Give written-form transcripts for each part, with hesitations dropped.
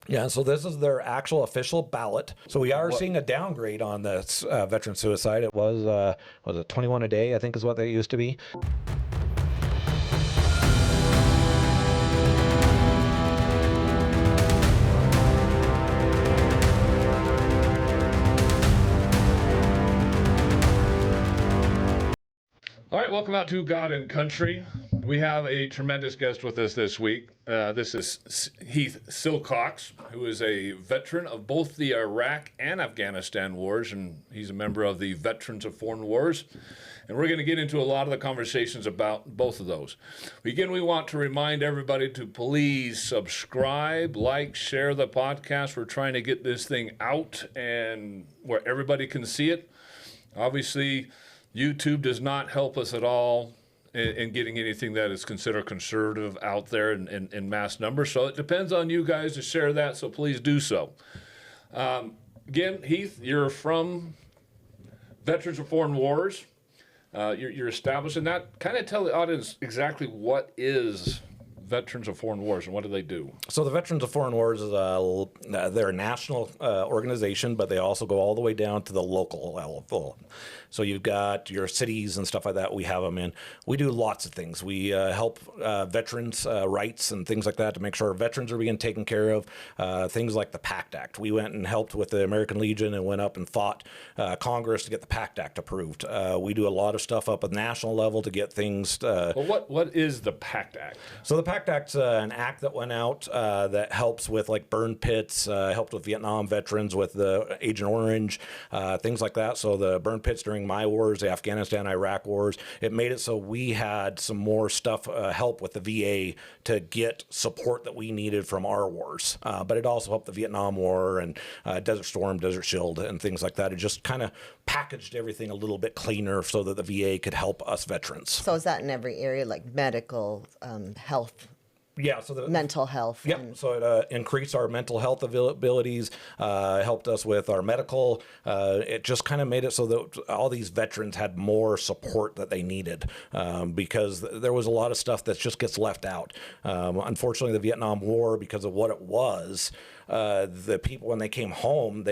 Yeah, so this is their actual official ballot. So we are seeing a downgrade on this veteran suicide. It was it 21 a day, I think is what they used to be. All right, welcome out to God and Country. We have a tremendous guest with us this week. This is Heath Silcox, who is a veteran of both the Iraq and Afghanistan wars, and he's a member of the Veterans of Foreign Wars. And we're going to get into a lot of the conversations about both of those. Again, we want to remind everybody to please subscribe, like, share the podcast. We're trying to get this thing out and where everybody can see it. Obviously, YouTube does not help us at all in getting anything that is considered conservative out there in mass numbers. So it depends on you guys to share that, so please do so. Again, Heath, you're from Veterans of Foreign Wars. You're established in that. Kind of tell the audience exactly what is Veterans of Foreign Wars and what do they do? So the Veterans of Foreign Wars is they're a national organization, but they also go all the way down to the local level. So you've got your cities and stuff like that. We have them in. We do lots of things. We help veterans' rights and things like that to make sure veterans are being taken care of. Things like the PACT Act. We went and helped with the American Legion and went up and fought Congress to get the PACT Act approved. We do a lot of stuff up at the national level to get things. Well, what is the PACT Act? So the PACT Act's an act that went out that helps with like burn pits, helped with Vietnam veterans with the Agent Orange, things like that. So the burn pits during my wars, the Afghanistan Iraq wars, it made it so we had some more stuff, help with the VA to get support that we needed from our wars. But it also helped the Vietnam War and Desert Storm, Desert Shield, and things like that. It just kind of packaged everything a little bit cleaner so that the VA could help us veterans. So is that in every area, like medical, health? Yeah, so the mental health. Yeah, so it increased our mental health abilities, helped us with our medical. It just kind of made it so that all these veterans had more support that they needed because there was a lot of stuff that just gets left out. Unfortunately, the Vietnam War, because of what it was, the people when they came home,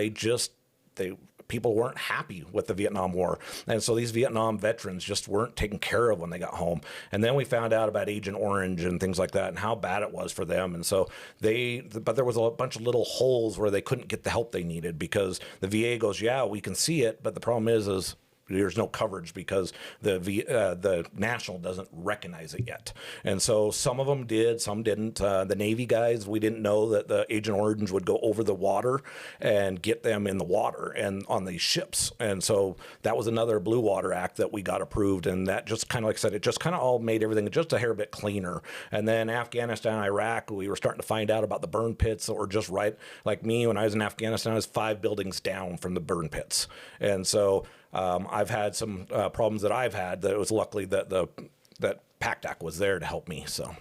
people weren't happy with the Vietnam War. And so these Vietnam veterans just weren't taken care of when they got home. And then we found out about Agent Orange and things like that and how bad it was for them. And so but there was a bunch of little holes where they couldn't get the help they needed because the VA goes, yeah, we can see it. But the problem is there's no coverage because the national doesn't recognize it yet. And so some of them did, some didn't. The Navy guys, we didn't know that the Agent Orange would go over the water and get them in the water and on these ships. And so that was another Blue Water Act that we got approved. And that just kind of, like I said, it just kind of all made everything just a hair bit cleaner. And then Afghanistan, Iraq, we were starting to find out about the burn pits that were just right. Like me, when I was in Afghanistan, I was 5 buildings down from the burn pits. And so I've had some problems that I've had that it was luckily that that PACT Act was there to help me. So,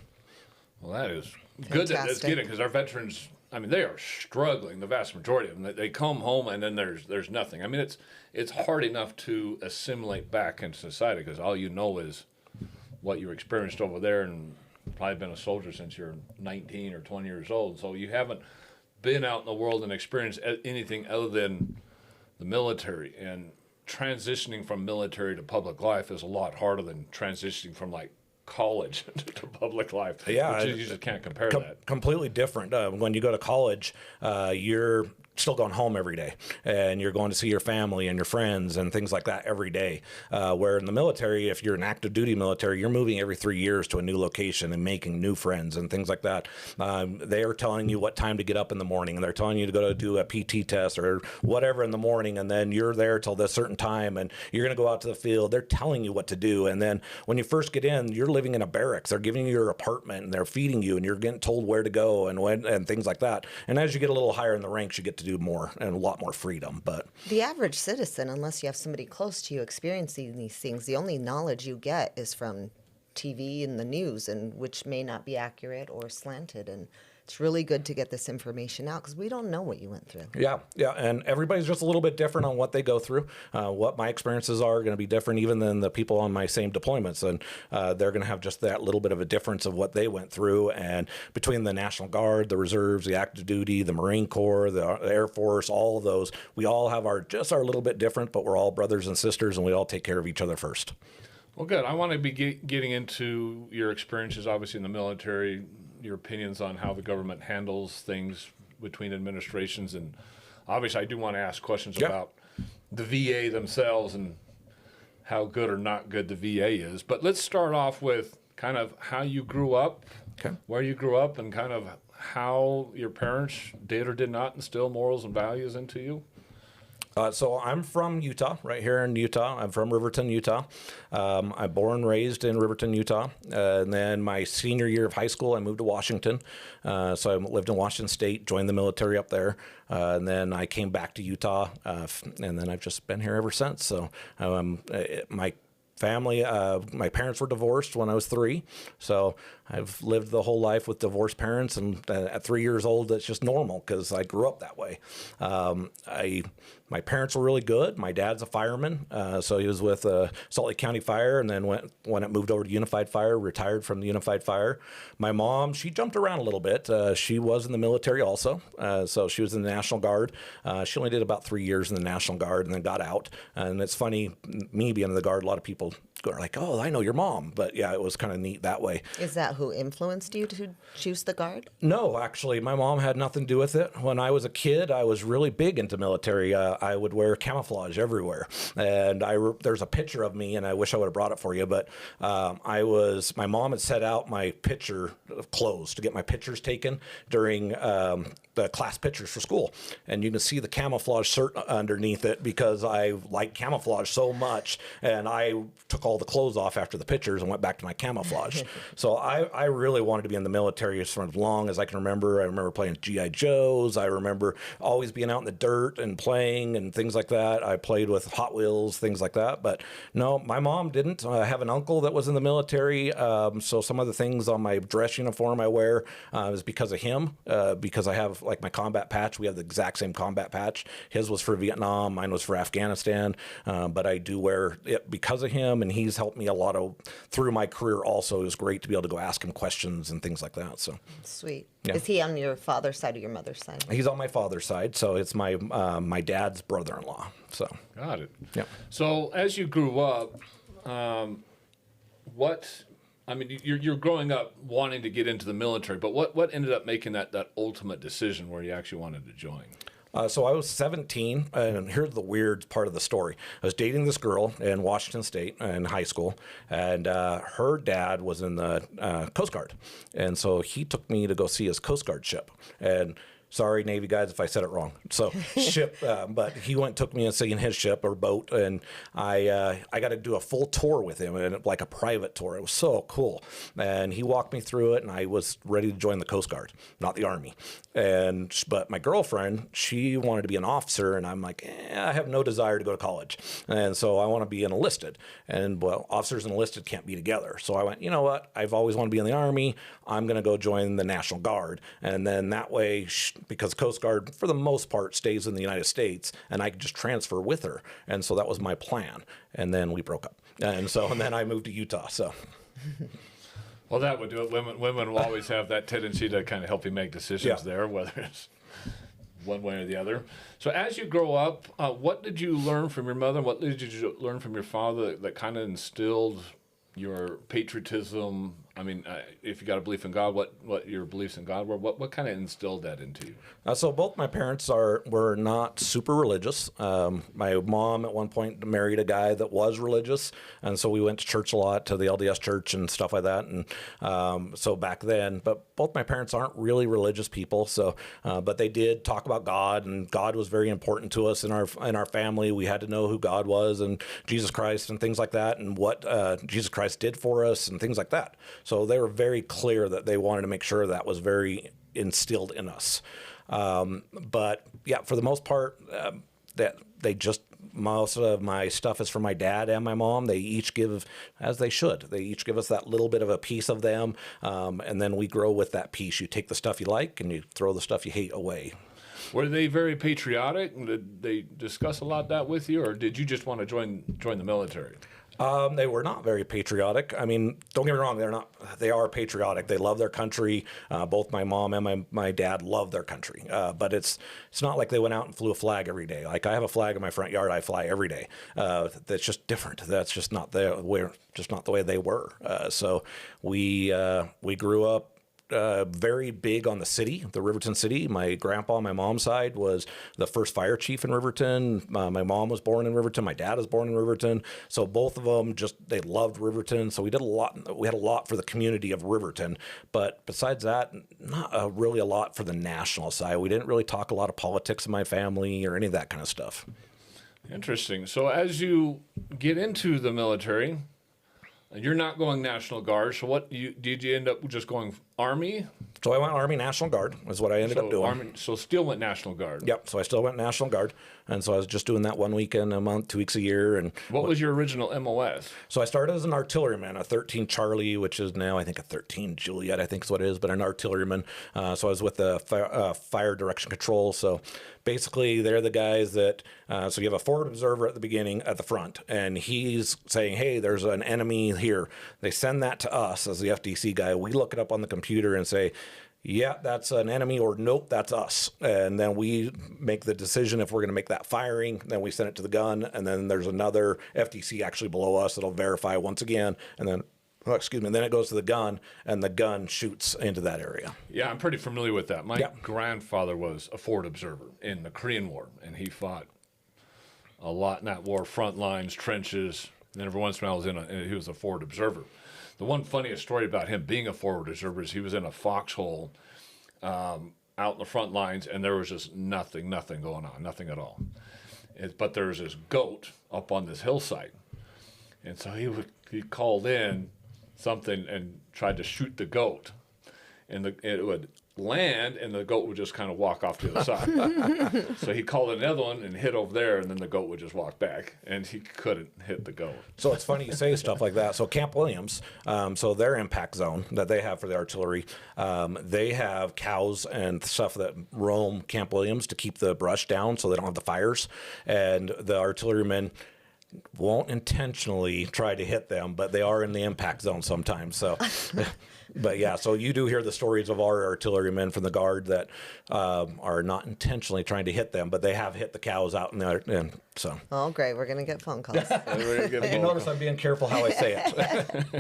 well, that is good that it's getting because our veterans, I mean, they are struggling. The vast majority of them, they come home and then there's nothing. I mean, it's hard enough to assimilate back into society because all you know is what you experienced over there, and probably been a soldier since you're 19 or 20 years old. So you haven't been out in the world and experienced anything other than the military. And transitioning from military to public life is a lot harder than transitioning from like college to public life. Yeah, you just can't compare that. Completely different. When you go to college, you're still going home every day and you're going to see your family and your friends and things like that every day. Where in the military, if you're an active duty military, you're moving every 3 years to a new location and making new friends and things like that. They are telling you what time to get up in the morning and they're telling you to go to do a PT test or whatever in the morning. And then you're there till this certain time and you're going to go out to the field. They're telling you what to do. And then when you first get in, you're living in a barracks. They're giving you your apartment and they're feeding you and you're getting told where to go and when and things like that. And as you get a little higher in the ranks, you get to do more and a lot more freedom. But the average citizen, unless you have somebody close to you experiencing these things, the only knowledge you get is from TV and the news, and which may not be accurate or slanted. And It's really good to get this information out because we don't know what you went through. Yeah, and everybody's just a little bit different on what they go through. What my experiences are going to be different even than the people on my same deployments, and they're going to have just that little bit of a difference of what they went through. And between the National Guard, the Reserves, the active duty, the Marine Corps, the Air Force, all of those, we all have our little bit different, but we're all brothers and sisters, and we all take care of each other first. Well, good. I want to be getting into your experiences, obviously, in the military, your opinions on how the government handles things between administrations. And obviously, I do want to ask questions about the VA themselves and how good or not good the VA is. But let's start off with kind of how you grew up, where you grew up, and kind of how your parents did or did not instill morals and values into you. So I'm from Utah, right here in Utah. I'm from Riverton, Utah. I'm born and raised in Riverton, Utah. And then my senior year of high school, I moved to Washington. So I lived in Washington State, joined the military up there. And then I came back to Utah, and then I've just been here ever since. So my family, my parents were divorced when I was 3, so I've lived the whole life with divorced parents, and at 3 years old, that's just normal because I grew up that way. My parents were really good. My dad's a fireman, so he was with Salt Lake County Fire, and then when it moved over to Unified Fire, retired from the Unified Fire. My mom, she jumped around a little bit. She was in the military also, so she was in the National Guard. She only did about 3 years in the National Guard and then got out. And it's funny, me being in the Guard, a lot of people are like, oh, I know your mom. But yeah, it was kind of neat that way. Is that who influenced you to choose the Guard? No, actually, my mom had nothing to do with it. When I was a kid, I was really big into military. I would wear camouflage everywhere. And there's a picture of me, and I wish I would have brought it for you, but my mom had set out my picture of clothes to get my pictures taken during the class pictures for school. And you can see the camouflage shirt underneath it because I like camouflage so much. And I took all the clothes off after the pictures and went back to my camouflage. So I really wanted to be in the military as long as I can remember. I remember playing G.I. Joes. I remember always being out in the dirt and playing and things like that. I played with Hot Wheels, things like that. But no, my mom didn't. I have an uncle that was in the military. So some of the things on my dress uniform I wear is because of him, because I have like my combat patch. We have the exact same combat patch. His was for Vietnam. Mine was for Afghanistan. But I do wear it because of him, and he's helped me a lot through my career also. It was great to be able to go ask him questions and things like that. So sweet. Yeah. Is he on your father's side or your mother's side? He's on my father's side, so it's my my dad's brother-in-law. So got it. Yeah. So as you grew up, you're growing up wanting to get into the military, but what ended up making that ultimate decision where you actually wanted to join? So I was 17, and here's the weird part of the story. I was dating this girl in Washington State in high school, and her dad was in the Coast Guard. And so he took me to go see his Coast Guard ship. And sorry, Navy guys, if I said it wrong. So ship, but he took me and seeing his ship or boat, and I got to do a full tour with him, and like a private tour. It was so cool, and he walked me through it, and I was ready to join the Coast Guard, not the Army. But my girlfriend, she wanted to be an officer, and I'm like, I have no desire to go to college, and so I want to be an enlisted. And well, officers and enlisted can't be together. So I went, you know what? I've always wanted to be in the Army. I'm going to go join the National Guard, and then that way, because Coast Guard, for the most part, stays in the United States, and I could just transfer with her. And so that was my plan. And then we broke up. And then I moved to Utah. So. Well, that would do it. Women will always have that tendency to kind of help you make decisions there, whether it's one way or the other. So as you grow up, what did you learn from your mother? What did you learn from your father that kind of instilled your patriotism? I mean, if you got a belief in God, what your beliefs in God were, what kind of instilled that into you? So both my parents were not super religious. My mom at one point married a guy that was religious, and so we went to church a lot, to the LDS church and stuff like that. And so back then, but both my parents aren't really religious people. So, but they did talk about God, and God was very important to us in our family. We had to know who God was and Jesus Christ and things like that, and what Jesus Christ did for us and things like that. So they were very clear that they wanted to make sure that was very instilled in us. But yeah, for the most part, they just, most of my stuff is from my dad and my mom. They each give, as they should, they each give us that little bit of a piece of them. And then we grow with that piece. You take the stuff you like and you throw the stuff you hate away. Were they very patriotic? Did they discuss a lot that with you, or did you just want to join the military? They were not very patriotic. I mean, don't get me wrong, they're not. They are patriotic. They love their country. Both my mom and my dad love their country. But it's not like they went out and flew a flag every day. Like I have a flag in my front yard. I fly every day. That's just different. That's just not the way they were. So we grew up very big on the Riverton city. My grandpa on my mom's side was the first fire chief in Riverton. My mom was born in Riverton. My dad was born in Riverton. So both of them they loved Riverton. So we did a lot. We had a lot for the community of Riverton. But besides that, not really a lot for the national side. We didn't really talk a lot of politics in my family or any of that kind of stuff. Interesting. So as you get into the military, you're not going National Guard. So did you end up just going Army? So I went Army National Guard is what I ended up doing. So still went National Guard. Yep. So I still went National Guard. And so I was just doing that 1 weekend a month, 2 weeks a year. And what was your original MOS? So I started as an artilleryman, a 13 Charlie, which is now I think a 13 Juliet, I think is what it is, but an artilleryman. So I was with the fire direction control. So basically they're the guys that, so you have a forward observer at the beginning at the front, and he's saying, hey, there's an enemy here. They send that to us as the FDC guy. We look it up on the computer and say, yeah, that's an enemy, or nope, that's us. And then we make the decision if we're going to make that firing. Then we send it to the gun, and then there's another FTC actually below us that'll verify once again, and then, then it goes to the gun, and the gun shoots into that area. Yeah, I'm pretty familiar with that. My grandfather was a forward observer in the Korean War, and he fought a lot in that war, front lines, trenches. And every once in a while he was a forward observer. The one funniest story about him being a forward observer is he was in a foxhole out in the front lines, and there was just nothing going on, nothing at all. But there was this goat up on this hillside. And so he called in something and tried to shoot the goat. And it would land, and the goat would just kind of walk off to the side. So he called another one and hit over there, and then the goat would just walk back, and he couldn't hit the goat. So it's funny you say stuff like that. So Camp Williams, so their impact zone that they have for the artillery, they have cows and stuff that roam Camp Williams to keep the brush down so they don't have the fires. And the artillerymen won't intentionally try to hit them, but they are in the impact zone sometimes. So, but yeah, so you do hear the stories of our artillerymen from the Guard that are not intentionally trying to hit them, but they have hit the cows out in there. And so. Oh, great. We're going to get phone calls. You notice I'm being careful how I say it.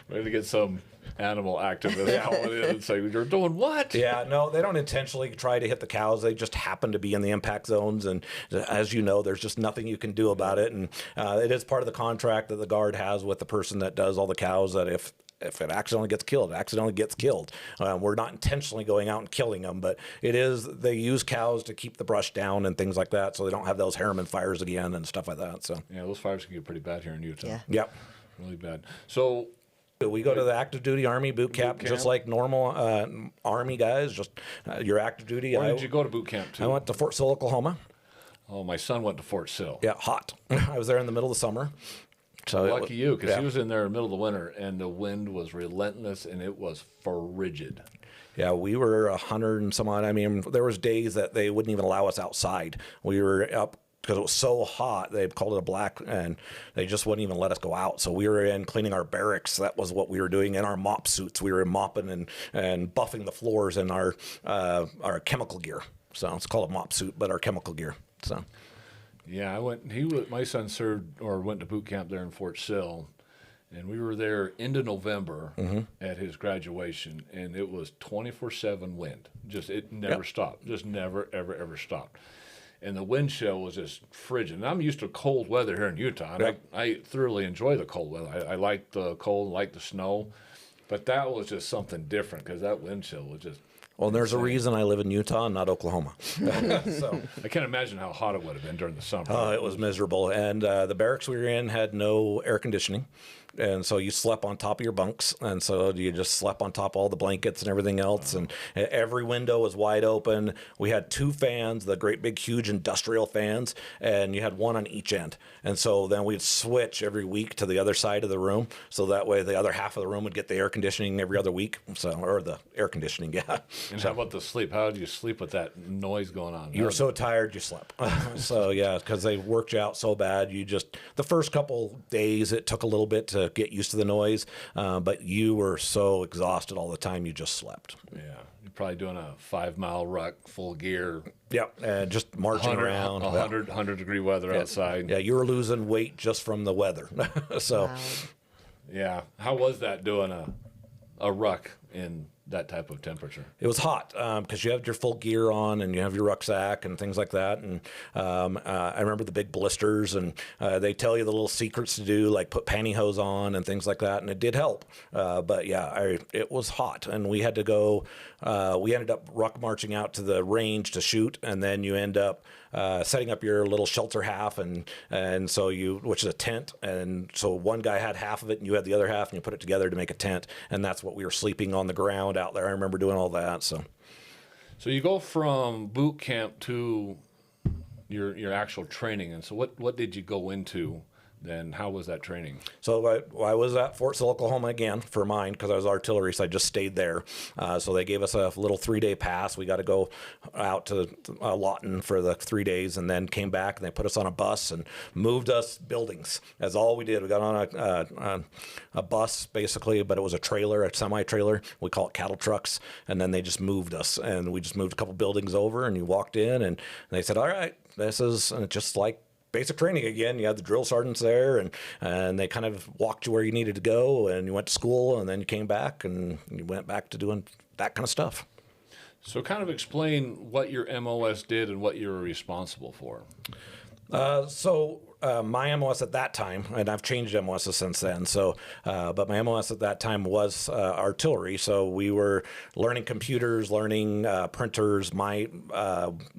We're going to get some animal activist calling in and say, you're doing what? Yeah, no, they don't intentionally try to hit the cows. They just happen to be in the impact zones. And as you know, there's just nothing you can do about it. And it is part of the contract that the Guard has with the person that does all the cows, that if it accidentally gets killed, it accidentally gets killed. We're not intentionally going out and killing them, but they use cows to keep the brush down and things like that, so they don't have those Harriman fires again and stuff like that. So yeah, those fires can get pretty bad here in Utah. Yeah. Yep. Really bad. So we go to the active duty Army boot camp, just like normal Army guys, just your active duty. Where did you go to boot camp to? I went to Fort Sill, Oklahoma. Oh, my son went to Fort Sill. Yeah, hot. I was there in the middle of the summer. So lucky you, because he was in there in the middle of the winter, and the wind was relentless, and it was frigid. Yeah, we were 100 and some odd. I mean, there was days that they wouldn't even allow us outside. We were up because it was so hot. They called it a black, and they just wouldn't even let us go out. So we were in cleaning our barracks. That was what we were doing in our mop suits. We were mopping and buffing the floors in our chemical gear. So it's called a mop suit, but our chemical gear. So. Yeah, my son served or went to boot camp there in Fort Sill, and we were there into November at his graduation, and it was 24/7 wind. It never stopped. Just never, ever stopped. And the wind chill was just frigid. And I'm used to cold weather here in Utah, and I thoroughly enjoy the cold weather. I like the cold, like the snow, but that was just something different because that wind chill was just. Well, there's a reason I live in Utah and not Oklahoma. So I can't imagine how hot it would have been during the summer. Oh, it was miserable. And the barracks we were in had no air conditioning. and so you slept on top of your bunks, and so you just slept on top of all the blankets and everything else, and every window was wide open. We had 2 fans, the great big huge industrial fans, and you had one on each end. And so then we'd switch every week to the other side of the room, so that way the other half of the room would get the air conditioning every other week. So, or the air conditioning, yeah. And how about the sleep? How did you sleep with that noise going on? You were so tired you slept. So yeah, because they worked you out so bad. You just, the first couple days it took a little bit to get used to the noise, but you were so exhausted all the time you just slept. Yeah, you're probably doing a 5-mile ruck, full gear. Yep, and just marching around. 100 degree weather outside. Yeah, you were losing weight just from the weather. So, Wow. Yeah. How was that doing a ruck in that type of temperature? it was hot because you have your full gear on and you have your rucksack and things like that. And I remember the big blisters, and they tell you the little secrets to do, like put pantyhose on and things like that. And it did help. But yeah, it was hot, and we had to go. We ended up ruck marching out to the range to shoot, and then you end up setting up your little shelter half, and so which is a tent, and so one guy had half of it and you had the other half, and you put it together to make a tent, and that's what we were sleeping on the ground out there. I remember doing all that. So you go from boot camp to your actual training, and so what did you go into then? How was that training? So I was at Fort Sill, Oklahoma again for mine because I was artillery, so I just stayed there. So they gave us a little 3-day pass. We got to go out to Lawton for the 3 days, and then came back, and they put us on a bus and moved us buildings. That's all we did. We got on a bus, basically, but it was a trailer, a semi-trailer. We call it cattle trucks. And then they just moved us, and we just moved a couple buildings over, and you walked in, and they said, all right, this is just like basic training again. You had the drill sergeants there, and they kind of walked you where you needed to go, and you went to school, and then you came back, and you went back to doing that kind of stuff. So kind of explain what your MOS did and what you were responsible for. My MOS at that time, and I've changed MOSs since then. But my MOS at that time was artillery. So we were learning computers, learning printers. We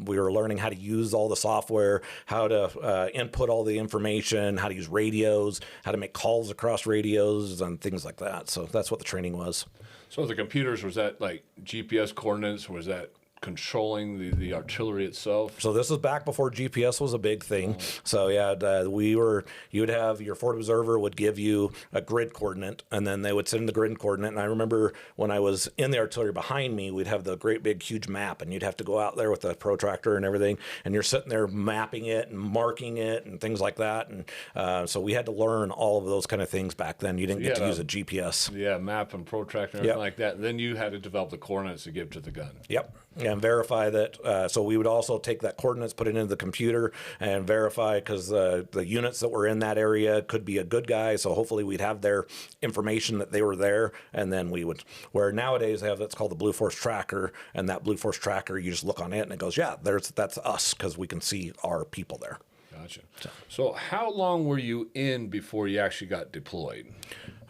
were learning how to use all the software, how to input all the information, how to use radios, how to make calls across radios, and things like that. So that's what the training was. So the computers, was that like GPS coordinates? Was that controlling the artillery itself? So this was back before GPS was a big thing. So yeah, you would have your forward observer would give you a grid coordinate, and then they would send the grid coordinate. And I remember when I was in the artillery behind me, we'd have the great big huge map, and you'd have to go out there with the protractor and everything, and you're sitting there mapping it and marking it and things like that. And so we had to learn all of those kind of things back then. You didn't get to use a GPS. Yeah, map and protractor and everything like that. Then you had to develop the coordinates to give to the gun. Yep. And verify that. So we would also take that coordinates, put it into the computer, and verify, because the units that were in that area could be a good guy. So hopefully we'd have their information that they were there, and then we would. Where nowadays they have what's called the Blue Force Tracker, and that Blue Force Tracker, you just look on it and it goes, yeah, that's us, because we can see our people there. Gotcha. So how long were you in before you actually got deployed?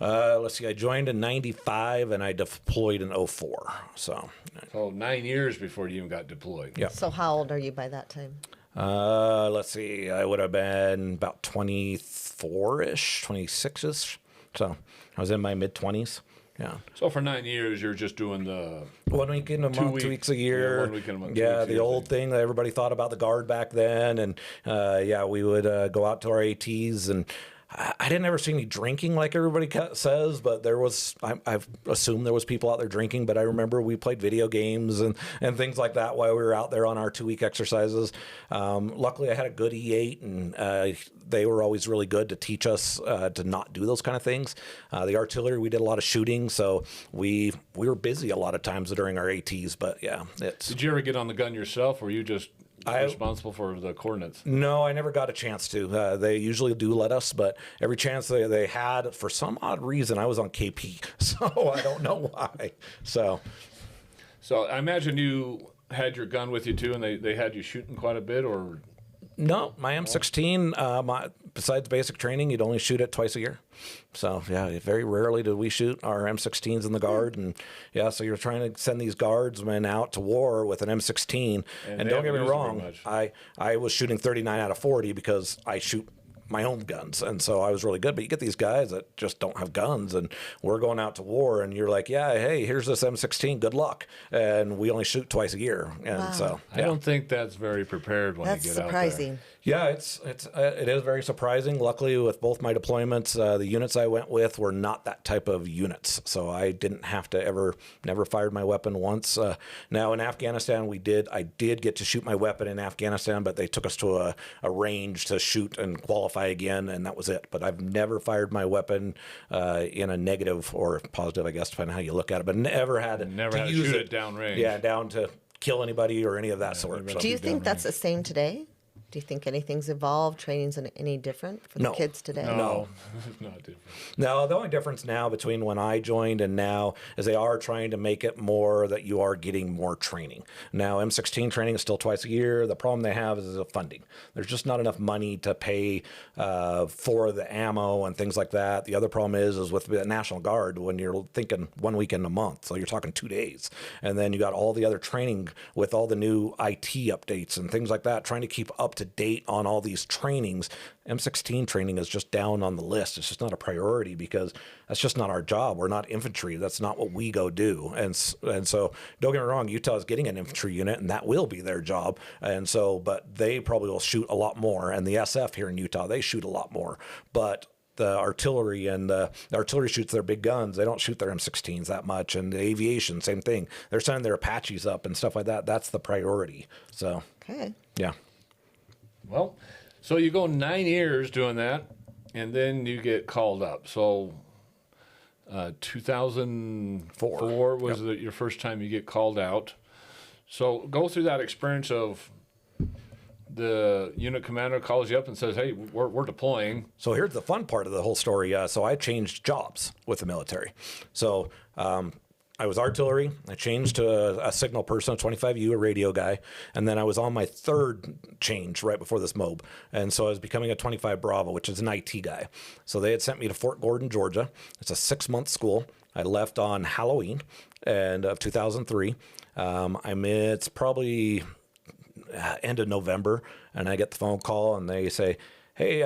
Let's see, I joined in 95 and I deployed in 04. So 9 years before you even got deployed. Yeah. So how old are you by that time? Let's see, I would have been about 24-ish, 26-ish. So I was in my mid-20s. Yeah. So for 9 years, you're just doing the 1 week in a month, 2 weeks a year. Yeah, 1 week in a month. Yeah, the old thing that everybody thought about the Guard back then. And we would go out to our ATs, and I didn't ever see any drinking like everybody says, but there was, I assume there was people out there drinking, but I remember we played video games and things like that while we were out there on our 2 week exercises. Luckily I had a good E8, and they were always really good to teach us to not do those kind of things. The artillery, we did a lot of shooting, so we were busy a lot of times during our ATs, but yeah. Did you ever get on the gun yourself, or were you just responsible for the coordinates? No, I never got a chance to. They usually do let us, but every chance they had, for some odd reason, I was on KP, so I don't know why. So I imagine you had your gun with you too, and they had you shooting quite a bit, or? No, my M16, besides basic training, you'd only shoot it twice a year. So, yeah, very rarely did we shoot our M16s in the Guard. And, yeah, so you're trying to send these guardsmen out to war with an M16. And don't get me wrong, I was shooting 39 out of 40 because I shoot my own guns. And so I was really good. But you get these guys that just don't have guns, and we're going out to war, and you're like, yeah, hey, here's this M16, good luck. And we only shoot twice a year. And so I don't think that's very prepared when you get surprising. out there. Yeah, it is very surprising. Luckily, with both my deployments, the units I went with were not that type of units, so I didn't have to never fired my weapon once. Now in Afghanistan, I did get to shoot my weapon in Afghanistan, but they took us to a range to shoot and qualify again, and that was it. But I've never fired my weapon in a negative or positive, I guess, depending on how you look at it. But never had to use shoot it downrange. Yeah, down to kill anybody or any of that sort. So. Do you think that's the same today? Do you think anything's evolved? Training's any different for the kids today? No, it's not different. No, the only difference now between when I joined and now is they are trying to make it more that you are getting more training. Now, M16 training is still twice a year. The problem they have is the funding. There's just not enough money to pay for the ammo and things like that. The other problem is with the National Guard, when you're thinking 1 weekend a month, so you're talking 2 days. And then you got all the other training with all the new IT updates and things like that, trying to keep up to date on all these trainings. M16 training is just down on the list. It's just not a priority because that's just not our job. We're not infantry. That's not what we go do. And so don't get me wrong, Utah is getting an infantry unit, and that will be their job. And so, but they probably will shoot a lot more. And the SF here in Utah, they shoot a lot more. But the artillery and the artillery shoots their big guns. They don't shoot their M16s that much. And the aviation, same thing. They're sending their Apaches up and stuff like that. That's the priority. So, okay. Yeah. Well, so you go 9 years doing that, and then you get called up. So 2004 was your first time you get called out. So go through that experience of the unit commander calls you up and says, hey, we're deploying. So here's the fun part of the whole story. So I changed jobs with the military. So I was artillery. I changed to a signal person, a 25U, a radio guy. And then I was on my third change right before this MOB. And so I was becoming a 25 Bravo, which is an IT guy. So they had sent me to Fort Gordon, Georgia. It's a 6-month school. I left on Halloween of 2003. It's probably end of November, and I get the phone call, and they say, hey,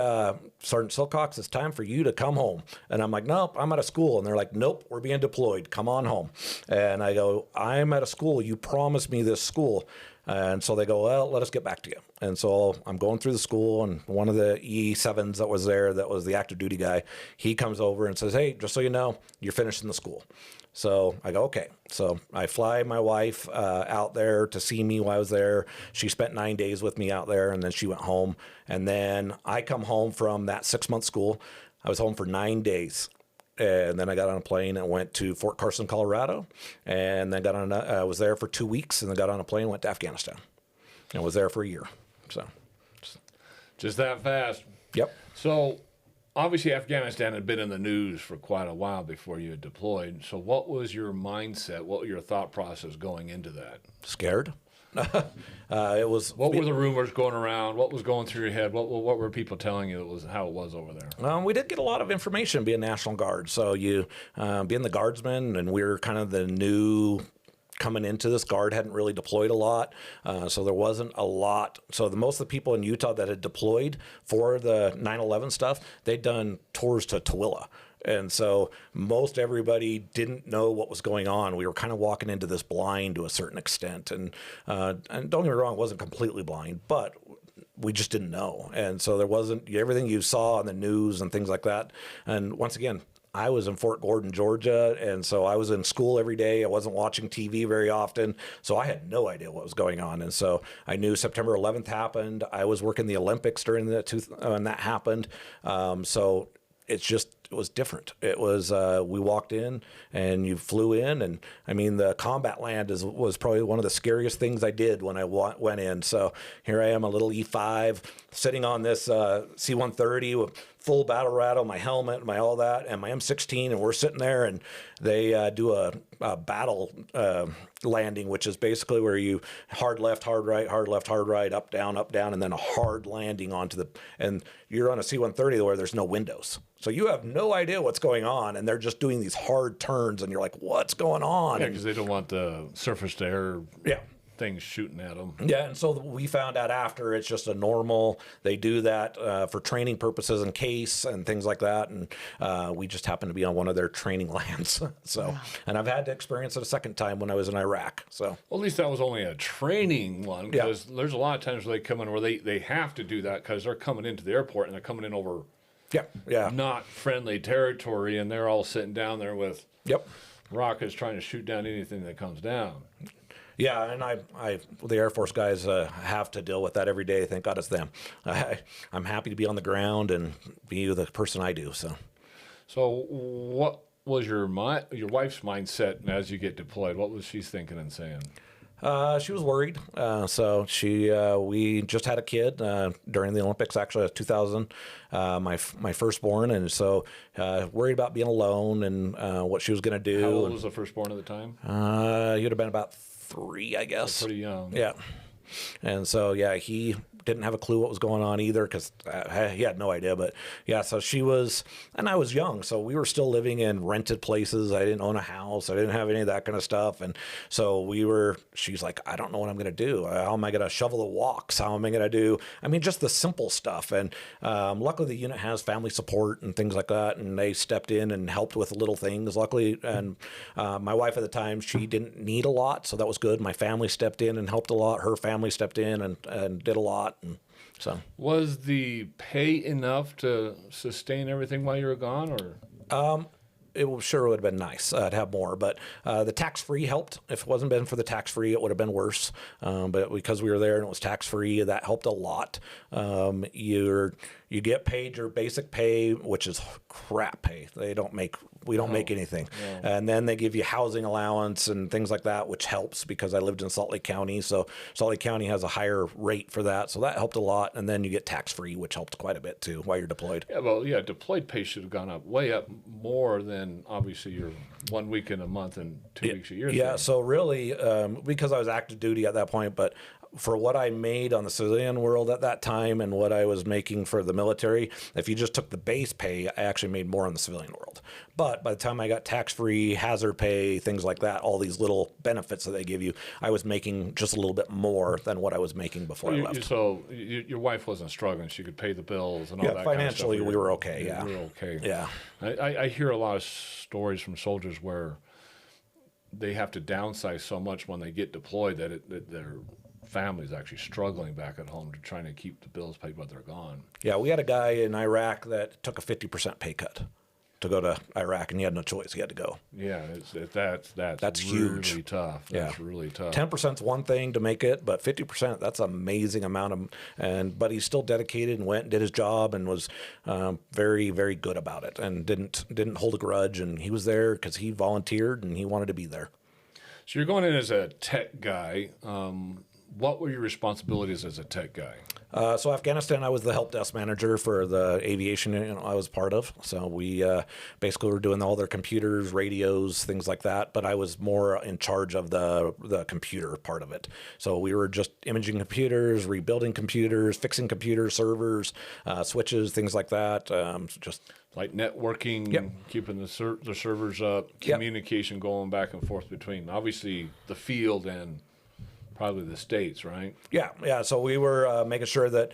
Sergeant Silcox, it's time for you to come home. And I'm like, nope, I'm at a school. And they're like, nope, we're being deployed. Come on home. And I go, I'm at a school. You promised me this school. And so they go, well, let us get back to you. And so I'm going through the school, and one of the E7s that was there, that was the active duty guy, he comes over and says, hey, just so you know, you're finishing the school. So I go, okay. So I fly my wife out there to see me while I was there. She spent 9 days with me out there, and then she went home. And then I come home from that 6-month school. I was home for 9 days. And then I got on a plane and went to Fort Carson, Colorado. And then I was there for 2 weeks, and then got on a plane and went to Afghanistan. And was there for a year. So just that fast. Yep. So obviously, Afghanistan had been in the news for quite a while before you had deployed. So what was your mindset? What was your thought process going into that? Scared. It was. What were the rumors going around? What was going through your head? What were people telling you how it was over there? We did get a lot of information being National Guard. So you being the guardsman, and we were kind of the new coming into this. Guard hadn't really deployed a lot, so there wasn't a lot. So most of the people in Utah that had deployed for the 9/11 stuff, they'd done tours to Tooele. And so most everybody didn't know what was going on. We were kind of walking into this blind to a certain extent. And don't get me wrong, it wasn't completely blind, but we just didn't know. And so there wasn't everything you saw on the news and things like that. And once again, I was in Fort Gordon, Georgia, and so I was in school every day. I wasn't watching TV very often, so I had no idea what was going on. And so I knew September 11th happened. I was working the Olympics during when that happened. So it was different. It was, we walked in and you flew in, and I mean, the combat land was probably one of the scariest things I did when I went in. So here I am, a little E5 sitting on this C-130 with full battle rattle, my helmet, my all that, and my M16, and we're sitting there, and they do a battle landing, which is basically where you hard left, hard right, up, down, and then a hard landing and you're on a C-130 where there's no windows. So you have no idea what's going on, and they're just doing these hard turns, and you're like, what's going on? Yeah, because they don't want the surface to air things shooting at them. Yeah, and so we found out after it's just a normal. They do that for training purposes in case and things like that, and we just happened to be on one of their training lands. So, and I've had to experience it a second time when I was in Iraq. So, well, at least that was only a training one, because there's a lot of times where they come in where they have to do that because they're coming into the airport and they're coming in over not friendly territory, and they're all sitting down there with rockets trying to shoot down anything that comes down. Yeah, and the Air Force guys have to deal with that every day. Thank God it's them. I'm happy to be on the ground and be the person I do. So what was your wife's mindset as you get deployed? What was she thinking and saying? She was worried. We just had a kid during the Olympics, actually, 2000, my firstborn, and so worried about being alone and what she was going to do. How old was the firstborn at the time? He would have been about 3, I guess. So pretty young. Yeah. And so, he didn't have a clue what was going on either, because he had no idea. But so she was, and I was young, so we were still living in rented places. I didn't own a house. I didn't have any of that kind of stuff. And so she's like, I don't know what I'm going to do. How am I going to shovel the walks? How am I going to do? I mean, just the simple stuff. And luckily the unit has family support and things like that. And they stepped in and helped with little things, luckily. And my wife at the time, she didn't need a lot, so that was good. My family stepped in and helped a lot. Her family stepped in and did a lot. And so, was the pay enough to sustain everything while you were gone, or? It sure would have been nice to have more, but the tax-free helped. If it wasn't been for the tax-free, it would have been worse. But because we were there and it was tax-free, that helped a lot. You get paid your basic pay, which is crap pay. We don't make anything. Yeah. And then they give you housing allowance and things like that, which helps because I lived in Salt Lake County. So Salt Lake County has a higher rate for that. So that helped a lot. And then you get tax-free, which helped quite a bit too while you're deployed. Yeah, well, deployed pay should have gone up, way up more than obviously your 1 week in a month and 2 weeks a year. Yeah, so really, because I was active duty at that point, but for what I made on the civilian world at that time and what I was making for the military, if you just took the base pay, I actually made more in the civilian world. But by the time I got tax-free, hazard pay, things like that, all these little benefits that they give you, I was making just a little bit more than what I was making before I left. So your wife wasn't struggling. She could pay the bills and all that kind of stuff. Financially, we were okay, We were okay. Yeah. I hear a lot of stories from soldiers where they have to downsize so much when they get deployed that their family's actually struggling back at home to trying to keep the bills paid while they're gone. Yeah, we had a guy in Iraq that took a 50% pay cut to go to Iraq, and he had no choice. He had to go. Yeah, that's huge. Really tough. That's really tough. 10%'s one thing to make it, but 50%, that's an amazing amount but he's still dedicated and went and did his job and was very, very good about it and didn't hold a grudge, and he was there because he volunteered and he wanted to be there. So you're going in as a tech guy. What were your responsibilities as a tech guy? So Afghanistan, I was the help desk manager for the aviation I was part of. So we basically were doing all their computers, radios, things like that. But I was more in charge of the computer part of it. So we were just imaging computers, rebuilding computers, fixing computers, servers, switches, things like that. Just like networking, keeping the servers up, communication going back and forth between obviously the field and probably the States, right? Yeah. So we were making sure that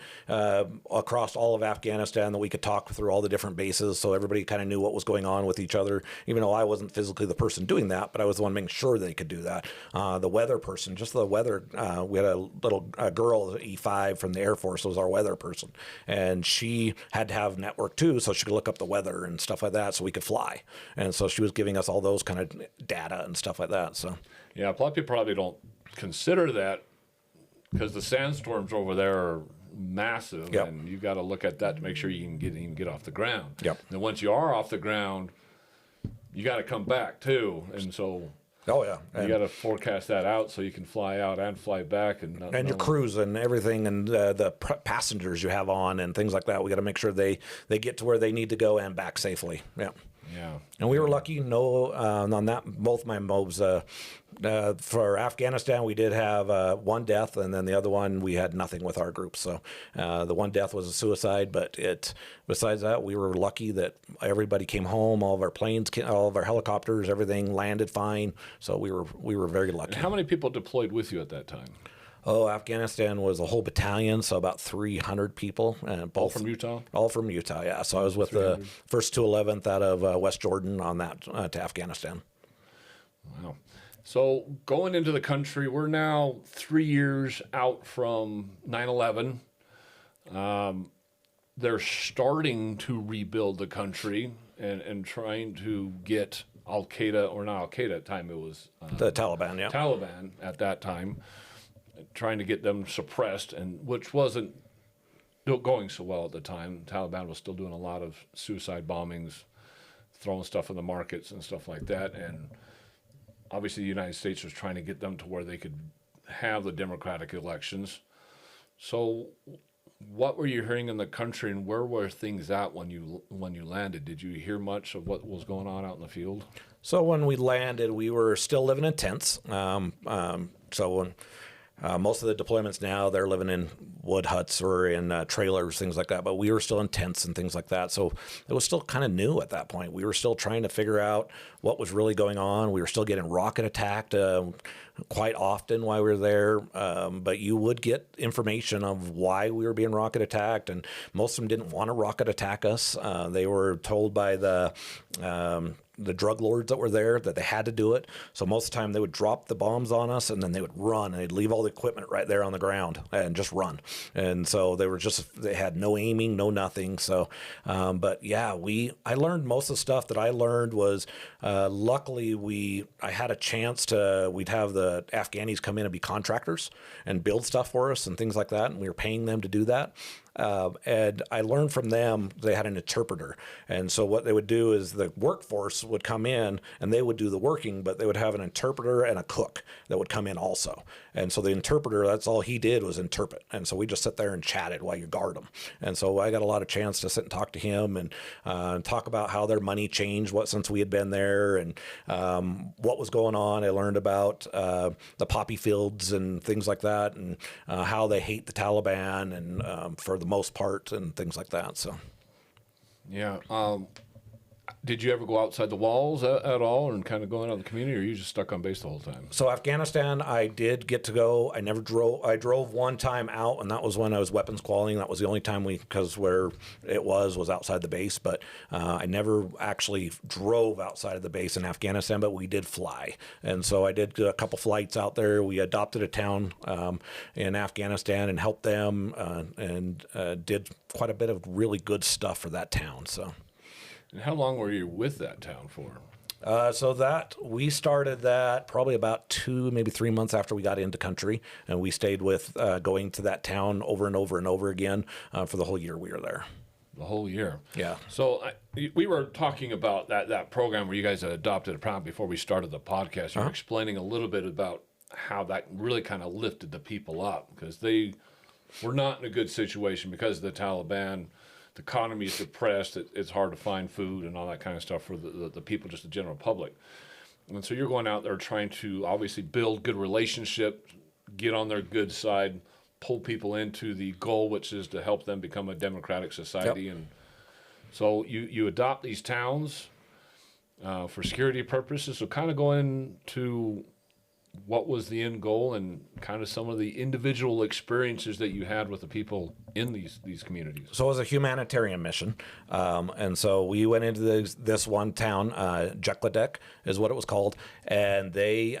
across all of Afghanistan that we could talk through all the different bases so everybody kind of knew what was going on with each other, even though I wasn't physically the person doing that, but I was the one making sure they could do that. The weather person, just the weather, we had a little girl, E5 from the Air Force, was our weather person, and she had to have network too, so she could look up the weather and stuff like that so we could fly. And so she was giving us all those kind of data and stuff like that. So yeah, a lot of people probably don't consider that because the sandstorms over there are massive, and you got to look at that to make sure you can even get off the ground. And once you are off the ground, you got to come back too, and so you got to forecast that out so you can fly out and fly back, and your crews and everything, and the passengers you have on and things like that. We got to make sure they get to where they need to go and back safely. Yeah. And we were lucky. No, on that, both my mobs. For Afghanistan, we did have one death, and then the other one we had nothing with our group. So the one death was a suicide, but besides that, we were lucky that everybody came home. All of our planes, all of our helicopters, everything landed fine. So we were very lucky. And how many people deployed with you at that time? Oh, Afghanistan was a whole battalion, so about 300 people. All from Utah? All from Utah, yeah. So I was with the 1st to 11th out of West Jordan on that to Afghanistan. Wow. So going into the country, we're now 3 years out from 9/11. They're starting to rebuild the country and trying to get Al-Qaeda, or not Al-Qaeda at the time, it was The Taliban, yeah. Taliban at that time, trying to get them suppressed, and which wasn't going so well at the time. Taliban was still doing a lot of suicide bombings, throwing stuff in the markets and stuff like that, and obviously the United States was trying to get them to where they could have the democratic elections. So what were you hearing in the country, and where were things at when you landed? Did you hear much of what was going on out in the field? So when we landed, we were still living in tents. So when most of the deployments now, they're living in wood huts or in trailers, things like that. But we were still in tents and things like that. So it was still kind of new at that point. We were still trying to figure out what was really going on. We were still getting rocket attacked quite often while we were there. But you would get information of why we were being rocket attacked. And most of them didn't want to rocket attack us. They were told by the drug lords that were there that they had to do it. So most of the time they would drop the bombs on us, and then they would run, and they'd leave all the equipment right there on the ground and just run. And so they had no aiming, no nothing. So, but yeah, I learned most of the stuff that I learned was, luckily I had a chance we'd have the Afghanis come in and be contractors and build stuff for us and things like that. And we were paying them to do that. And I learned from them, they had an interpreter. And so what they would do is the workforce would come in and they would do the working, but they would have an interpreter and a cook that would come in also. And so the interpreter, that's all he did was interpret. And so we just sit there and chatted while you guard them. And so I got a lot of chance to sit and talk to him and talk about how their money changed since we had been there, and what was going on. I learned about the poppy fields and things like that, and how they hate the Taliban and for the most part and things like that. So yeah. Did you ever go outside the walls at all and kind of go out in the community, or are you just stuck on base the whole time? So Afghanistan, I did get to go. I never drove. I drove one time out, and that was when I was weapons qualifying. That was the only time because where it was outside the base. But I never actually drove outside of the base in Afghanistan, but we did fly. And so I did a couple flights out there. We adopted a town in Afghanistan and helped them and did quite a bit of really good stuff for that town. So. And how long were you with that town for? So that we started that probably about 2, maybe 3 months after we got into country, and we stayed with going to that town over and over and over again for the whole year we were there. The whole year. Yeah. So we were talking about that program where you guys had adopted a program before we started the podcast. You were explaining a little bit about how that really kind of lifted the people up, because they were not in a good situation because of the Taliban. The economy is depressed. It's hard to find food and all that kind of stuff for the people, just the general public. And so you're going out there trying to obviously build good relationships, get on their good side, pull people into the goal, which is to help them become a democratic society. Yep. And so you adopt these towns for security purposes. So kind of go into what was the end goal and kind of some of the individual experiences that you had with the people in these communities. So it was a humanitarian mission. And so we went into this one town, Jekladek is what it was called. And the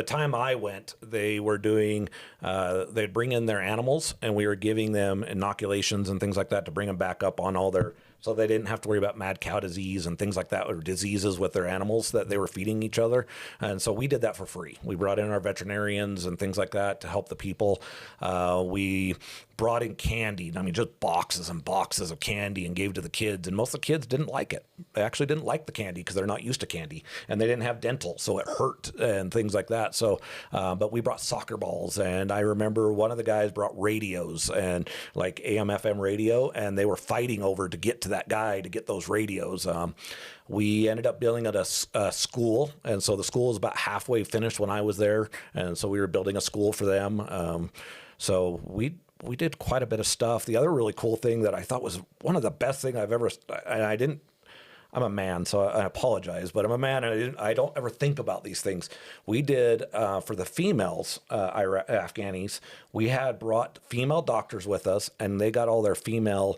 time I went, they were doing, they'd bring in their animals, and we were giving them inoculations and things like that to bring them back up on all their, so they didn't have to worry about mad cow disease and things like that, or diseases with their animals that they were feeding each other. And so we did that for free. We brought in our veterinarians and things like that to help the people. We brought in candy. I mean, just boxes and boxes of candy and gave to the kids. And most of the kids didn't like it. They actually didn't like the candy because they're not used to candy. And they didn't have dental, so it hurt and things like that. So, but we brought soccer balls. And I remember one of the guys brought radios and like AM/FM radio, and they were fighting over to get to that guy to get those radios. We ended up building at a school, and so the school was about halfway finished when I was there, and so we were building a school for them. So we did quite a bit of stuff. The other really cool thing that I thought was one of the best thing I've ever, and I'm a man, so I apologize, but I'm a man, and I don't ever think about these things. We did, for the females, Afghanis, we had brought female doctors with us, and they got all their female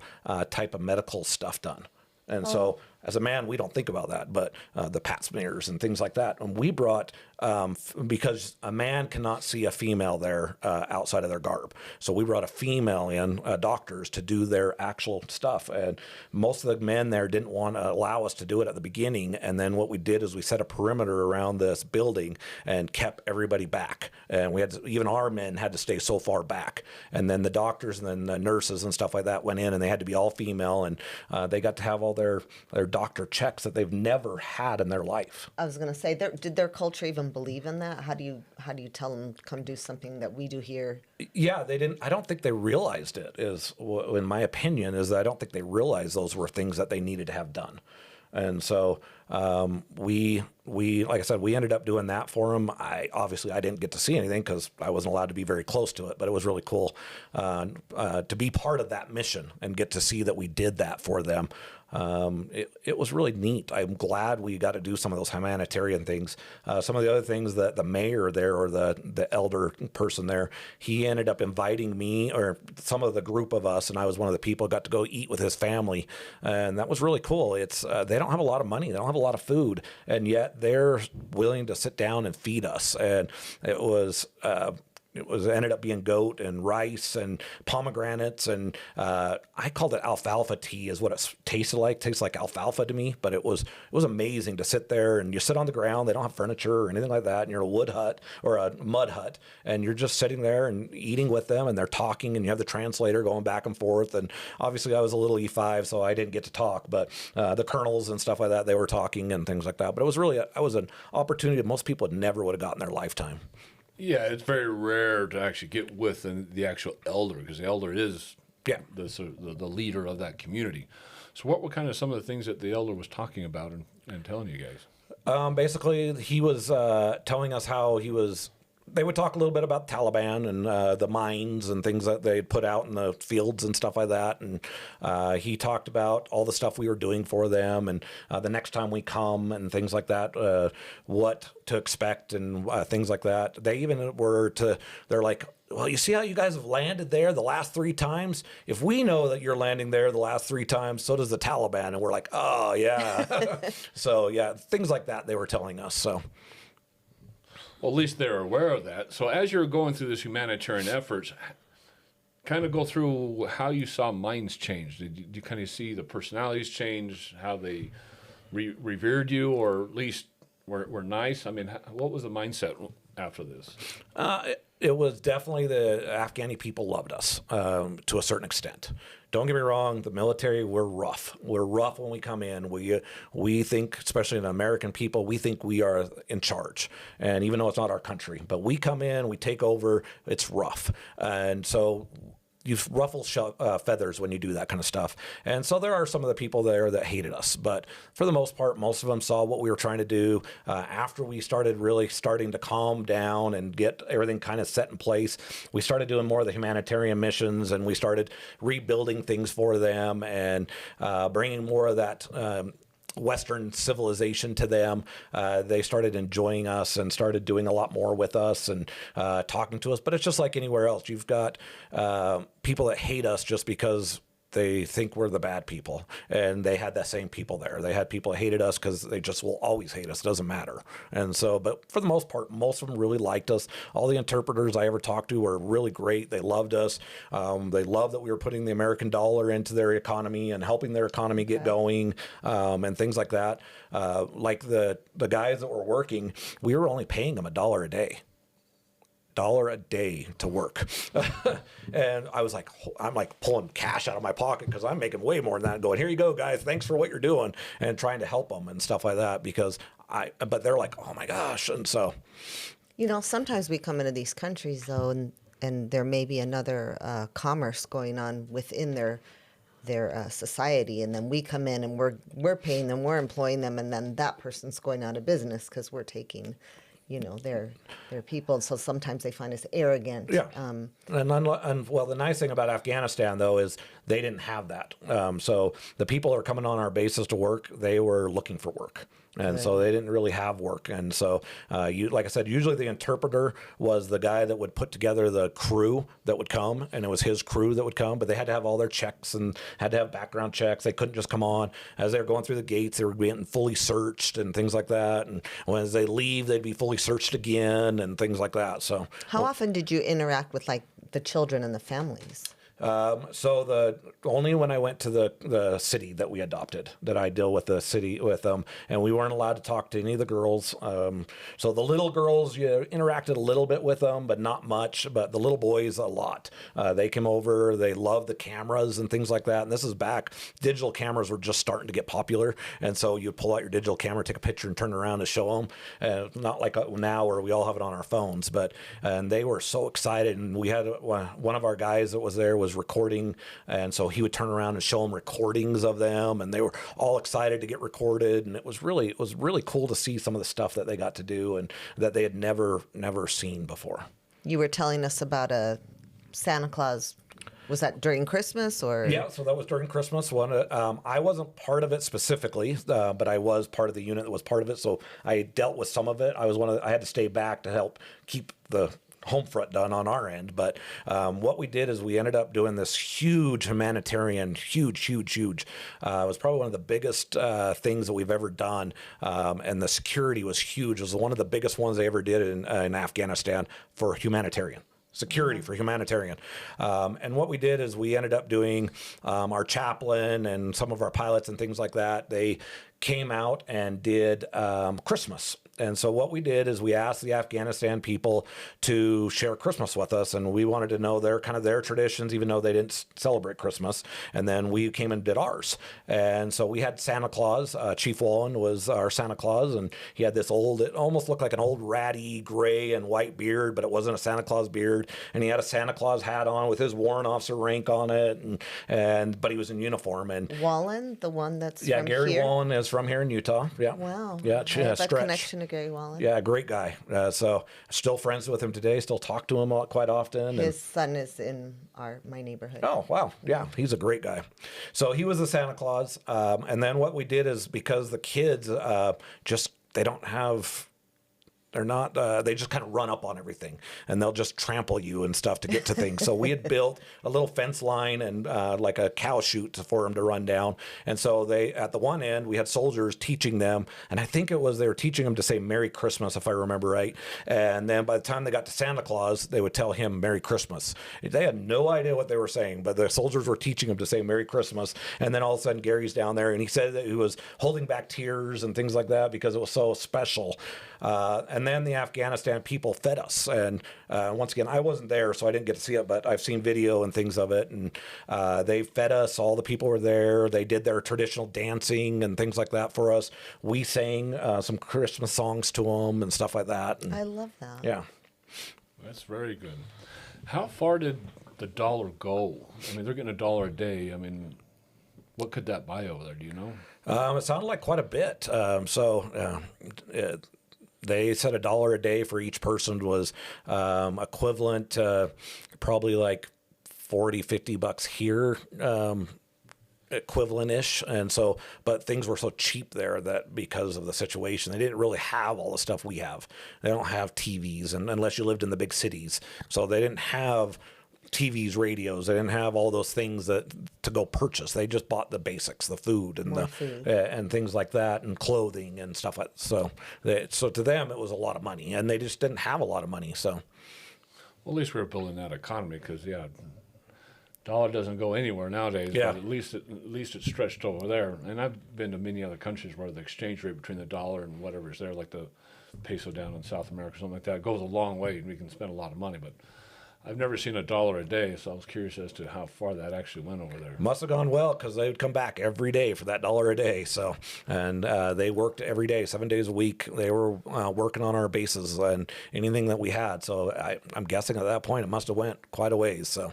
type of medical stuff done. And so as a man, we don't think about that, but the pap smears and things like that. And we brought, because a man cannot see a female there outside of their garb. So we brought a female in, doctors, to do their actual stuff. And most of the men there didn't want to allow us to do it at the beginning. And then what we did is we set a perimeter around this building and kept everybody back. And we had to, even our men had to stay so far back. And then the doctors and then the nurses and stuff like that went in, and they had to be all female. And they got to have all their doctor checks that they've never had in their life. I was going to say, did their culture even believe in that? How do you tell them come do something that we do here? Yeah, they didn't. I don't think they realized it. In my opinion, is that I don't think they realized those were things that they needed to have done. And so we like I said, we ended up doing that for them. Obviously I didn't get to see anything because I wasn't allowed to be very close to it, but it was really cool to be part of that mission and get to see that we did that for them. It was really neat. I'm glad we got to do some of those humanitarian things. Some of the other things that the mayor there, or the elder person there, he ended up inviting me, or some of the group of us, and I was one of the people, got to go eat with his family. And that was really cool. It's, they don't have a lot of money. They don't have a lot of food, and yet they're willing to sit down and feed us. And it was ended up being goat and rice and pomegranates, and I called it alfalfa tea is what it tasted like. It tastes like alfalfa to me, but it was amazing to sit there, and you sit on the ground. They don't have furniture or anything like that, and you're in a wood hut or a mud hut, and you're just sitting there and eating with them, and they're talking, and you have the translator going back and forth. And obviously I was a little E5, so I didn't get to talk, but the colonels and stuff like that, they were talking and things like that. But it was really it was an opportunity that most people never would have got in their lifetime. Yeah, it's very rare to actually get with the actual elder, because the elder is the leader of that community. So what were kind of some of the things that the elder was talking about and telling you guys? Basically, he was telling us how they would talk a little bit about Taliban and the mines and things that they'd put out in the fields and stuff like that. And he talked about all the stuff we were doing for them, and the next time we come and things like that, what to expect and things like that. They even they're like, well, you see how you guys have landed there the last 3 times? If we know that you're landing there the last 3 times, so does the Taliban. And we're like, oh, yeah. So, yeah, things like that they were telling us. So. Well, at least they're aware of that. So as you're going through this humanitarian efforts, kind of go through how you saw minds change. Did you kind of see the personalities change, how they revered you, or at least were nice? I mean, what was the mindset after this? It was definitely the Afghani people loved us to a certain extent. Don't get me wrong, the military, we're rough. We're rough when we come in. We think, especially in American people, we think we are in charge. And even though it's not our country, but we come in, we take over, it's rough. And so you ruffle feathers when you do that kind of stuff. And so there are some of the people there that hated us. But for the most part, most of them saw what we were trying to do. After we started really starting to calm down and get everything kind of set in place, we started doing more of the humanitarian missions, and we started rebuilding things for them and bringing more of that Western civilization to them. They started enjoying us and started doing a lot more with us and talking to us. But it's just like anywhere else. You've got people that hate us just because they think we're the bad people, and they had that same people there. They had people that hated us because they just will always hate us. It doesn't matter. And so, but for the most part, most of them really liked us. All the interpreters I ever talked to were really great. They loved us. They loved that we were putting the American dollar into their economy and helping their economy get going, and things like that. Like the guys that were working, we were only paying them $1 a day. $1 a day to work. And I'm like pulling cash out of my pocket because I'm making way more than that, going, here you go, guys, thanks for what you're doing, and trying to help them and stuff like that, because but they're like, oh my gosh. And so, sometimes we come into these countries though, and there may be another commerce going on within their society, and then we come in and we're paying them, we're employing them, and then that person's going out of business because we're taking, their people. So sometimes they find us arrogant. Yeah. And well, the nice thing about Afghanistan, though, is they didn't have that. So the people that are coming on our bases to work, they were looking for work. And so they didn't really have work. And so, like I said, usually the interpreter was the guy that would put together the crew that would come, and it was his crew that would come. But they had to have all their checks and had to have background checks. They couldn't just come on. As they were going through the gates, they were getting fully searched and things like that. And as they leave, they'd be fully searched again and things like that. So, how often did you interact with like the children and the families? So only when I went to the city that we adopted that I deal with the city with them, and we weren't allowed to talk to any of the girls. So the little girls, you interacted a little bit with them, but not much. But the little boys, a lot. They came over. They loved the cameras and things like that. And this is back. Digital cameras were just starting to get popular, and so you pull out your digital camera, take a picture, and turn around and show them. Not like now where we all have it on our phones, and they were so excited. And we had one of our guys that was there was recording, and so he would turn around and show them recordings of them, and they were all excited to get recorded. And it was really cool to see some of the stuff that they got to do and that they had never seen before. You were telling us about a Santa Claus. Was that during Christmas or? Yeah, so that was during Christmas. I wasn't part of it specifically, but I was part of the unit that was part of it. So I dealt with some of it. I had to stay back to help keep the home front done on our end. But what we did is we ended up doing this huge humanitarian, huge. It was probably one of the biggest things that we've ever done. And the security was huge. It was one of the biggest ones they ever did in Afghanistan for humanitarian. Security for humanitarian. And what we did is we ended up doing our chaplain and some of our pilots and things like that. They came out and did Christmas. And so what we did is we asked the Afghanistan people to share Christmas with us, and we wanted to know their traditions, even though they didn't celebrate Christmas. And then we came and did ours. And so we had Santa Claus. Chief Wallen was our Santa Claus, and he had this it almost looked like an old ratty gray and white beard, but it wasn't a Santa Claus beard. And he had a Santa Claus hat on with his warrant officer rank on it, but he was in uniform. And Wallen, the one that's from Gary here? Wallen is from here in Utah. Yeah. Wow. Yeah. I have a connection to Gary Wallen. Yeah, great guy. So still friends with him today. Still talk to him quite often. His son is in my neighborhood. Oh, wow. Yeah, he's a great guy. So he was the Santa Claus. And then what we did is because the kids they don't have... They're not, they just kind of run up on everything, and they'll just trample you and stuff to get to things. So we had built a little fence line and like a cow chute for them to run down. And so at the one end, we had soldiers teaching them, and I think they were teaching them to say Merry Christmas, if I remember right. And then by the time they got to Santa Claus, they would tell him Merry Christmas. They had no idea what they were saying, but the soldiers were teaching them to say Merry Christmas. And then all of a sudden, Gary's down there, and he said that he was holding back tears and things like that because it was so special. And then the Afghanistan people fed us. And once again, I wasn't there, so I didn't get to see it, but I've seen video and things of it. And they fed us. All the people were there. They did their traditional dancing and things like that for us. We sang some Christmas songs to them and stuff like that. And, I love that. Yeah. That's very good. How far did the dollar go? I mean, they're getting $1 a day. I mean, what could that buy over there? Do you know? It sounded like quite a bit. They said $1 a day for each person was equivalent to probably like $40-50 here, equivalent-ish. And so, but things were so cheap there that because of the situation, they didn't really have all the stuff we have. They don't have TVs, and unless you lived in the big cities. So they didn't have TVs, radios. They didn't have all those things to go purchase. They just bought the basics, the food and and things like that, and clothing and stuff like that. So to them, it was a lot of money, and they just didn't have a lot of money. So, well, at least we were building that economy because dollar doesn't go anywhere nowadays. Yeah. But at least it's stretched over there. And I've been to many other countries where the exchange rate between the dollar and whatever's there, like the peso down in South America, something like that, goes a long way, and we can spend a lot of money, but. I've never seen $1 a day, so I was curious as to how far that actually went over there. Must have gone well because they would come back every day for that $1 a day. So, and they worked every day, 7 days a week. They were working on our bases and anything that we had. So I'm guessing at that point it must have went quite a ways. So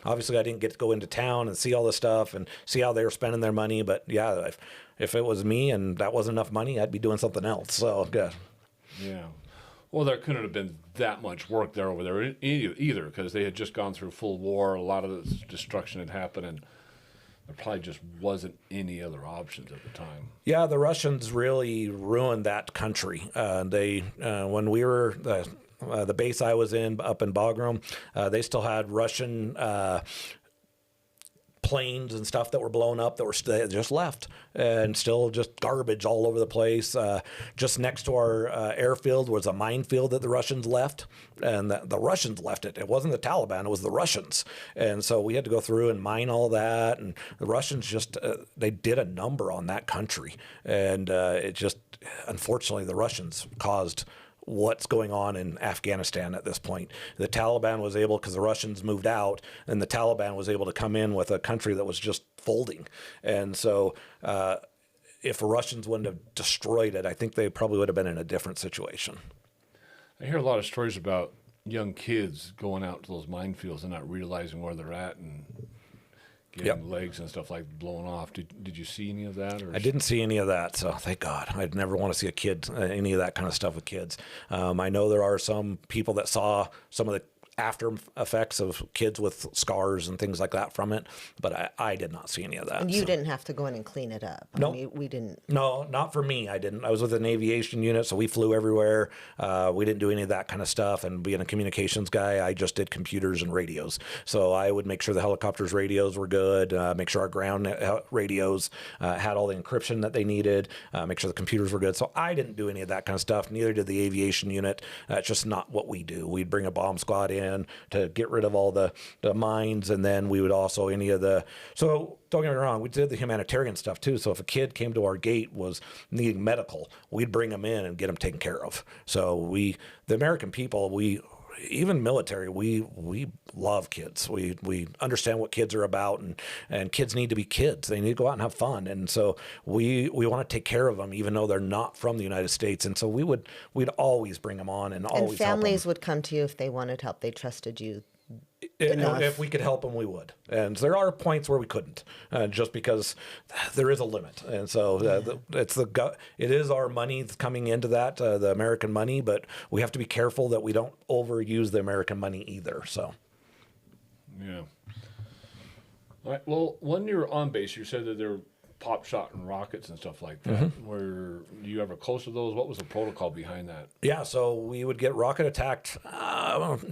obviously I didn't get to go into town and see all this stuff and see how they were spending their money. But yeah, if it was me and that wasn't enough money, I'd be doing something else. So good. Yeah. Well, there couldn't have been that much work there over there either, because they had just gone through full war. A lot of the destruction had happened, and there probably just wasn't any other options at the time. Yeah, the Russians really ruined that country. When we were the base I was in up in Bagram, they still had Russian planes and stuff that were blown up that were just left, and still just garbage all over the place. Just next to our airfield was a minefield that the Russians left, and the Russians left it. It wasn't the Taliban, it was the Russians. And so we had to go through and mine all that, and the Russians just, they did a number on that country. And it just, unfortunately, the Russians caused what's going on in Afghanistan at this point. The Taliban was able, because the Russians moved out, and the Taliban was able to come in with a country that was just folding. And so if the Russians wouldn't have destroyed it, I think they probably would have been in a different situation. I hear a lot of stories about young kids going out to those minefields and not realizing where they're at and getting legs and stuff like blown off. Did you see any of that? Or? I didn't see any of that, so thank God. I'd never want to see a kid, any of that kind of stuff with kids. I know there are some people that saw some of the after effects of kids with scars and things like that from it, but I did not see any of that. And you didn't have to go in and clean it up. No, we didn't. No, not for me. I didn't. I was with an aviation unit, so we flew everywhere. We didn't do any of that kind of stuff. And being a communications guy, I just did computers and radios. So I would make sure the helicopters' radios were good, make sure our ground radios had all the encryption that they needed, make sure the computers were good. So I didn't do any of that kind of stuff. Neither did the aviation unit. It's just not what we do. We'd bring a bomb squad in to get rid of all the mines, and then we would also so don't get me wrong, we did the humanitarian stuff too. So if a kid came to our gate was needing medical, we'd bring them in and get them taken care of. So the American people, even military, we love kids. We understand what kids are about, and kids need to be kids. They need to go out and have fun. And so we want to take care of them, even though they're not from the United States. And so we'd always bring them on and always help them. And families would come to you if they wanted help. They trusted you. If we could help them, we would. And there are points where we couldn't, just because there is a limit. And so it is our money that's coming into that, the American money, but we have to be careful that we don't overuse the American money either. So, yeah. All right. Well, when you're on base, you said that they're pop shot and rockets and stuff like that. Mm-hmm. Were you ever close to those? What was the protocol behind that? Yeah, so we would get rocket attacked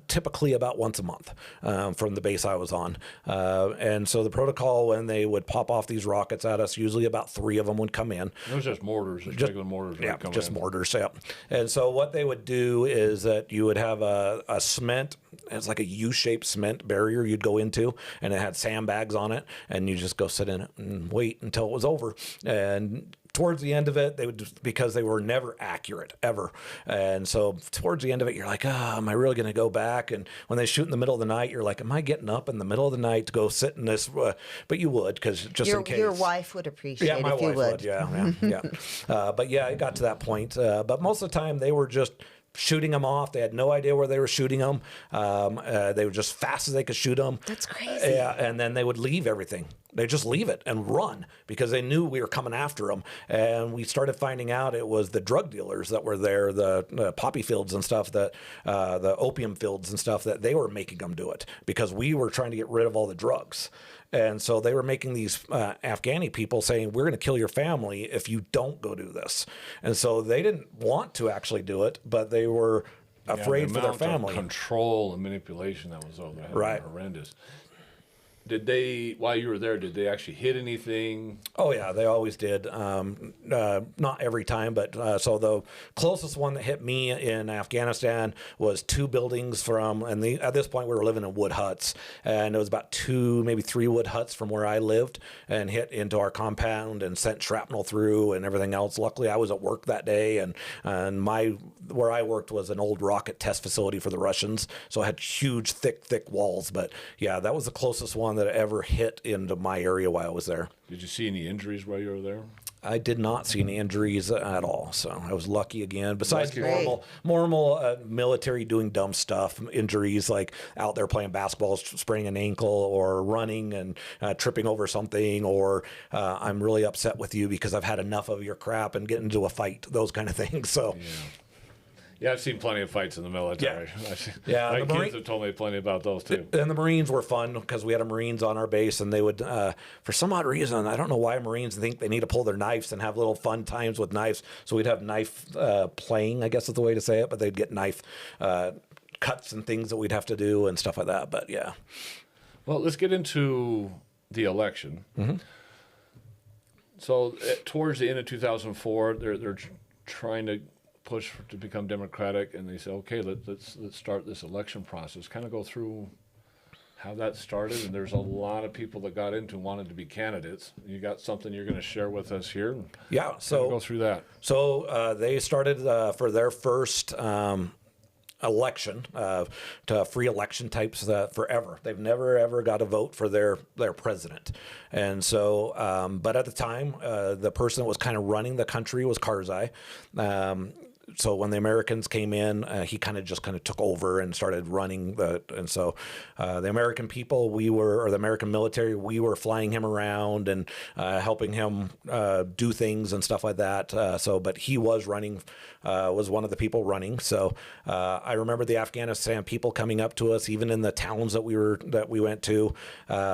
typically about once a month from the base I was on. And so the protocol, when they would pop off these rockets at us, usually about 3 of them would come in. It was just mortars, regular mortars. Yeah, just mortars, yeah. And so what they would do is that you would have a cement, it's like a U-shaped cement barrier you'd go into, and it had sandbags on it, and you just go sit in it and wait until it was over. And towards the end of it, they would because they were never accurate ever. And so towards the end of it, you're like, am I really going to go back? And when they shoot in the middle of the night, you're like, am I getting up in the middle of the night to go sit in this? But you would, because in case. Your wife would appreciate it if you would. Yeah. But yeah, it got to that point. But most of the time, they were just shooting them off. They had no idea where they were shooting them. They were just fast as they could shoot them. That's crazy. Yeah, and then they would leave everything. They just leave it and run because they knew we were coming after them. And we started finding out it was the drug dealers that were there, the poppy fields and stuff, the opium fields and stuff, that they were making them do it because we were trying to get rid of all the drugs. And so they were making these Afghani people saying, we're going to kill your family if you don't go do this. And so they didn't want to actually do it, but they were afraid for their family. Control and manipulation that was over there, right? Horrendous. Did they, while you were there, did they actually hit anything? Oh yeah, they always did. Not every time, but so the closest one that hit me in Afghanistan was 2 buildings from, and at this point we were living in wood huts, and it was about 2, maybe 3 wood huts from where I lived, and hit into our compound and sent shrapnel through and everything else. Luckily, I was at work that day, and where I worked was an old rocket test facility for the Russians, so it had huge, thick walls. But yeah, that was the closest one that ever hit into my area while I was there. Did you see any injuries while you were there? I did not see any injuries at all, so I was lucky again. Besides Lucky. normal military doing dumb stuff, injuries like out there playing basketball, spraining an ankle, or running and tripping over something, or I'm really upset with you because I've had enough of your crap and get into a fight, those kind of things. So. Yeah, I've seen plenty of fights in the military. Yeah, My kids have told me plenty about those too. And the Marines were fun because we had a Marines on our base, and they would, for some odd reason, I don't know why Marines think they need to pull their knives and have little fun times with knives. So we'd have knife playing, I guess is the way to say it, but they'd get knife cuts and things that we'd have to do and stuff like that. But yeah. Well, let's get into the election. Mm-hmm. So towards the end of 2004, they're trying to push to become Democratic, and they say, okay, let's start this election process. Kind of go through how that started, and there's a lot of people that got into and wanted to be candidates. You got something you're going to share with us here? Yeah, so go through that. So they started for their first election, to free election types forever. They've never ever got a vote for their president, and so but at the time, the person that was kind of running the country was Karzai. So when the Americans came in, he kind of took over and started running and so the American people, the American military, we were flying him around and helping him do things and stuff like that. But he was running, was one of the people running. So I remember the Afghanistan people coming up to us, even in the towns that we went to,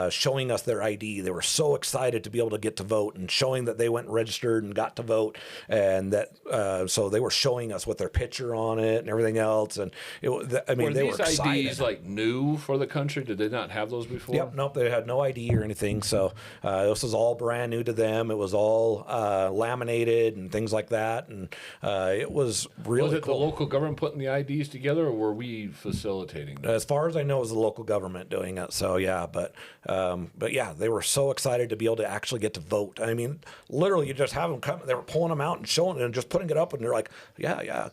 showing us their ID. They were so excited to be able to get to vote and showing that they went and registered and got to vote, and that so they were showing us with their picture on it and everything else. And they were excited. IDs like new for the country? Did they not have those before? Yep, nope, they had no ID or anything. So this was all brand new to them. It was all laminated and things like that, and it was really Was it cool. the local government putting the IDs together, or were we facilitating that? As far as I know, it was the local government doing it. So yeah, but yeah, they were so excited to be able to actually get to vote. I mean, literally, you just have them come. They were pulling them out and showing it and just putting it up, and they're like, yeah,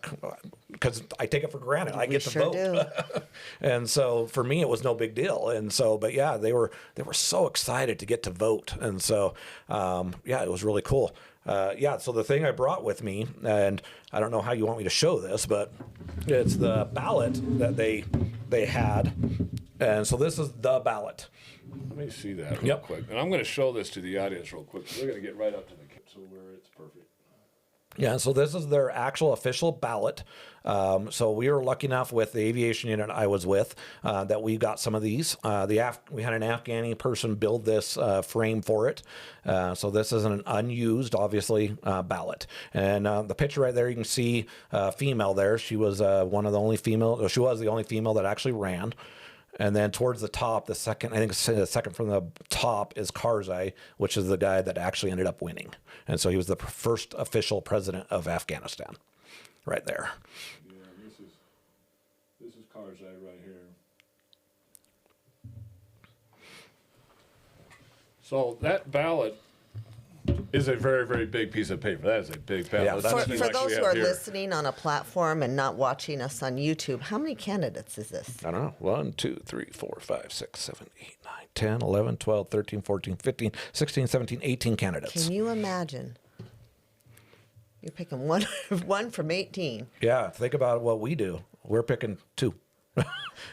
because I take it for granted. I get to sure vote. And so for me, it was no big deal. And so, but yeah, they were so excited to get to vote. And so, yeah, it was really cool. So the thing I brought with me, and I don't know how you want me to show this, but it's the ballot that they had. And so this is the ballot. Let me see that real quick. And I'm going to show this to the audience real quick. We're going to get right up to the so where it's perfect. Yeah, so this is their actual official ballot. So we were lucky enough with the aviation unit I was with that we got some of these. We had an Afghani person build this frame for it. So this is an unused, obviously, ballot. And the picture right there, you can see female there. She was she was the only female that actually ran. And then towards the top, the second from the top is Karzai, which is the guy that actually ended up winning. And so he was the first official president of Afghanistan, right there. Yeah, this is Karzai right here. So that ballot is a very, very big piece of paper. That is a big ballot. Yeah, That's For those who are listening on a platform and not watching us on YouTube, how many candidates is this? I don't know. 1, 2, 3, 4, 5, 6, 7, 8, 9, 10, 11, 12, 13, 14, 15, 16, 17, 18 candidates. Can you imagine? You're picking one from 18. Yeah, think about what we do. We're picking 2.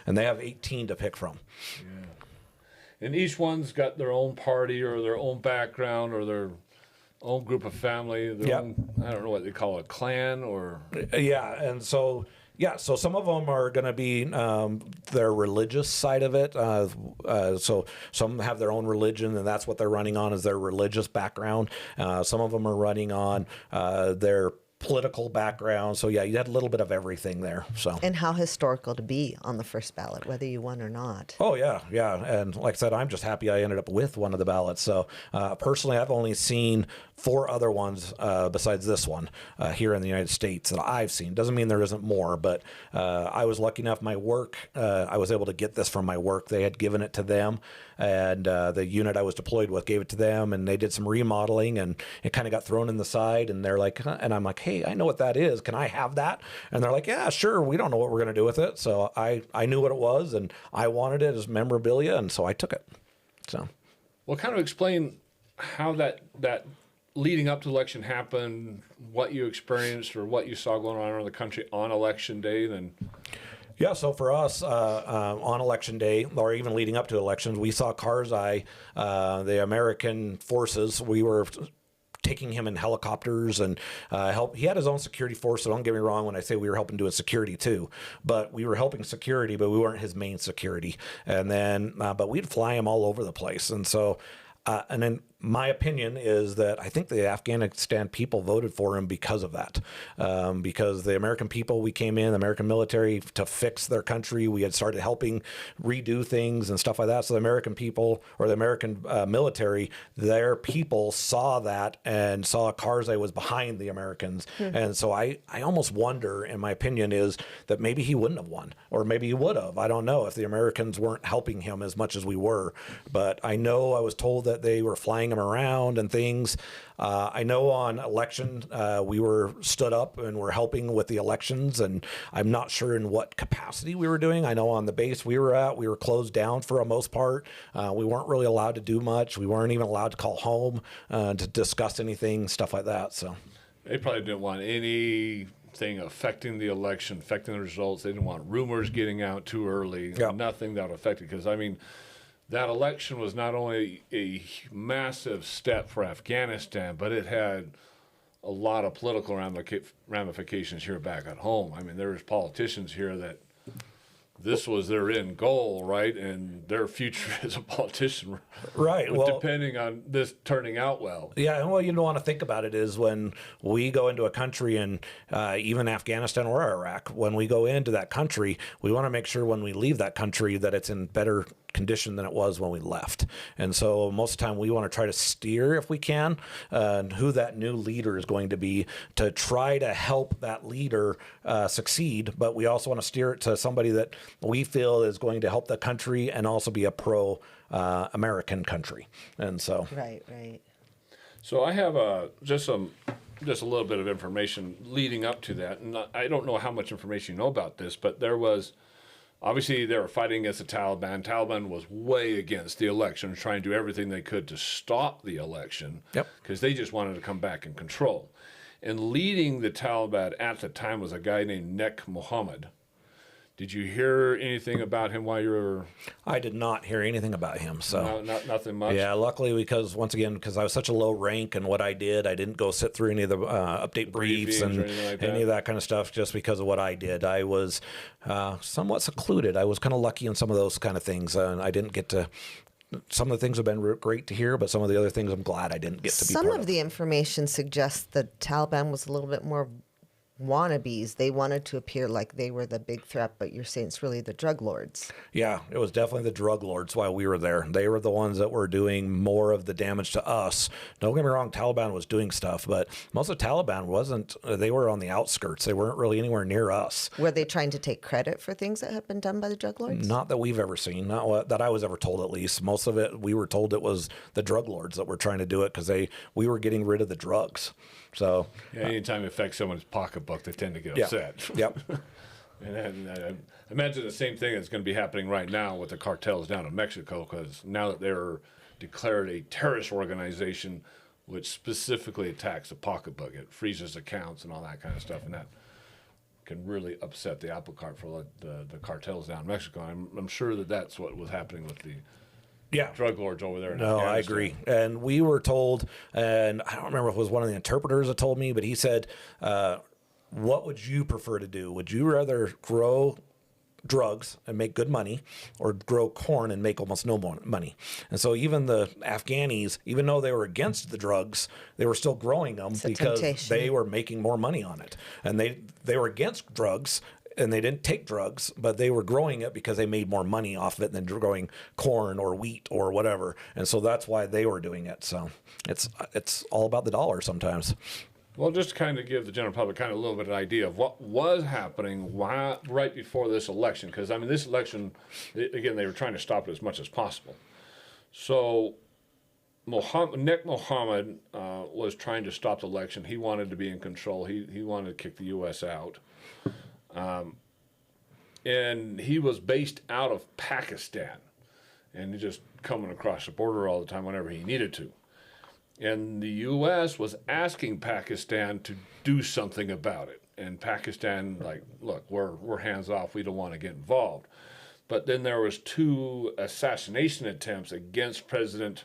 And they have 18 to pick from. Yeah. And each one's got their own party or their own background or their own group of family, their own, I don't know what they call it, clan or... Yeah, and so some of them are going to be their religious side of it. So some have their own religion, and that's what they're running on is their religious background. Some of them are running on their political background. So yeah, you had a little bit of everything there. So. And how historical to be on the first ballot, whether you won or not. Oh yeah, yeah. And like I said, I'm just happy I ended up with one of the ballots. So personally, I've only seen 4 other ones besides this one here in the United States that I've seen. Doesn't mean there isn't more, but I was lucky enough. My work, I was able to get this from my work. They had given it to them, and the unit I was deployed with gave it to them, and they did some remodeling, and it kind of got thrown in the side. And they're like, huh? And I'm like, hey, I know what that is. Can I have that? And they're like, yeah, sure. We don't know what we're going to do with it. So I knew what it was, and I wanted it as memorabilia, and so I took it. So, well, kind of explain how that leading up to election happened, what you experienced or what you saw going on around the country on election day. Then, yeah. So for us on election day, or even leading up to elections, we saw Karzai, the American forces. We were taking him in helicopters and help. He had his own security force, so don't get me wrong when I say we were helping do his security too. But we were helping security, but we weren't his main security. And then, but we'd fly him all over the place. And so, and then my opinion is that I think the Afghanistan people voted for him because of that. Because the American people, we came in, the American military, to fix their country. We had started helping redo things and stuff like that. So the American people, or the American military, their people saw that and saw Karzai was behind the Americans. And so I almost wonder, in my opinion, is that maybe he wouldn't have won, or maybe he would have. I don't know if the Americans weren't helping him as much as we were. But I know I was told that they were flying him around and things. I know on election, we were stood up and were helping with the elections, and I'm not sure in what capacity we were doing. I know on the base we were at, we were closed down for a most part. We weren't really allowed to do much. We weren't even allowed to call home to discuss anything, stuff like that. So they probably didn't want anything affecting the election, affecting the results. They didn't want rumors getting out too early. Yep. Nothing that would affect it, because I mean, that election was not only a massive step for Afghanistan, but it had a lot of political ramifications here back at home. I mean, there's politicians here that this was their end goal, right? And their future as a politician, right? Well, depending on this turning out well. Yeah, and what you don't want to think about it is when we go into a country, and even Afghanistan or Iraq, when we go into that country, we want to make sure when we leave that country that it's in better condition than it was when we left. And so most of the time we want to try to steer, if we can, who that new leader is going to be, to try to help that leader succeed. But we also want to steer it to somebody that we feel is going to help the country and also be a pro American country. And so Right. So I have just a little bit of information leading up to that, and I don't know how much information you know about this, but there was, obviously they were fighting against the Taliban. Taliban was way against the election, trying to do everything they could to stop the election, because they just wanted to come back in control. And leading the Taliban at the time was a guy named Nek Mohammed. Did you hear anything about him while you were? I did not hear anything about him. So nothing much. Yeah, luckily, because once again, because I was such a low rank and what I didn't go sit through any of the update briefs and any of that kind of stuff, just because of what I did. I was somewhat secluded. I was kind of lucky in some of those kind of things, and I didn't get to. Some of the things have been great to hear, but some of the other things I'm glad I didn't get to be part of. Some of the information suggests the Taliban was a little bit more wannabes. They wanted to appear like they were the big threat, but you're saying it's really the drug lords. Yeah, it was definitely the drug lords while we were there. They were the ones that were doing more of the damage to us. Don't get me wrong, Taliban was doing stuff, but most of the Taliban wasn't. They were on the outskirts. They weren't really anywhere near us. Were they trying to take credit for things that had been done by the drug lords? Not that we've ever seen, not that I was ever told, at least. Most of it, we were told it was the drug lords that were trying to do it because we were getting rid of the drugs. So anytime it affects someone's pocketbook, they tend to get upset. Yep. And I imagine the same thing is going to be happening right now with the cartels down in Mexico, because now that they're declared a terrorist organization, which specifically attacks the pocketbook, it freezes accounts and all that kind of stuff, and that can really upset the apple cart for the cartels down in Mexico. I'm sure that's what was happening with the drug lords over there. No, I agree. And we were told, and I don't remember if it was one of the interpreters that told me, but he said, what would you prefer to do? Would you rather grow drugs and make good money, or grow corn and make almost no money. And so even the Afghanis, even though they were against the drugs, they were still growing them because they were making more money on it. And they were against drugs, and they didn't take drugs, but they were growing it because they made more money off of it than growing corn or wheat or whatever. And so that's why they were doing it. So it's all about the dollar sometimes. Well, just to kind of give the general public kind of a little bit of an idea of what was happening right before this election, because, I mean, this election, again, they were trying to stop it as much as possible. So Nick Mohammed was trying to stop the election. He wanted to be in control. He wanted to kick the U.S. out. And he was based out of Pakistan, and he just coming across the border all the time whenever he needed to. And the U.S. was asking Pakistan to do something about it. And Pakistan, like, look, we're hands off. We don't want to get involved. But then there was 2 assassination attempts against President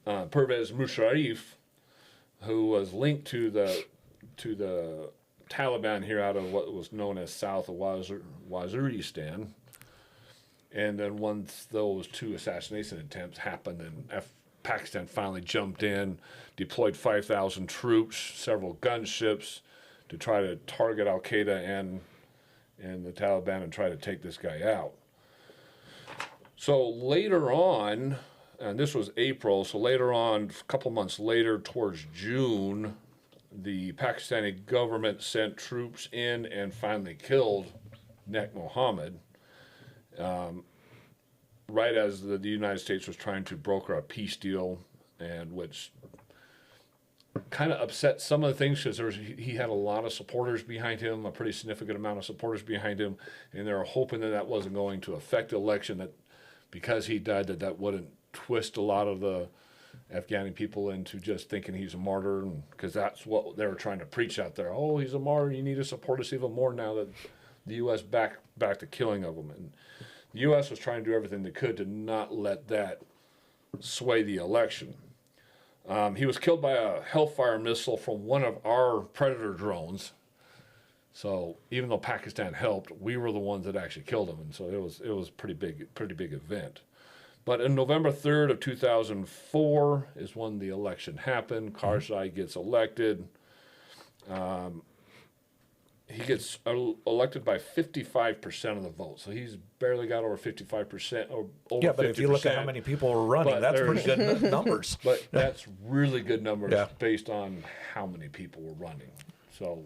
Pervez Musharraf, who was linked to the Taliban here out of what was known as South of Waziristan. And then once those 2 assassination attempts happened, and Pakistan finally jumped in, deployed 5,000 troops, several gunships to try to target Al-Qaeda and the Taliban and try to take this guy out. So later on, and this was April, so later on, a couple months later, towards June, the Pakistani government sent troops in and finally killed Nick Mohammed. Right as the United States was trying to broker a peace deal, and which kind of upset some of the things, because he had a lot of supporters behind him, a pretty significant amount of supporters behind him, and they were hoping that wasn't going to affect the election, that because he died that wouldn't twist a lot of the Afghani people into just thinking he's a martyr, because that's what they were trying to preach out there. Oh, he's a martyr, you need to support us even more now that the U.S. back the killing of him. And the U.S. was trying to do everything they could to not let that sway the election. He was killed by a Hellfire missile from one of our Predator drones. So even though Pakistan helped, we were the ones that actually killed him, and so it was pretty big event. But on November 3rd of 2004 is when the election happened. Karzai gets elected. He gets elected by 55% of the vote, so he's barely got over 55%. Or over 50%. But if you look at how many people were running, that's pretty good numbers. But that's really good numbers based on how many people were running. So,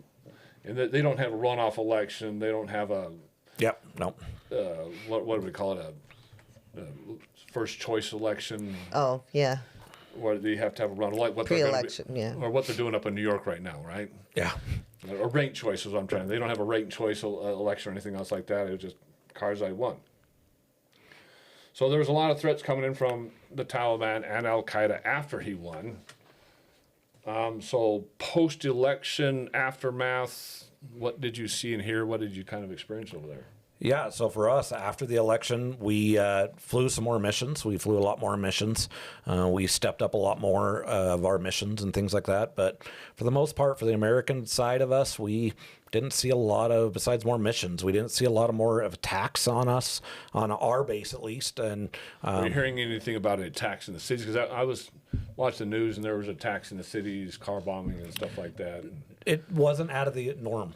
and they don't have a runoff election. They don't have a what do we call it, a first choice election. Oh yeah. Where they have to have a run like pre-election, or what they're doing up in New York right now, right? Yeah. Or ranked choice is what I'm trying. They don't have a ranked choice election or anything else like that. It was just Karzai won. So there was a lot of threats coming in from the Taliban and Al-Qaeda after he won. So post-election aftermath, what did you see and hear? What did you kind of experience over there? Yeah, so for us, after the election, we flew some more missions. We flew a lot more missions. We stepped up a lot more of our missions and things like that. But for the most part, for the American side of us, we didn't see a lot of, besides more missions, we didn't see a lot of more of attacks on us, on our base at least. And are you hearing anything about attacks in the cities? Because I was watching the news and there was attacks in the cities, car bombing and stuff like that. It wasn't out of the norm.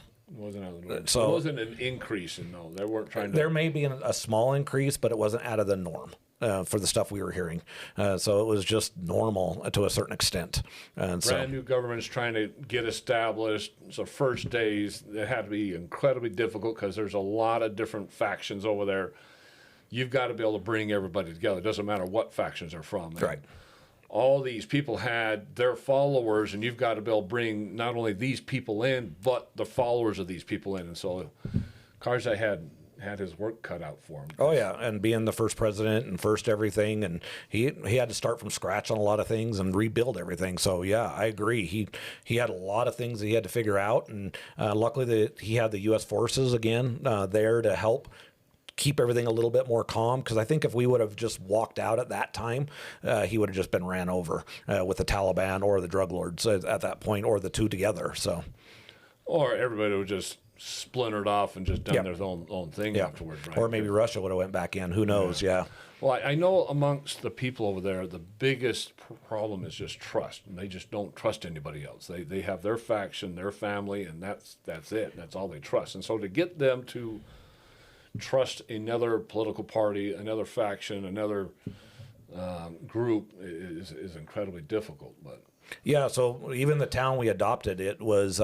So it wasn't an increase they weren't trying to. There may be a small increase, but it wasn't out of the norm for the stuff we were hearing. So it was just normal to a certain extent. And brand new governments trying to get established. So first days, it had to be incredibly difficult because there's a lot of different factions over there. You've got to be able to bring everybody together. It doesn't matter what factions they're from. Right. All these people had their followers, and you've got to be able to bring not only these people in, but the followers of these people in. And so Karzai had his work cut out for him. Oh, yeah, and being the first president and first everything, and he had to start from scratch on a lot of things and rebuild everything. So, yeah, I agree. He had a lot of things that he had to figure out, and luckily he had the U.S. forces, again, there to help keep everything a little bit more calm, because I think if we would have just walked out at that time, he would have just been ran over with the Taliban or the drug lords at that point, or the two together. So, or everybody would just splintered off and just done their own thing afterwards, right? Or maybe Russia would have went back in. Who knows? Yeah. Well, I know amongst the people over there, the biggest problem is just trust, and they just don't trust anybody else. They have their faction, their family, and that's it. That's all they trust. And so to get them to trust another political party, another faction, another group is incredibly difficult. But yeah, so even the town we adopted, it was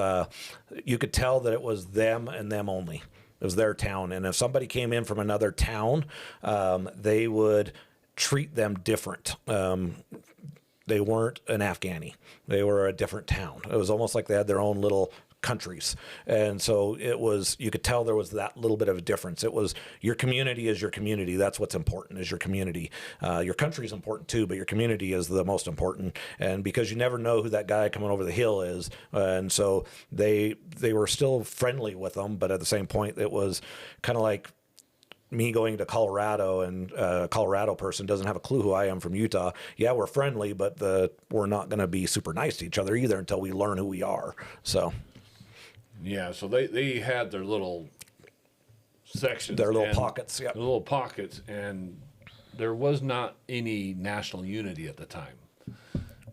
you could tell that it was them and them only. It was their town, and if somebody came in from another town, they would treat them different. They weren't an Afghani; they were a different town. It was almost like they had their own little countries, and so it was. You could tell there was that little bit of a difference. It was your community is your community. That's what's important is your community. Your country is important too, but your community is the most important. And because you never know who that guy coming over the hill is, and so they were still friendly with them, but at the same point, it was kind of like me going to Colorado, and a Colorado person doesn't have a clue who I am from Utah. Yeah, we're friendly, but we're not going to be super nice to each other either until we learn who we are. So. Yeah, so they had their little sections. Their little pockets, yeah. Their little pockets, and there was not any national unity at the time.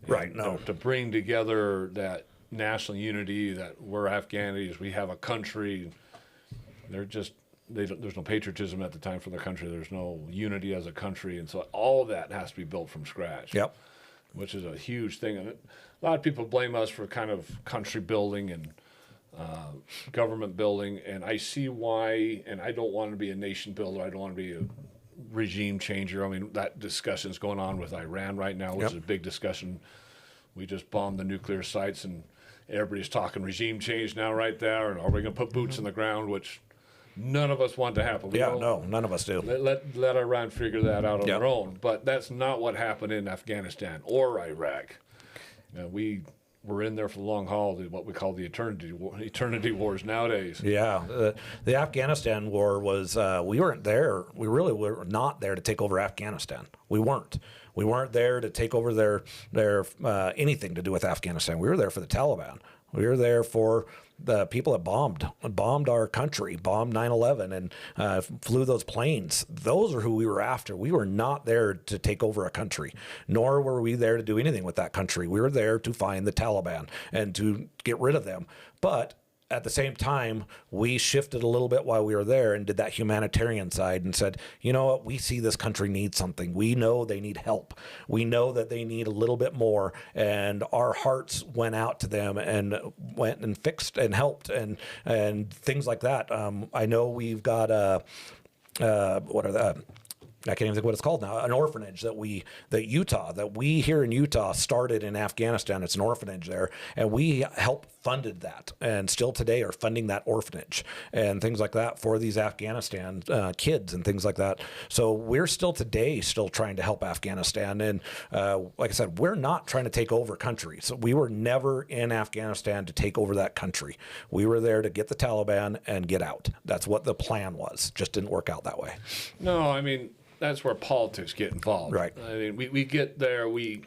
Right, no. To bring together that national unity, that we're Afghanis, we have a country, there's no patriotism at the time for the country. There's no unity as a country, and so all that has to be built from scratch. Yep. Which is a huge thing. And a lot of people blame us for kind of country building and government building, and I see why, and I don't want to be a nation builder. I don't want to be a regime changer. I mean, that discussion's going on with Iran right now, which is a big discussion. We just bombed the nuclear sites, and everybody's talking regime change now right there, and are we going to put boots in the ground, which none of us want to happen. No, none of us do. Let Iran figure that out on their own. But that's not what happened in Afghanistan or Iraq. We were in there for the long haul, what we call the eternity wars nowadays. Yeah, the Afghanistan war was, we weren't there. We really were not there to take over Afghanistan. We weren't. We weren't there to take over their anything to do with Afghanistan. We were there for the Taliban. We were there for the people that bombed our country, bombed 9/11, and flew those planes. Those are who we were after. We were not there to take over a country, nor were we there to do anything with that country. We were there to find the Taliban and to get rid of them. But at the same time, we shifted a little bit while we were there and did that humanitarian side and said, you know what, we see this country needs something. We know they need help. We know that they need a little bit more. And our hearts went out to them and went and fixed and helped and things like that. I know we've got I can't even think what it's called now, an orphanage that we here in Utah started in Afghanistan. It's an orphanage there, and we helped funded that, and still today are funding that orphanage and things like that for these Afghanistan kids and things like that. So we're still trying to help Afghanistan, and like I said, we're not trying to take over countries. So we were never in Afghanistan to take over that country. We were there to get the Taliban and get out. That's what the plan was. Just didn't work out that way. No, I mean, that's where politics get involved. Right. I mean, we get there, we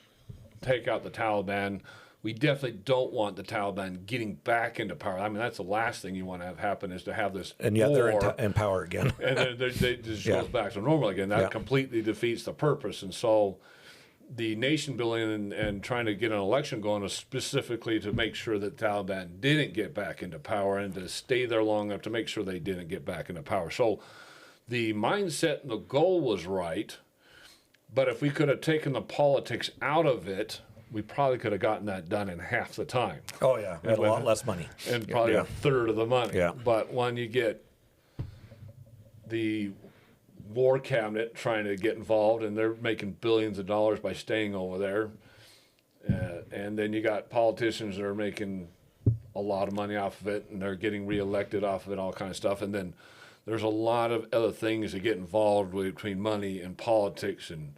take out the Taliban. We definitely don't want the Taliban getting back into power. I mean, that's the last thing you want to have happen is to have this and yet war, they're in power again. and then they just goes back to normal again. That completely defeats the purpose. And so the nation building and trying to get an election going was specifically to make sure that the Taliban didn't get back into power and to stay there long enough to make sure they didn't get back into power. So the mindset and the goal was right, but if we could have taken the politics out of it, we probably could have gotten that done in half the time. Oh, yeah. We had a lot less money. And probably a third of the money. Yeah. But when you get the war cabinet trying to get involved, and they're making billions of dollars by staying over there, and then you got politicians that are making a lot of money off of it, and they're getting reelected off of it, all kind of stuff, and then there's a lot of other things that get involved between money and politics and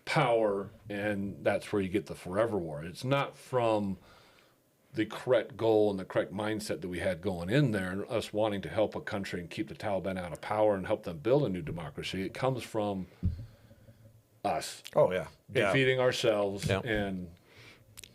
power, and that's where you get the forever war. It's not from the correct goal and the correct mindset that we had going in there and us wanting to help a country and keep the Taliban out of power and help them build a new democracy. It comes from us. Oh, yeah. Defeating ourselves and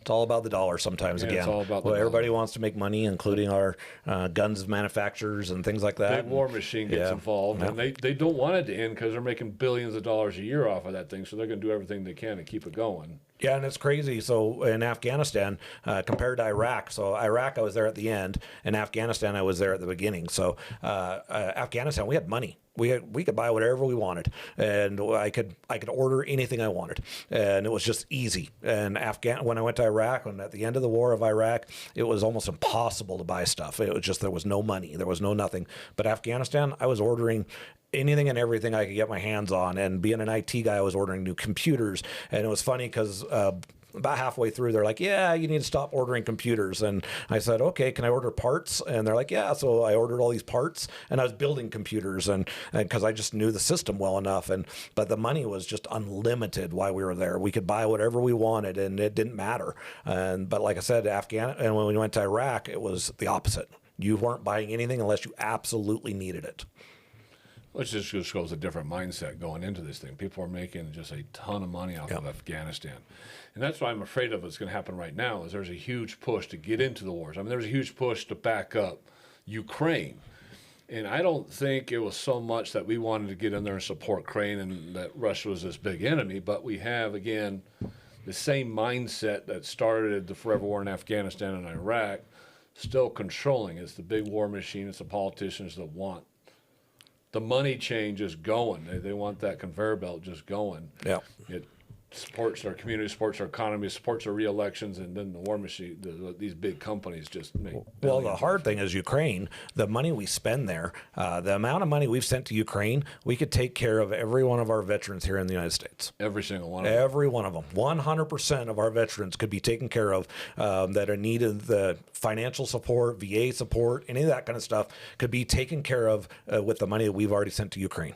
It's all about the dollar sometimes again. It's all about the everybody wants to make money, including our guns manufacturers and things like that. Big war machine gets involved, and they don't want it to end because they're making billions of dollars a year off of that thing, so they're going to do everything they can to keep it going. Yeah, and it's crazy. So in Afghanistan, compared to Iraq, so Iraq I was there at the end, and Afghanistan I was there at the beginning. So Afghanistan, we had money. We could buy whatever we wanted, and I could order anything I wanted, and it was just easy. And when I went to Iraq, and at the end of the war of Iraq, it was almost impossible to buy stuff. It was just there was no money, there was no nothing. But Afghanistan, I was ordering anything and everything I could get my hands on, and being an IT guy, I was ordering new computers, and it was funny because about halfway through, they're like, yeah, you need to stop ordering computers. And I said, okay, can I order parts? And they're like, yeah. So I ordered all these parts, and I was building computers, and because I just knew the system well enough. But the money was just unlimited while we were there. We could buy whatever we wanted, and it didn't matter. But like I said, and when we went to Iraq, it was the opposite. You weren't buying anything unless you absolutely needed it. Which just shows a different mindset going into this thing. People are making just a ton of money off of Afghanistan. And that's what I'm afraid of what's going to happen right now is there's a huge push to get into the wars. I mean, there's a huge push to back up Ukraine. And I don't think it was so much that we wanted to get in there and support Ukraine and that Russia was this big enemy, but we have, again, the same mindset that started the forever war in Afghanistan and Iraq still controlling. It's the big war machine. It's the politicians that want the money chain just going. They want that conveyor belt just going. Yeah. It supports our community, supports our economy, supports our re-elections, and then the war machine, these big companies just make Well, the hard thing is Ukraine, the money we spend there, the amount of money we've sent to Ukraine, we could take care of every one of our veterans here in the United States. Every single one of them. Every one of them. 100% of our veterans could be taken care of that are needed. The financial support, VA support, any of that kind of stuff could be taken care of with the money that we've already sent to Ukraine.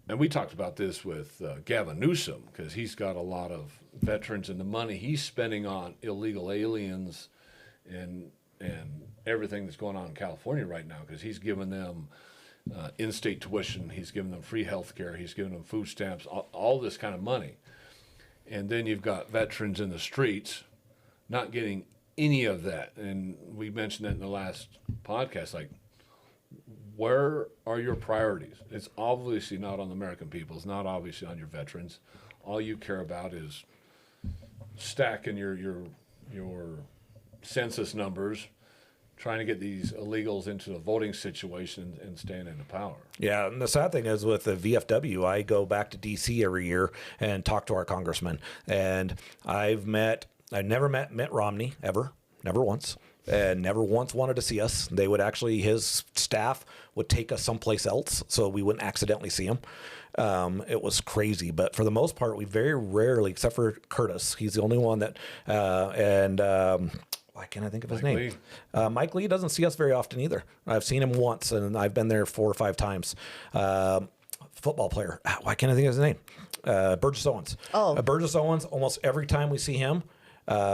And we talked about this with Gavin Newsom because he's got a lot of veterans and the money he's spending on illegal aliens and everything that's going on in California right now because he's giving them in-state tuition, he's giving them free health care, he's giving them food stamps, all this kind of money. And then you've got veterans in the streets not getting any of that. And we mentioned that in the last podcast, like, where are your priorities? It's obviously not on the American people. It's not obviously on your veterans. All you care about is stacking your census numbers, trying to get these illegals into the voting situation and staying into power. Yeah, and the sad thing is with the VFW, I go back to D.C. every year and talk to our congressmen. And I've never met Mitt Romney, ever, never once. And never once wanted to see us. They would actually, his staff would take us someplace else so we wouldn't accidentally see him. It was crazy. But for the most part, we very rarely, except for Curtis, he's the only one that, why can't I think of his name? Mike Lee doesn't see us very often either. I've seen him once, and I've been there 4 or 5 times. Football player. Why can't I think of his name? Burgess Owens. Burgess Owens, almost every time we see him.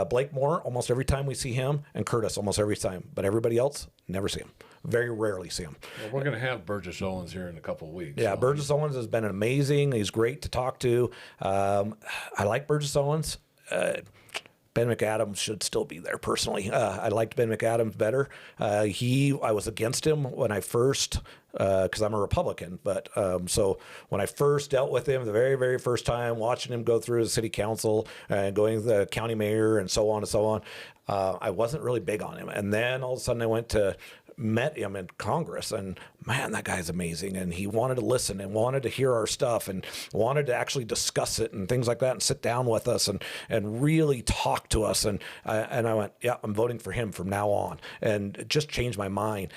Blake Moore, almost every time we see him, and Curtis, almost every time. But everybody else, never see him. Very rarely see him. Well, we're going to have Burgess Owens here in a couple of weeks. Yeah, so. Burgess Owens has been amazing. He's great to talk to. I like Burgess Owens. Ben McAdams should still be there, personally. I liked Ben McAdams better. I was against him when I first, because I'm a Republican, but so when I first dealt with him the very, very first time, watching him go through the city council and going to the county mayor and so on, I wasn't really big on him. And then all of a sudden I met him in Congress, and man, that guy's amazing. And he wanted to listen and wanted to hear our stuff and wanted to actually discuss it and things like that and sit down with us and really talk to us. And I went, yeah, I'm voting for him from now on. And it just changed my mind.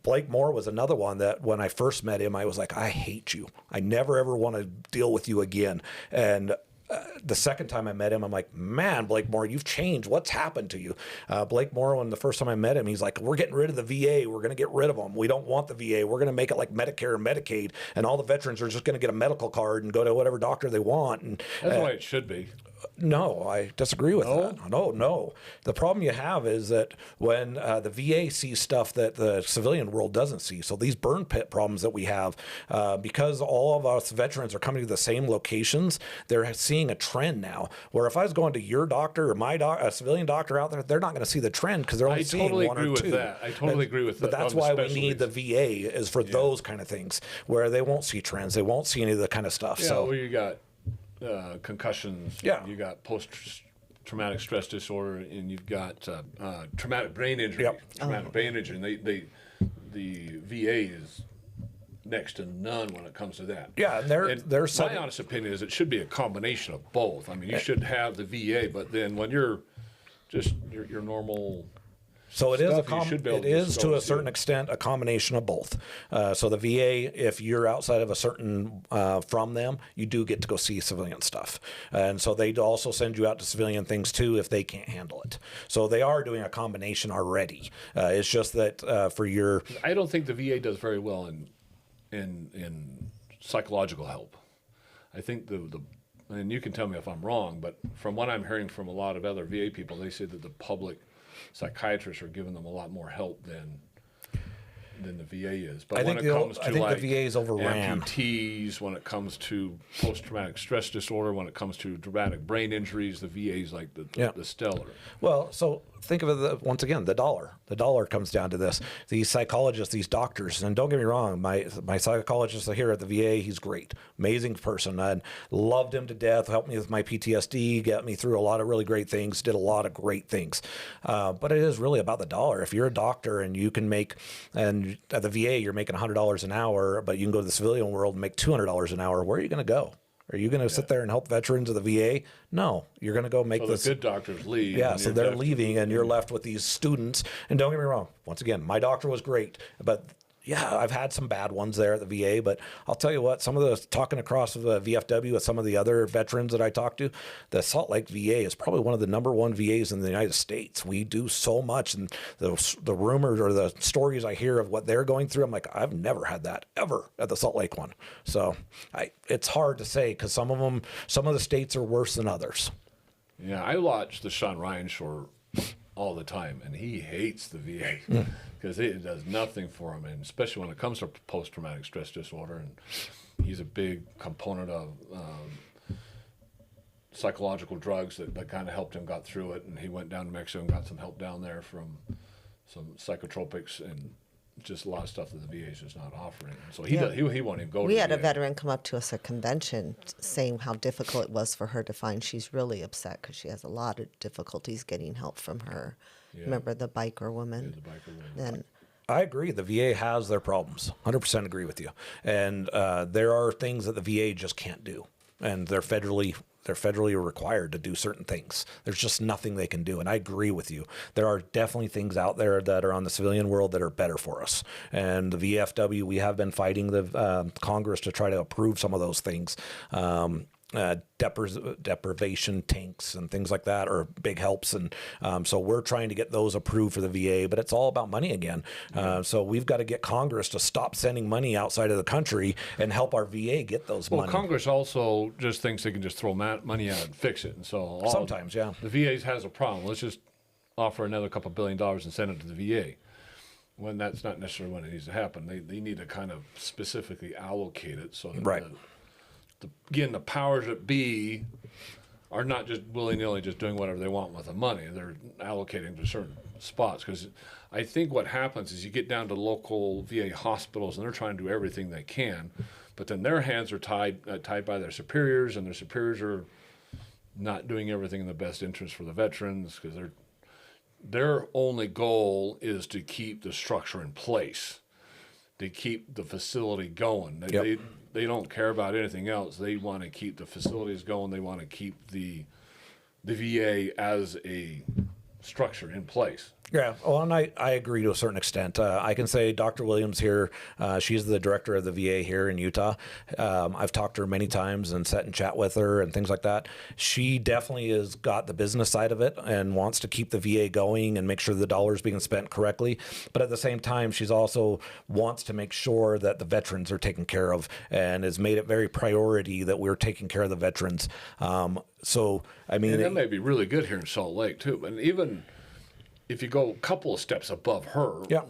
Blake Moore was another one that when I first met him, I was like, I hate you. I never, ever want to deal with you again. And the second time I met him, I'm like, man, Blake Moore, you've changed. What's happened to you? Blake Moore, when the first time I met him, he's like, we're getting rid of the VA. We're going to get rid of them. We don't want the VA. We're going to make it like Medicare and Medicaid, and all the veterans are just going to get a medical card and go to whatever doctor they want. And that's the way it should be. No, I disagree with that. No. The problem you have is that when the VA sees stuff that the civilian world doesn't see, so these burn pit problems that we have, because all of us veterans are coming to the same locations, they're seeing a trend now. Where if I was going to your doctor or my a civilian doctor out there, they're not going to see the trend because they're only seeing one or two. I totally agree with that. But that's why we need the VA is for those kind of things where they won't see trends, they won't see any of the kind of stuff. Yeah, so well, you got concussions. Yeah. You got post-traumatic stress disorder, and you've got traumatic brain injury. Yep. Traumatic brain injury, and the VA is next to none when it comes to that. Yeah, and they're my honest opinion is it should be a combination of both. I mean, you should have the VA, but then when you're just your normal. So it is to a see certain extent a combination of both. So the VA, if you're outside of a certain from them, you do get to go see civilian stuff, and so they also send you out to civilian things too if they can't handle it. So they are doing a combination already. It's just that for your. I don't think the VA does very well in psychological help. I think and you can tell me if I'm wrong, but from what I'm hearing from a lot of other VA people, they say that the public psychiatrists are giving them a lot more help than the VA is. But when it comes to like the VA is overran. amputees, when it comes to post-traumatic stress disorder, when it comes to traumatic brain injuries, the VA is like the stellar. Well, so think of it once again, the dollar. The dollar comes down to this. These psychologists, these doctors, and don't get me wrong, my psychologist here at the VA, he's great, amazing person. I loved him to death, helped me with my PTSD, got me through a lot of really great things, did a lot of great things. But it is really about the dollar. If you're a doctor and you can make, and at the VA you're making $100 an hour, but you can go to the civilian world and make $200 an hour, where are you going to go? Are you going to sit there and help veterans of the VA? No, you're going to go make this. The good doctors leave. Yeah, so they're leaving, and you're left with these students. And don't get me wrong. Once again, my doctor was great, but yeah, I've had some bad ones there at the VA. But I'll tell you what, some of the talking across the VFW with some of the other veterans that I talked to, the Salt Lake VA is probably one of the #1 VAs in the United States. We do so much, and the rumors or the stories I hear of what they're going through, I'm like, I've never had that ever at the Salt Lake one. So it's hard to say because some of the states are worse than others. Yeah, I watch the Sean Ryan show all the time, and he hates the VA because it does nothing for him, and especially when it comes to post-traumatic stress disorder. And he's a big component of psychological drugs that kind of helped him got through it. And he went down to Mexico and got some help down there from some psychotropics and just a lot of stuff that the VA is just not offering. So he won't even go to the VA. We had a veteran come up to us at convention saying how difficult it was for her to find. She's really upset because she has a lot of difficulties getting help from her. Yeah. Remember the biker woman? Yeah, the biker woman. Then I agree. The VA has their problems. 100% agree with you. And there are things that the VA just can't do. And they're federally required to do certain things. There's just nothing they can do. And I agree with you. There are definitely things out there that are on the civilian world that are better for us. And the VFW, we have been fighting the Congress to try to approve some of those things. Deprivation tanks and things like that are big helps. And so we're trying to get those approved for the VA, but it's all about money again. So we've got to get Congress to stop sending money outside of the country and help our VA get those money. Well, Congress also just thinks they can just throw money out and fix it. And so sometimes, yeah. The VA has a problem. Let's just offer another couple $1 billion and send it to the VA. When that's not necessarily when it needs to happen. They need to kind of specifically allocate it so that right. Again, the powers that be are not just willy-nilly just doing whatever they want with the money. They're allocating to certain spots. Because I think what happens is you get down to local VA hospitals, and they're trying to do everything they can, but then their hands are tied by their superiors, and their superiors are not doing everything in the best interest for the veterans because their only goal is to keep the structure in place, to keep the facility going. They don't care about anything else. They want to keep the facilities going. They want to keep the VA as a structure in place. Yeah, well, and I agree to a certain extent. I can say Dr. Williams here, she's the director of the VA here in Utah. I've talked to her many times and sat and chat with her and things like that. She definitely has got the business side of it and wants to keep the VA going and make sure the dollar's being spent correctly. But at the same time, she's also wants to make sure that the veterans are taken care of and has made it very priority that we're taking care of the veterans. So, I mean, And that may be really good here in Salt Lake, too. And even if you go a couple of steps above her, yeah.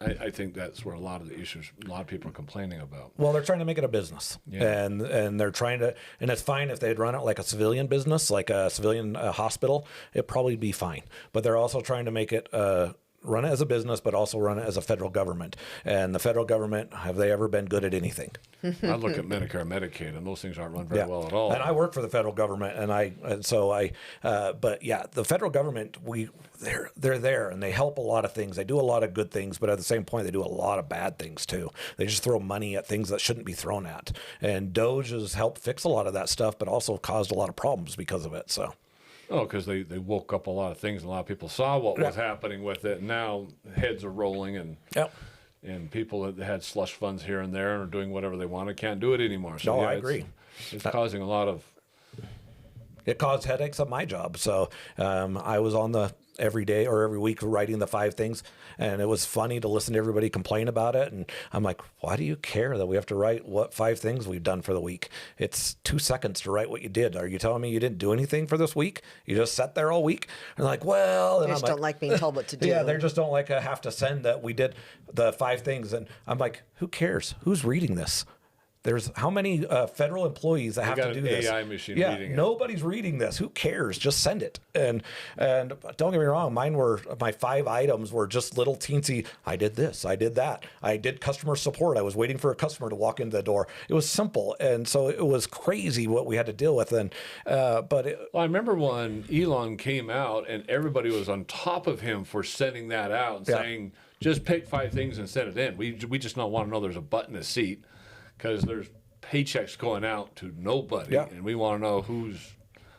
I think that's where a lot of the issues, a lot of people are complaining about. Well, they're trying to make it a business, and they're trying to, and it's fine if they'd run it like a civilian business, like a civilian hospital. It'd probably be fine. But they're also trying to make it run it as a business, but also run it as a federal government. And the federal government, have they ever been good at anything? I look at Medicare and Medicaid, and those things aren't run very well at all. And I work for the federal government, but yeah, the federal government, they're there, and they help a lot of things. They do a lot of good things, but at the same point, they do a lot of bad things too. They just throw money at things that shouldn't be thrown at. And DOGE has helped fix a lot of that stuff, but also caused a lot of problems because of it. So. Oh, because they woke up a lot of things, and a lot of people saw what was happening with it. And now heads are rolling, and people that had slush funds here and there and are doing whatever they want can't do it anymore. So, I agree. It's causing a lot of... It caused headaches at my job. So I was on the every day or every week writing the 5 things, and it was funny to listen to everybody complain about it. And I'm like, why do you care that we have to write what 5 things we've done for the week? It's 2 seconds to write what you did. Are you telling me you didn't do anything for this week? You just sat there all week? And they're like, well, and They just don't like being told what to do. Yeah, they just don't like have to send that we did the 5 things. And I'm like, who cares? Who's reading this? There's how many federal employees that have to do this? AI machine reading it. Nobody's reading this. Who cares? Just send it. And don't get me wrong, my 5 items were just little teensy. I did this. I did that. I did customer support. I was waiting for a customer to walk into the door. It was simple, and so it was crazy what we had to deal with. And well, I remember when Elon came out, and everybody was on top of him for sending that out and saying, just pick 5 things and send it in. We just don't want to know there's a butt in a seat, because there's paychecks going out to nobody, and we want to know who's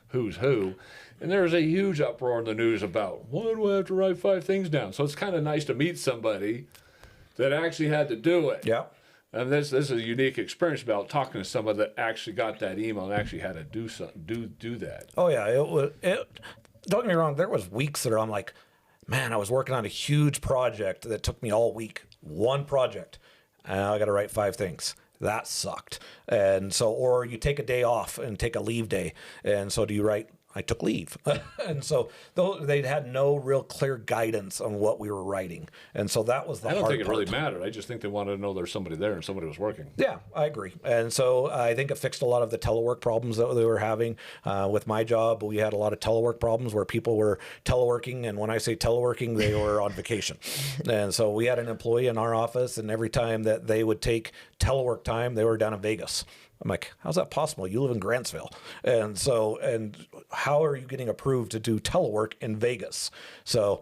who. And there's a huge uproar in the news about, why do I have to write 5 things down? So it's kind of nice to meet somebody that actually had to do it. Yeah. And this is a unique experience about talking to somebody that actually got that email and actually had to do something, do that. Oh yeah, don't get me wrong. There was weeks that I'm like, man, I was working on a huge project that took me all week. One project, and I got to write 5 things. That sucked. And so, or you take a day off and take a leave day. And so do you write, I took leave. And so they had no real clear guidance on what we were writing. And so that was the hard part. I don't think it really mattered. I just think they wanted to know there's somebody there and somebody was working. Yeah, I agree. And so I think it fixed a lot of the telework problems that they were having. With my job, we had a lot of telework problems where people were teleworking. And when I say teleworking, they were on vacation. And so we had an employee in our office, and every time that they would take telework time, they were down in Vegas. I'm like, how's that possible? You live in Grantsville. And how are you getting approved to do telework in Vegas? So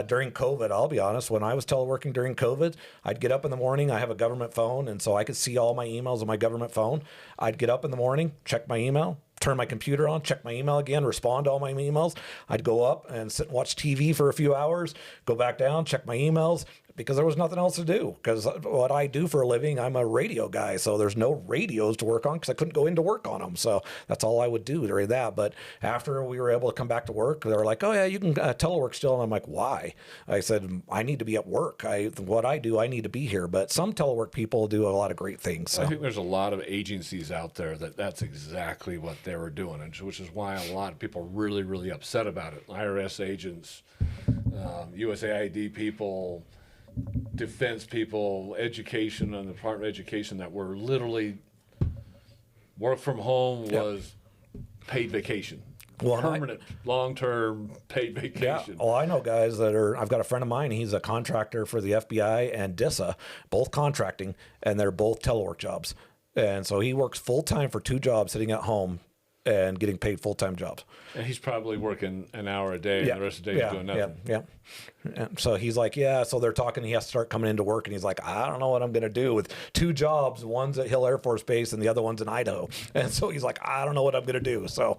during COVID, I'll be honest, when I was teleworking during COVID, I'd get up in the morning. I have a government phone, and so I could see all my emails on my government phone. I'd get up in the morning, check my email, turn my computer on, check my email again, respond to all my emails. I'd go up and sit and watch TV for a few hours, go back down, check my emails, because there was nothing else to do. Because what I do for a living, I'm a radio guy, so there's no radios to work on because I couldn't go into work on them. So that's all I would do during that. But after we were able to come back to work, they were like, oh yeah, you can telework still. And I'm like, why? I said, I need to be at work. What I do, I need to be here. But some telework people do a lot of great things. So. I think there's a lot of agencies out there that's exactly what they were doing, which is why a lot of people are really, really upset about it. IRS agents, USAID people, defense people, education, and the Department of Education that were literally work from home was paid vacation. Well, permanent, long-term paid vacation. Yeah. Oh, I know guys that are, I've got a friend of mine, he's a contractor for the FBI and DISA, both contracting, and they're both telework jobs. And so he works full-time for 2 jobs sitting at home and getting paid full-time jobs. And he's probably working an hour a day, and the rest of the day he's doing nothing. Yeah. And so he's like, so they're talking, he has to start coming into work, and he's like, I don't know what I'm going to do with 2 jobs. One's at Hill Air Force Base, and the other one's in Idaho. And so he's like, I don't know what I'm going to do. So,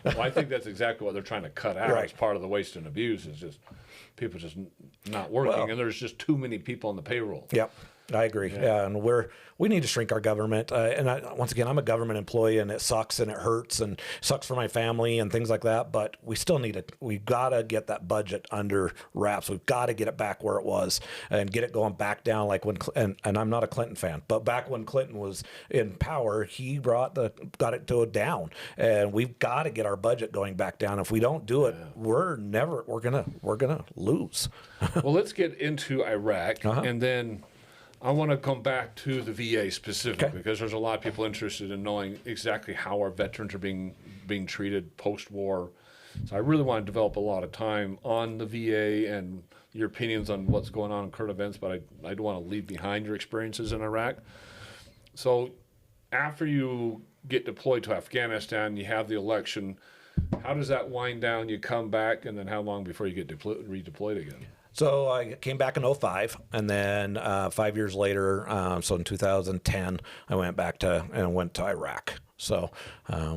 well, I think that's exactly what they're trying to cut out. Right. As part of the waste and abuse is just people just not working, and there's just too many people on the payroll. Yep. I agree. Yeah, and we need to shrink our government. Once again, I'm a government employee, and it sucks and it hurts and sucks for my family and things like that. But we still need it. We gotta get that budget under wraps. We've got to get it back where it was and get it going back down. Like when and I'm not a Clinton fan, but back when Clinton was in power, he got it to down, and we've got to get our budget going back down. If we don't do it, we're gonna lose. Well, let's get into Iraq, and then I want to come back to the VA specifically, because there's a lot of people interested in knowing exactly how our veterans are being treated post-war. So I really want to develop a lot of time on the VA and your opinions on what's going on in current events, but I don't want to leave behind your experiences in Iraq. So after you get deployed to Afghanistan, you have the election. How does that wind down? You come back, and then how long before you get redeployed again? So I came back in 2005, and then 5 years later, so in 2010, I went to Iraq. So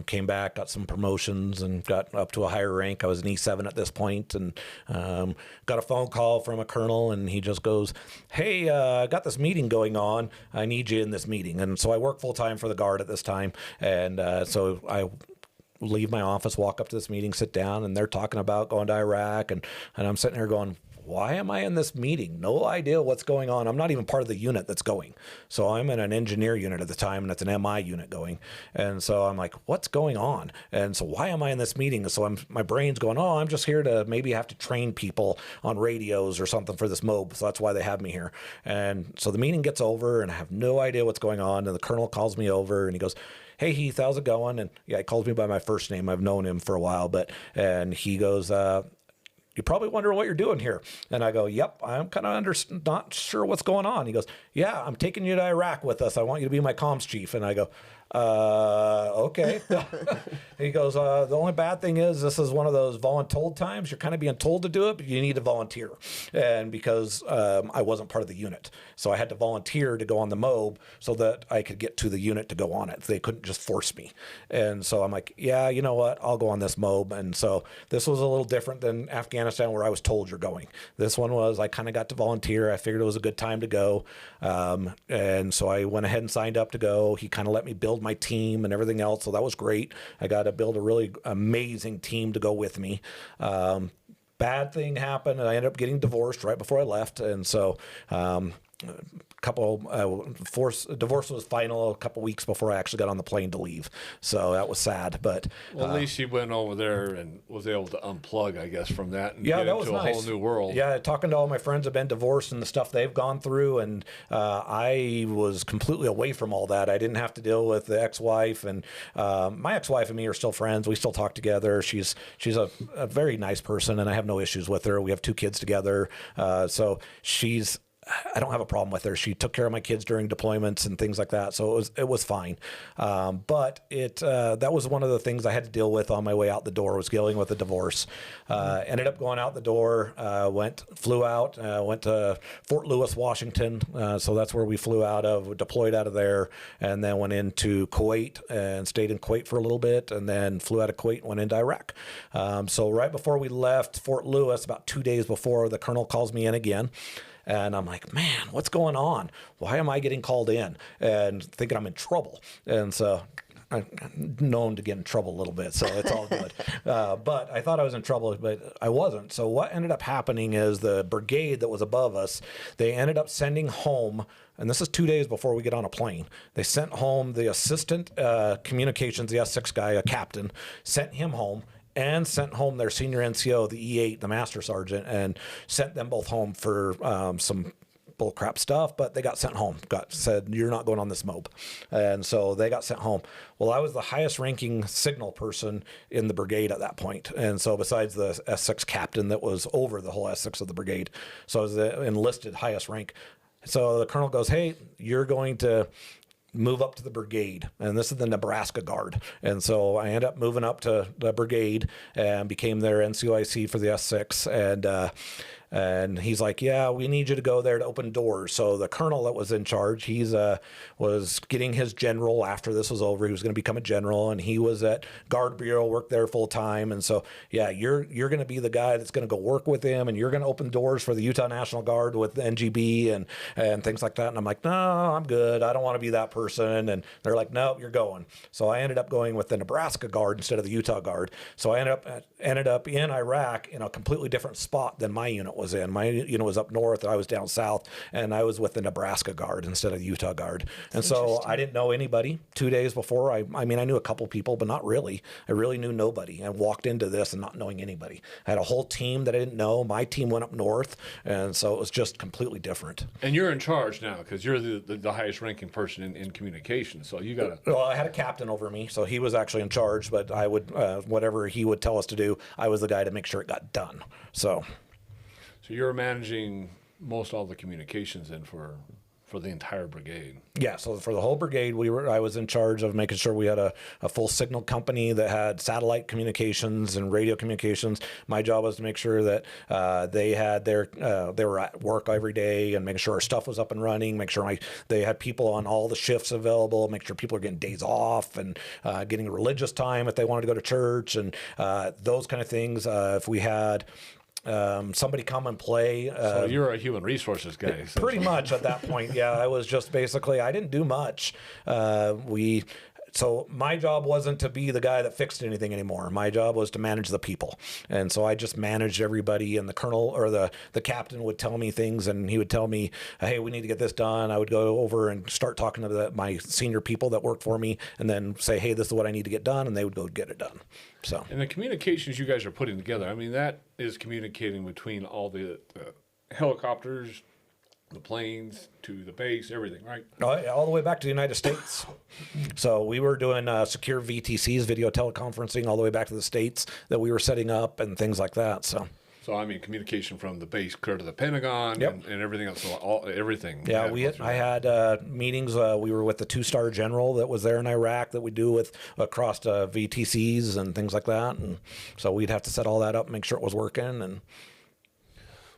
came back, got some promotions, and got up to a higher rank. I was an E7 at this point, and got a phone call from a colonel, and he just goes, "Hey, I got this meeting going on. I need you in this meeting." And so I work full time for the Guard at this time, and so I leave my office, walk up to this meeting, sit down, and they're talking about going to Iraq, and I'm sitting here going, why am I in this meeting? No idea what's going on. I'm not even part of the unit that's going. So I'm in an engineer unit at the time, and it's an MI unit going. And so I'm like, what's going on? And so why am I in this meeting? So my brain's going, oh, I'm just here to maybe have to train people on radios or something for this MOB. So that's why they have me here. And so the meeting gets over, and I have no idea what's going on. And the colonel calls me over, and he goes, "Hey, Heath, how's it going?" And yeah, he calls me by my first name. I've known him for a while, and he goes, "You're probably wondering what you're doing here." And I go, "Yep, I'm kind of not sure what's going on." He goes, "Yeah, I'm taking you to Iraq with us. I want you to be my comms chief." And I go, okay. He goes, "The only bad thing is this is one of those voluntold times. You're kind of being told to do it, but you need to volunteer." And because I wasn't part of the unit, so I had to volunteer to go on the MOB so that I could get to the unit to go on it. They couldn't just force me. And so I'm like, yeah, you know what? I'll go on this MOB. And so this was a little different than Afghanistan, where I was told you're going. This one was, I kind of got to volunteer. I figured it was a good time to go. And so I went ahead and signed up to go. He kind of let me build my team and everything else. So that was great. I got to build a really amazing team to go with me. Bad thing happened, and I ended up getting divorced right before I left. And so divorce was final a couple weeks before I actually got on the plane to leave. So that was sad. But well, at least you went over there and was able to unplug, I guess, from that and yeah, get that into was a nice. whole new world. Yeah, talking to all my friends have been divorced and the stuff they've gone through, and I was completely away from all that. I didn't have to deal with the ex-wife, and my ex-wife and me are still friends. We still talk together. She's a very nice person, and I have no issues with her. We have 2 kids together, so I don't have a problem with her. She took care of my kids during deployments and things like that, so it was fine. But that was one of the things I had to deal with on my way out the door, was dealing with a divorce. Ended up going out the door, flew out, went to Fort Lewis, Washington. So that's where we flew out of, deployed out of there, and then went into Kuwait and stayed in Kuwait for a little bit, and then flew out of Kuwait and went into Iraq. So right before we left Fort Lewis, about 2 days before, the colonel calls me in again. And I'm like, man, what's going on? Why am I getting called in? And thinking I'm in trouble. And so I'm known to get in trouble a little bit, so it's all good. But I thought I was in trouble, but I wasn't. So what ended up happening is the brigade that was above us, they ended up sending home, and this is 2 days before we get on a plane, they sent home the assistant communications, the S6 guy, a captain, sent him home, and sent home their senior NCO, the E8, the master sergeant, and sent them both home for some bullcrap stuff, but they got sent home, said, "You're not going on this MOB." And so they got sent home. Well, I was the highest ranking signal person in the brigade at that point. And so besides the S6 captain that was over the whole S6 of the brigade, so I was the enlisted highest rank. So the colonel goes, "Hey, you're going to move up to the brigade," and this is the Nebraska Guard. And so I ended up moving up to the brigade and became their NCOIC for the S6. And And he's like, yeah, we need you to go there to open doors. So the colonel that was in charge, he's was getting his general after this was over. He was going to become a general, and he was at Guard Bureau, worked there full time. And so, yeah, you're going to be the guy that's going to go work with him, and you're going to open doors for the Utah National Guard with the NGB and things like that. And I'm like, no, I'm good. I don't want to be that person. And they're like, no, you're going. So I ended up going with the Nebraska Guard instead of the Utah Guard. So I ended up in Iraq in a completely different spot than my unit was in. My unit was up north, I was down south, and I was with the Nebraska Guard instead of the Utah Guard. And so I didn't know anybody 2 days before. I mean, I knew a couple people, but not really. I really knew nobody. I walked into this and not knowing anybody. I had a whole team that I didn't know. My team went up north, and so it was just completely different. And you're in charge now because you're the highest ranking person in communication. So you got to. Well, I had a captain over me, so he was actually in charge, but I would, whatever he would tell us to do, I was the guy to make sure it got done. So you're managing most all the communications then for the entire brigade. Yeah, so for the whole brigade, I was in charge of making sure we had a full signal company that had satellite communications and radio communications. My job was to make sure that they had they were at work every day and making sure our stuff was up and running, make sure they had people on all the shifts available, make sure people are getting days off and getting religious time if they wanted to go to church and those kind of things. If we had somebody come and play. So you're a human resources guy. Pretty much at that point, yeah. I was just basically, I didn't do much. So my job wasn't to be the guy that fixed anything anymore. My job was to manage the people. And so I just managed everybody, and the colonel or the captain would tell me things, and he would tell me, hey, we need to get this done. I would go over and start talking to my senior people that worked for me and then say, hey, this is what I need to get done, and they would go get it done. So. And the communications you guys are putting together, I mean, that is communicating between all the helicopters, the planes to the base, everything, right? All the way back to the United States. So we were doing secure VTCs, video teleconferencing, all the way back to the States that we were setting up and things like that. So I mean, communication from the base clear to the Pentagon and everything else. So everything. Yeah, I had meetings. We were with the 2-star general that was there in Iraq that we do with across VTCs and things like that. And so we'd have to set all that up, make sure it was working. And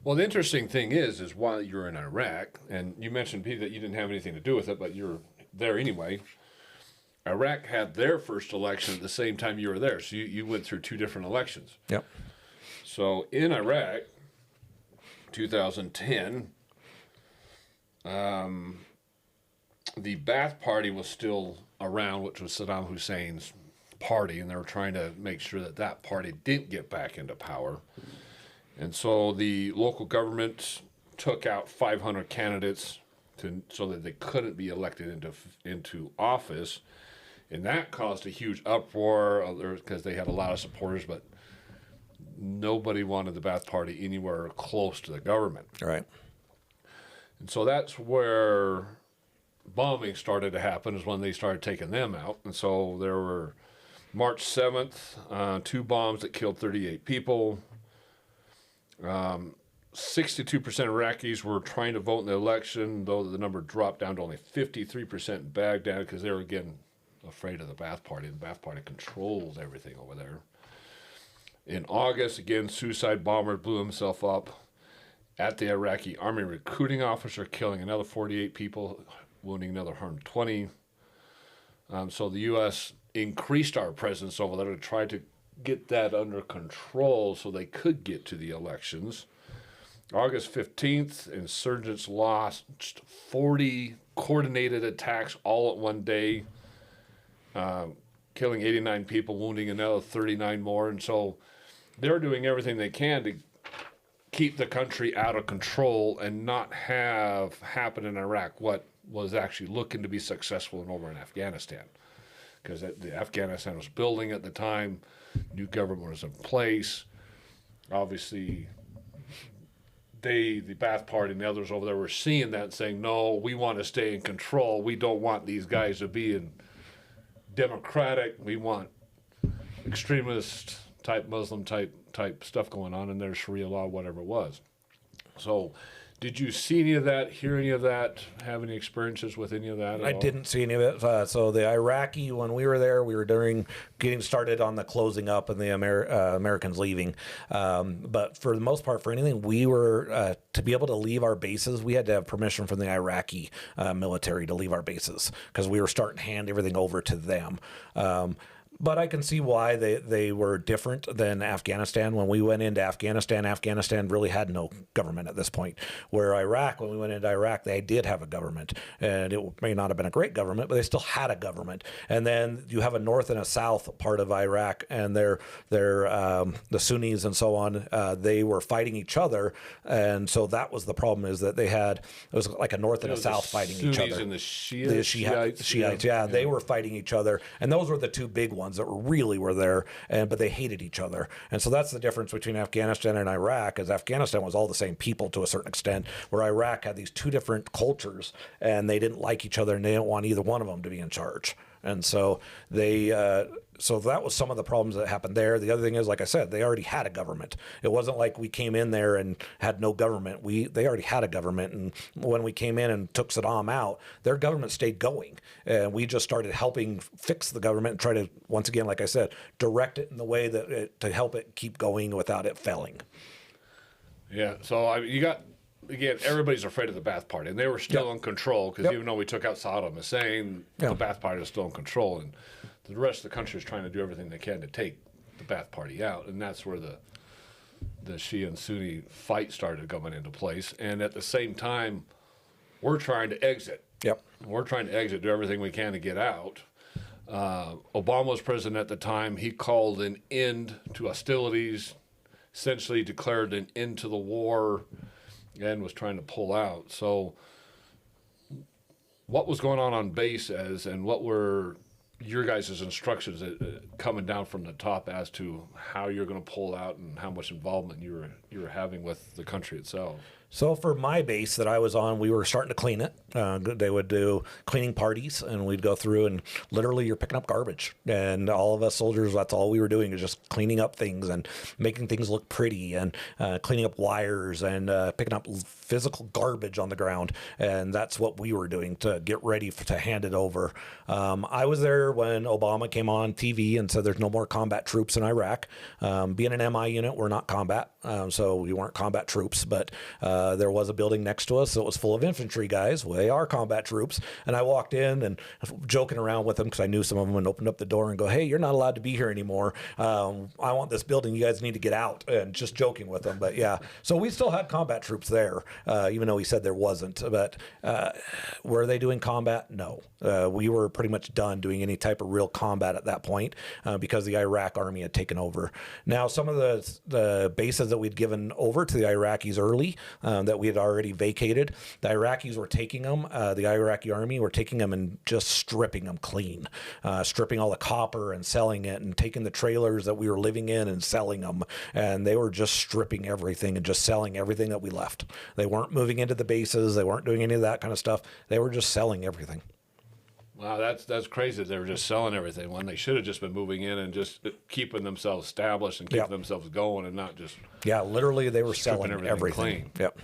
well, the interesting thing is while you're in Iraq, and you mentioned, Pete, that you didn't have anything to do with it, but you're there anyway. Iraq had their first election at the same time you were there, so you went through 2 different elections. Yep. So in Iraq, 2010, the Ba'ath Party was still around, which was Saddam Hussein's party, and they were trying to make sure that party didn't get back into power. And so the local government took out 500 candidates so that they couldn't be elected into office. And that caused a huge uproar because they had a lot of supporters, but nobody wanted the Ba'ath Party anywhere close to the government. Right. And so that's where bombing started to happen, is when they started taking them out. And so there were March 7th, 2 bombs that killed 38 people. 62% of Iraqis were trying to vote in the election, though the number dropped down to only 53% in Baghdad because they were, again, afraid of the Ba'ath Party. The Ba'ath Party controls everything over there. In August, again, suicide bomber blew himself up at the Iraqi army recruiting officer, killing another 48 people, wounding another 120. So the U.S. increased our presence over there to try to get that under control so they could get to the elections. August 15th, insurgents launched 40 coordinated attacks all at one day, killing 89 people, wounding another 39 more. And so they're doing everything they can to keep the country out of control and not have happen in Iraq what was actually looking to be successful over in Afghanistan. Because Afghanistan was building at the time, new government was in place. Obviously, the Ba'ath Party and the others over there were seeing that and saying, no, we want to stay in control. We don't want these guys to be in democratic. We want extremist type, Muslim type stuff going on in their Sharia law, whatever it was. So Did you see any of that, hear any of that, have any experiences with any of that at I all? didn't see any of it. So the Iraqi, when we were there, we were getting started on the closing up and the Americans leaving. But for the most part, for anything, we were to be able to leave our bases, we had to have permission from the Iraqi military to leave our bases because we were starting to hand everything over to them. But I can see why they were different than Afghanistan. When we went into Afghanistan, Afghanistan really had no government at this point. Where Iraq, when we went into Iraq, they did have a government. And it may not have been a great government, but they still had a government. And then you have a north and a south part of Iraq, and they're the Sunnis and so on. They were fighting each other. And so that was the problem, is that it was like a north and a south fighting each other. And the Shiites, yeah, they were fighting each other. And those were the two big ones that were there, but they hated each other. And so that's the difference between Afghanistan and Iraq, is Afghanistan was all the same people to a certain extent, where Iraq had these two different cultures, and they didn't like each other, and they didn't want either one of them to be in charge. And so so that was some of the problems that happened there. The other thing is, like I said, they already had a government. It wasn't like we came in there and had no government. They already had a government. And when we came in and took Saddam out, their government stayed going. And we just started helping fix the government and try to, once again, like I said, direct it in the way that to help it keep going without it failing. Yeah, so you got, again, everybody's afraid of the Ba'ath Party, and they were still in control, because even though we took out Saddam Hussein, the Ba'ath Party is still in control, and the rest of the country is trying to do everything they can to take the Ba'ath Party out, and that's where the Shia and Sunni fight started coming into place. And at the same time, we're trying to exit. Yep. We're trying to exit, do everything we can to get out. Obama was president at the time. He called an end to hostilities, essentially declared an end to the war, and was trying to pull out. So what was going on base and what were your guys' instructions coming down from the top as to how you're going to pull out and how much involvement you were having with the country itself? So for my base that I was on, we were starting to clean it. They would do cleaning parties, and we'd go through, and literally you're picking up garbage. And all of us soldiers, that's all we were doing, is just cleaning up things and making things look pretty, and cleaning up wires and picking up physical garbage on the ground. And that's what we were doing to get ready to hand it over. I was there when Obama came on TV and said there's no more combat troops in Iraq. Being an MI unit, we're not combat, so we weren't combat troops, but there was a building next to us that was full of infantry guys. They are combat troops. And I walked in and joking around with them, because I knew some of them, and opened up the door and go, "Hey, you're not allowed to be here anymore. I want this building. You guys need to get out." And just joking with them. But yeah, so we still had combat troops there, even though he said there wasn't. But were they doing combat? No. We were pretty much done doing any type of real combat at that point, because the Iraq army had taken over. Now, some of the bases that we'd given over to the Iraqis early, that we had already vacated, the Iraqis were taking them. The Iraqi army were taking them and just stripping them clean, stripping all the copper and selling it, and taking the trailers that we were living in and selling them. And they were just stripping everything and just selling everything that we left. They weren't moving into the bases. They weren't doing any of that kind of stuff. They were just selling everything. Wow, that's crazy. They were just selling everything when they should have just been moving in and just keeping themselves established and keeping themselves going, and not just literally they were selling everything clean. Yep.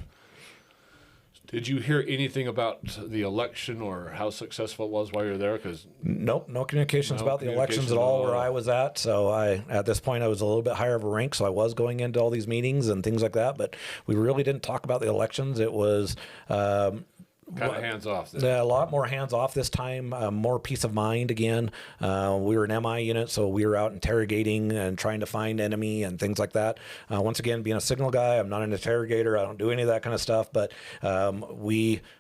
Did you hear anything about the election or how successful it was while you were there? Because nope, no communications about the elections at all where I was at. So at this point, I was a little bit higher of a rank, so I was going into all these meetings and things like that. But we really didn't talk about the elections. It was kind of hands off. A lot more hands off this time. More peace of mind again. We were an MI unit, so we were out interrogating and trying to find enemy and things like that. Once again, being a signal guy, I'm not an interrogator. I don't do any of that kind of stuff. But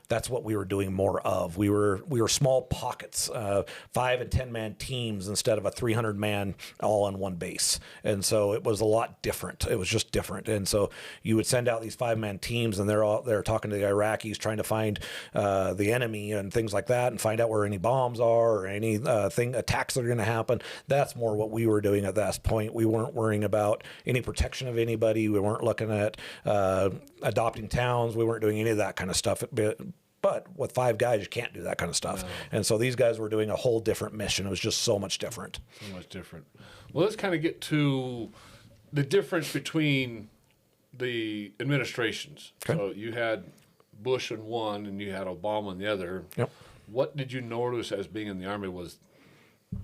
that's what we were doing more of. We were small pockets, 5 and 10 man teams instead of a 300 man all on one base. And so it was a lot different. It was just different. And so you would send out these 5-man teams, and they're talking to the Iraqis, trying to find the enemy and things like that, and find out where any bombs are or any attacks that are going to happen. That's more what we were doing at that point. We weren't worrying about any protection of anybody. We weren't looking at adopting towns. We weren't doing any of that kind of stuff. But with 5 guys, you can't do that kind of stuff. No. And so these guys were doing a whole different mission. It was just so much different. So much different. Well, let's kind of get to the difference between the administrations. Okay. So you had Bush in one and you had Obama in the other. Yep. What did you notice as being in the Army was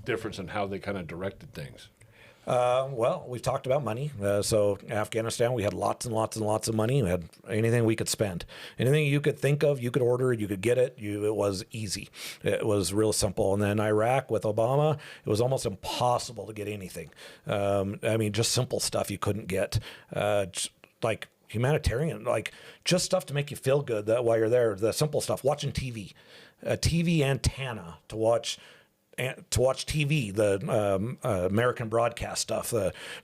difference in how they kind of directed things? Well, we've talked about money. So Afghanistan, we had lots and lots and lots of money. We had anything we could spend. Anything you could think of, you could order, you could get it. It was easy. It was real simple. And then Iraq with Obama, it was almost impossible to get anything. I mean, just simple stuff you couldn't get. Like humanitarian, like just stuff to make you feel good that while you're there. The simple stuff, watching TV, a TV antenna to watch TV, the American broadcast stuff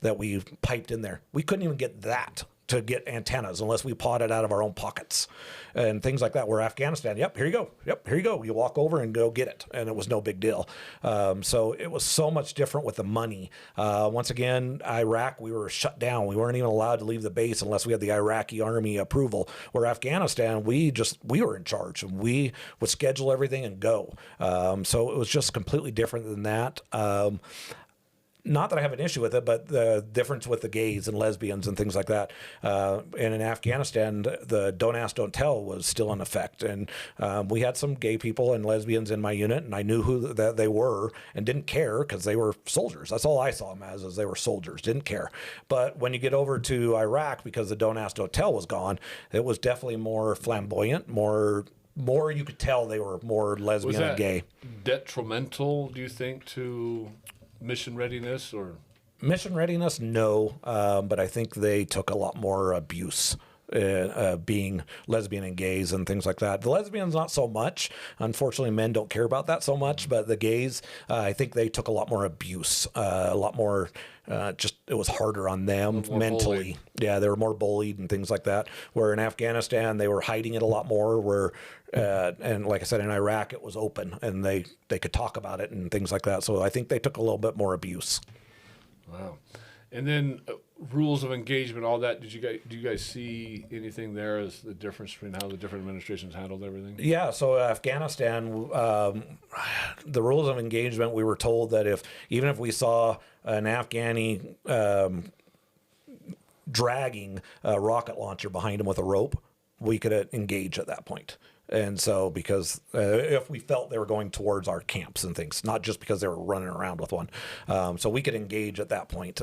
that we piped in there. We couldn't even get that to get antennas unless we pawed it out of our own pockets and things like that. Where Afghanistan, yep, here you go. Yep, here you go. You walk over and go get it. And it was no big deal. So it was so much different with the money. Once again, Iraq, we were shut down. We weren't even allowed to leave the base unless we had the Iraqi army approval. Where Afghanistan, we were in charge. We would schedule everything and go. So it was just completely different than that. Not that I have an issue with it, but the difference with the gays and lesbians and things like that. And in Afghanistan, the don't ask, don't tell was still in effect. And we had some gay people and lesbians in my unit, and I knew who that they were and didn't care because they were soldiers. That's all I saw them as they were soldiers, didn't care. But when you get over to Iraq, because the don't ask, don't tell was gone, it was definitely more flamboyant, more you could tell they were more lesbian and gay. Detrimental, do you think, to mission readiness? Or mission readiness, no, but I think they took a lot more abuse being lesbian and gays and things like that. The lesbians not so much. Unfortunately, men don't care about that so much, but the gays, I think they took a lot more abuse, a lot more just it was harder on them mentally. Bullied. Yeah, they were more bullied and things like that. Where in Afghanistan, they were hiding it a lot more. Where and like I said, in Iraq, it was open and they could talk about it and things like that. So I think they took a little bit more abuse. Wow. And then rules of engagement, all that. Do you guys see anything there as the difference between how the different administrations handled everything? Yeah. So Afghanistan, the rules of engagement, we were told that even if we saw an Afghani dragging a rocket launcher behind him with a rope, we could engage at that point. And so because if we felt they were going towards our camps and things, not just because they were running around with one. So we could engage at that point.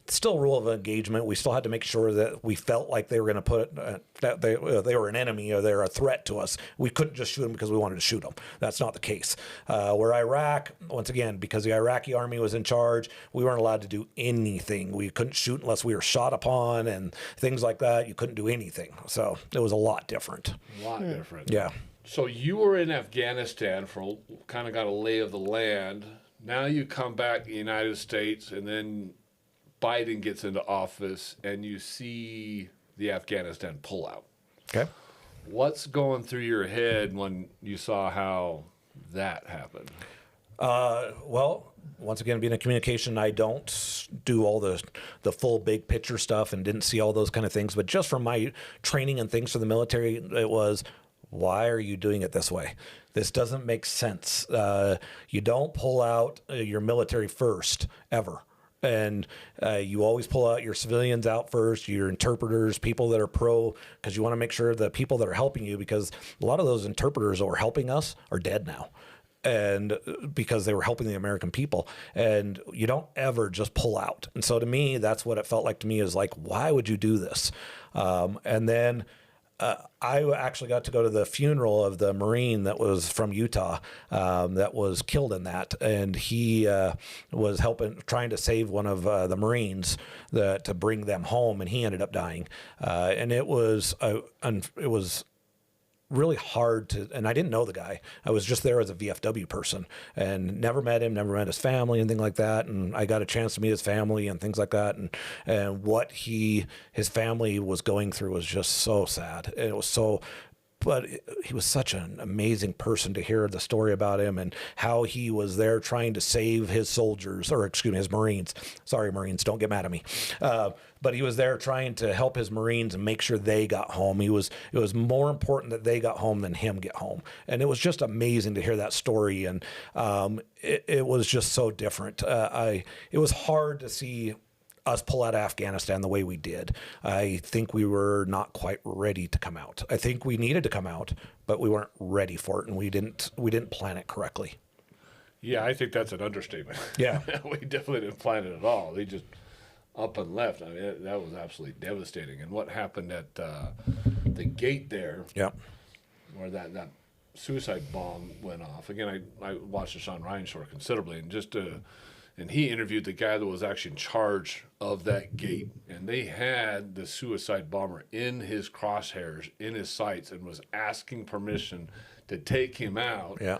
Still rule of engagement. We still had to make sure that we felt like they were going to put that they were an enemy or they're a threat to us. We couldn't just shoot them because we wanted to shoot them. That's not the case. Where Iraq, once again, because the Iraqi army was in charge, we weren't allowed to do anything. We couldn't shoot unless we were shot upon and things like that. You couldn't do anything. So it was a lot different. A lot different. Yeah. So you were in Afghanistan kind of got a lay of the land. Now you come back to the United States, and then Biden gets into office, and you see the Afghanistan pullout. Okay. What's going through your head when you saw how that happened? Well, once again, being in communication, I don't do all the full big picture stuff and didn't see all those kind of things. But just from my training and things for the military, it was, why are you doing it this way? This doesn't make sense. You don't pull out your military first, ever. And you always pull out your civilians out first, your interpreters, people that are pro, because you want to make sure the people that are helping you, because a lot of those interpreters that were helping us are dead now. And because they were helping the American people, and you don't ever just pull out. And so to me, that's what it felt like to me, is like, why would you do this? And then I actually got to go to the funeral of the Marine that was from Utah that was killed in that, and he was trying to save one of the Marines to bring them home, and he ended up dying. And it was really hard and I didn't know the guy. I was just there as a VFW person and never met him, never met his family, anything like that. And I got a chance to meet his family and things like that. And what his family was going through was just so sad. And it was but he was such an amazing person to hear the story about him and how he was there trying to save his soldiers, or excuse me, his Marines. Sorry, Marines, don't get mad at me. But he was there trying to help his Marines and make sure they got home. It was more important that they got home than him get home. And it was just amazing to hear that story. And it was just so different. It was hard to see. us pull out of Afghanistan the way we did. I think we were not quite ready to come out. I think we needed to come out, but we weren't ready for it, and we didn't plan it correctly. Yeah, I think that's an understatement. Yeah. We definitely didn't plan it at all. They just up and left. I mean, that was absolutely devastating. And what happened at the gate there, Yeah. where that suicide bomb went off. Again, I watched the Sean Ryan show considerably, and he interviewed the guy that was actually in charge of that gate, and they had the suicide bomber in his crosshairs, in his sights, and was asking permission to take him out. Yeah.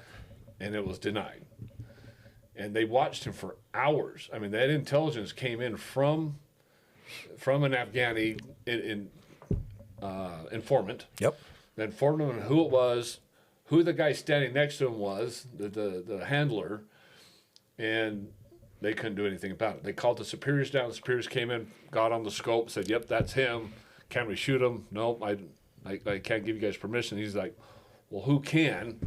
And it was denied. And they watched him for hours. I mean, that intelligence came in from an Afghani informant. Yep. That informed him who it was, who the guy standing next to him was, the handler, and they couldn't do anything about it. They called the superiors down. The superiors came in, got on the scope, said, "Yep, that's him. Can we shoot him?" "Nope, I can't give you guys permission." He's like, "Well, who can?"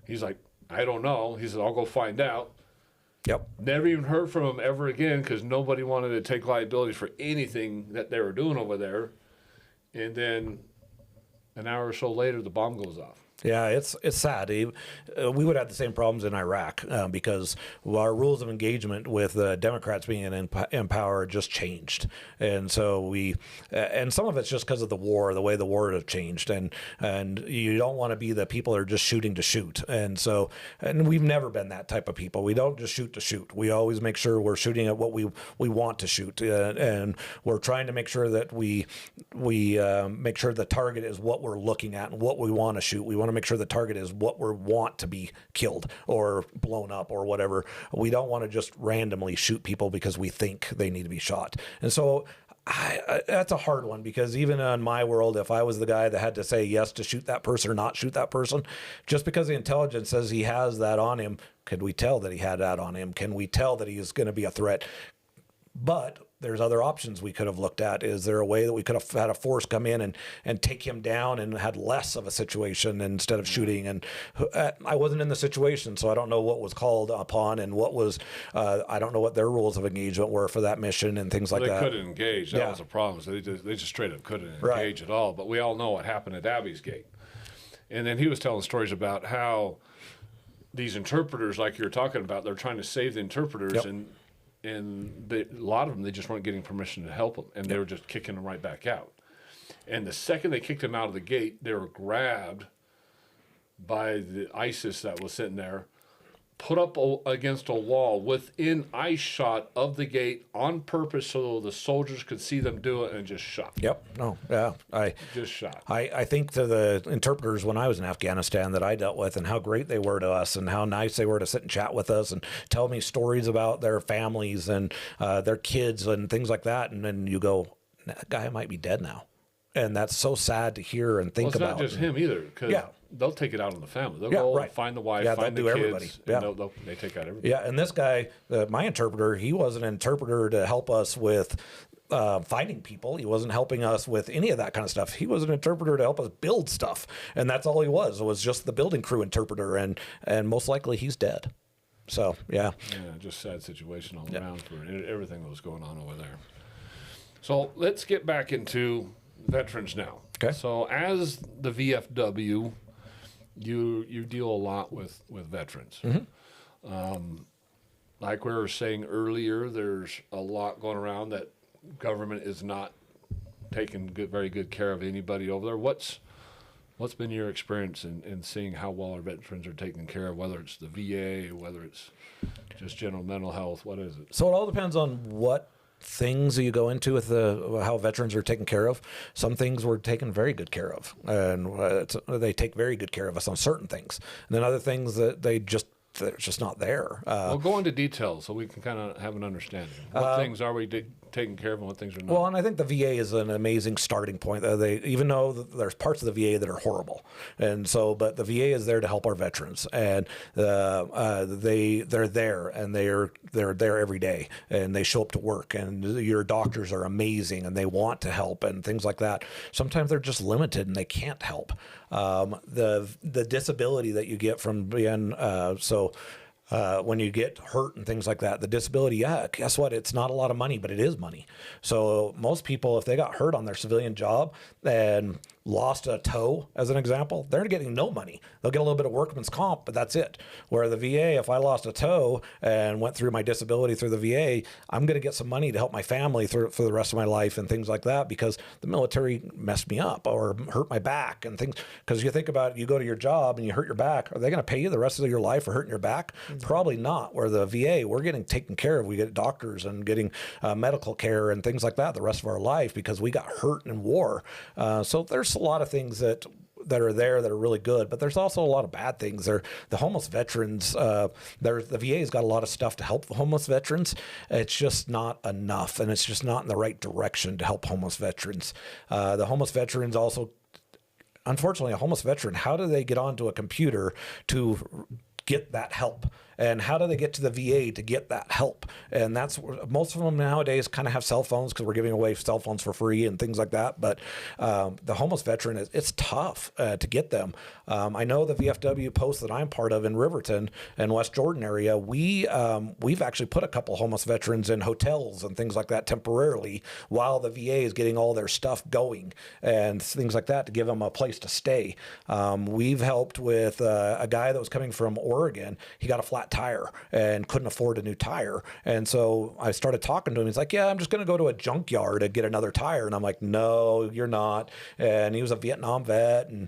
He's like, "I don't know." He said, "I'll go find out." Yep. Never even heard from him ever again because nobody wanted to take liability for anything that they were doing over there. And then an hour or so later, the bomb goes off. Yeah, it's sad. We would have the same problems in Iraq because our rules of engagement with the Democrats being in power just changed, and so and some of it's just because of the war, the way the war has changed, and you don't want to be the people that are just shooting to shoot, and we've never been that type of people. We don't just shoot to shoot. We always make sure we're shooting at what we want to shoot, and we're trying to make sure that we make sure the target is what we're looking at and what we want to shoot. We want to make sure the target is what we want to be killed or blown up or whatever. We don't want to just randomly shoot people because we think they need to be shot. And so that's a hard one because even in my world, if I was the guy that had to say yes to shoot that person or not shoot that person, just because the intelligence says he has that on him, could we tell that he had that on him? Can we tell that he is going to be a threat? But there's other options we could have looked at. Is there a way that we could have had a force come in and take him down and had less of a situation instead of shooting? And I wasn't in the situation, so I don't know what was called upon and what was, I don't know what their rules of engagement were for that mission and things like that. They couldn't engage. That was the problem. So they just straight up couldn't engage at all. But we all know what happened at Abbey's Gate. And then he was telling stories about how these interpreters, like you were talking about, they're trying to save the interpreters, Yep. and a lot of them, they just weren't getting permission to help them, and they were just kicking them right back out. And the second they kicked them out of the gate, they were grabbed by the ISIS that was sitting there, put up against a wall within eye shot of the gate on purpose so the soldiers could see them do it, and just shot. Yep. No. Yeah. Just shot. I think to the interpreters when I was in Afghanistan that I dealt with and how great they were to us and how nice they were to sit and chat with us and tell me stories about their families and their kids and things like that. And then you go, that guy might be dead now. And that's so sad to hear and think about. It's not just him either, because they'll take it out on the family. They'll go find the wife, find the kids, everybody. And they take out everybody. Yeah, and this guy, my interpreter, he was an interpreter to help us with finding people. He wasn't helping us with any of that kind of stuff. He was an interpreter to help us build stuff, and that's all he was just the building crew interpreter, and most likely he's dead. So, yeah. Yeah, just sad situation all around for everything that was going on over there. So let's get back into veterans now. Okay. So as the VFW, you deal a lot with veterans. Mm-hmm. Like we were saying earlier, there's a lot going around that government is not taking very good care of anybody over there. What's been your experience in seeing how well our veterans are taken care of, whether it's the VA, whether it's just general mental health? What is it? So it all depends on what things you go into with how veterans are taken care of. Some things were taken very good care of, and they take very good care of us on certain things. And then other things that they're just not there. Well, go into details so we can kind of have an understanding. What things are we taking care of and what things are not? Well, and I think the VA is an amazing starting point. Even though there's parts of the VA that are horrible, but the VA is there to help our veterans, and they're there, and they're there every day, and they show up to work, and your doctors are amazing, and they want to help, and things like that. Sometimes they're just limited and they can't help. The disability that you get from being when you get hurt and things like that. The disability, yeah, guess what? It's not a lot of money, but it is money. So most people, if they got hurt on their civilian job and lost a toe, as an example, they're getting no money. They'll get a little bit of workman's comp, but that's it. Where the VA, if I lost a toe and went through my disability through the VA, I'm going to get some money to help my family for the rest of my life and things like that, because the military messed me up or hurt my back and things. Because you think about it, you go to your job and you hurt your back. Are they going to pay you the rest of your life for hurting your back? Mm-hmm. Probably not. Where the VA, we're getting taken care of. We get doctors and getting medical care and things like that the rest of our life because we got hurt in war. So there's a lot of things that are there that are really good, but there's also a lot of bad things. The homeless veterans, the VA's got a lot of stuff to help the homeless veterans. It's just not enough, and it's just not in the right direction to help homeless veterans. The homeless veterans also, unfortunately, a homeless veteran, how do they get onto a computer to get that help? And how do they get to the VA to get that help? And that's most of them nowadays kind of have cell phones because we're giving away cell phones for free and things like that. But the homeless veteran, it's tough to get them. I know the VFW post that I'm part of in Riverton and West Jordan area, we've actually put a couple homeless veterans in hotels and things like that temporarily while the VA is getting all their stuff going and things like that to give them a place to stay. We've helped with a guy that was coming from Oregon. He got a flat tire and couldn't afford a new tire. And so I started talking to him. He's like, yeah, I'm just going to go to a junkyard and get another tire. And I'm like, no, you're not. And he was a Vietnam vet. And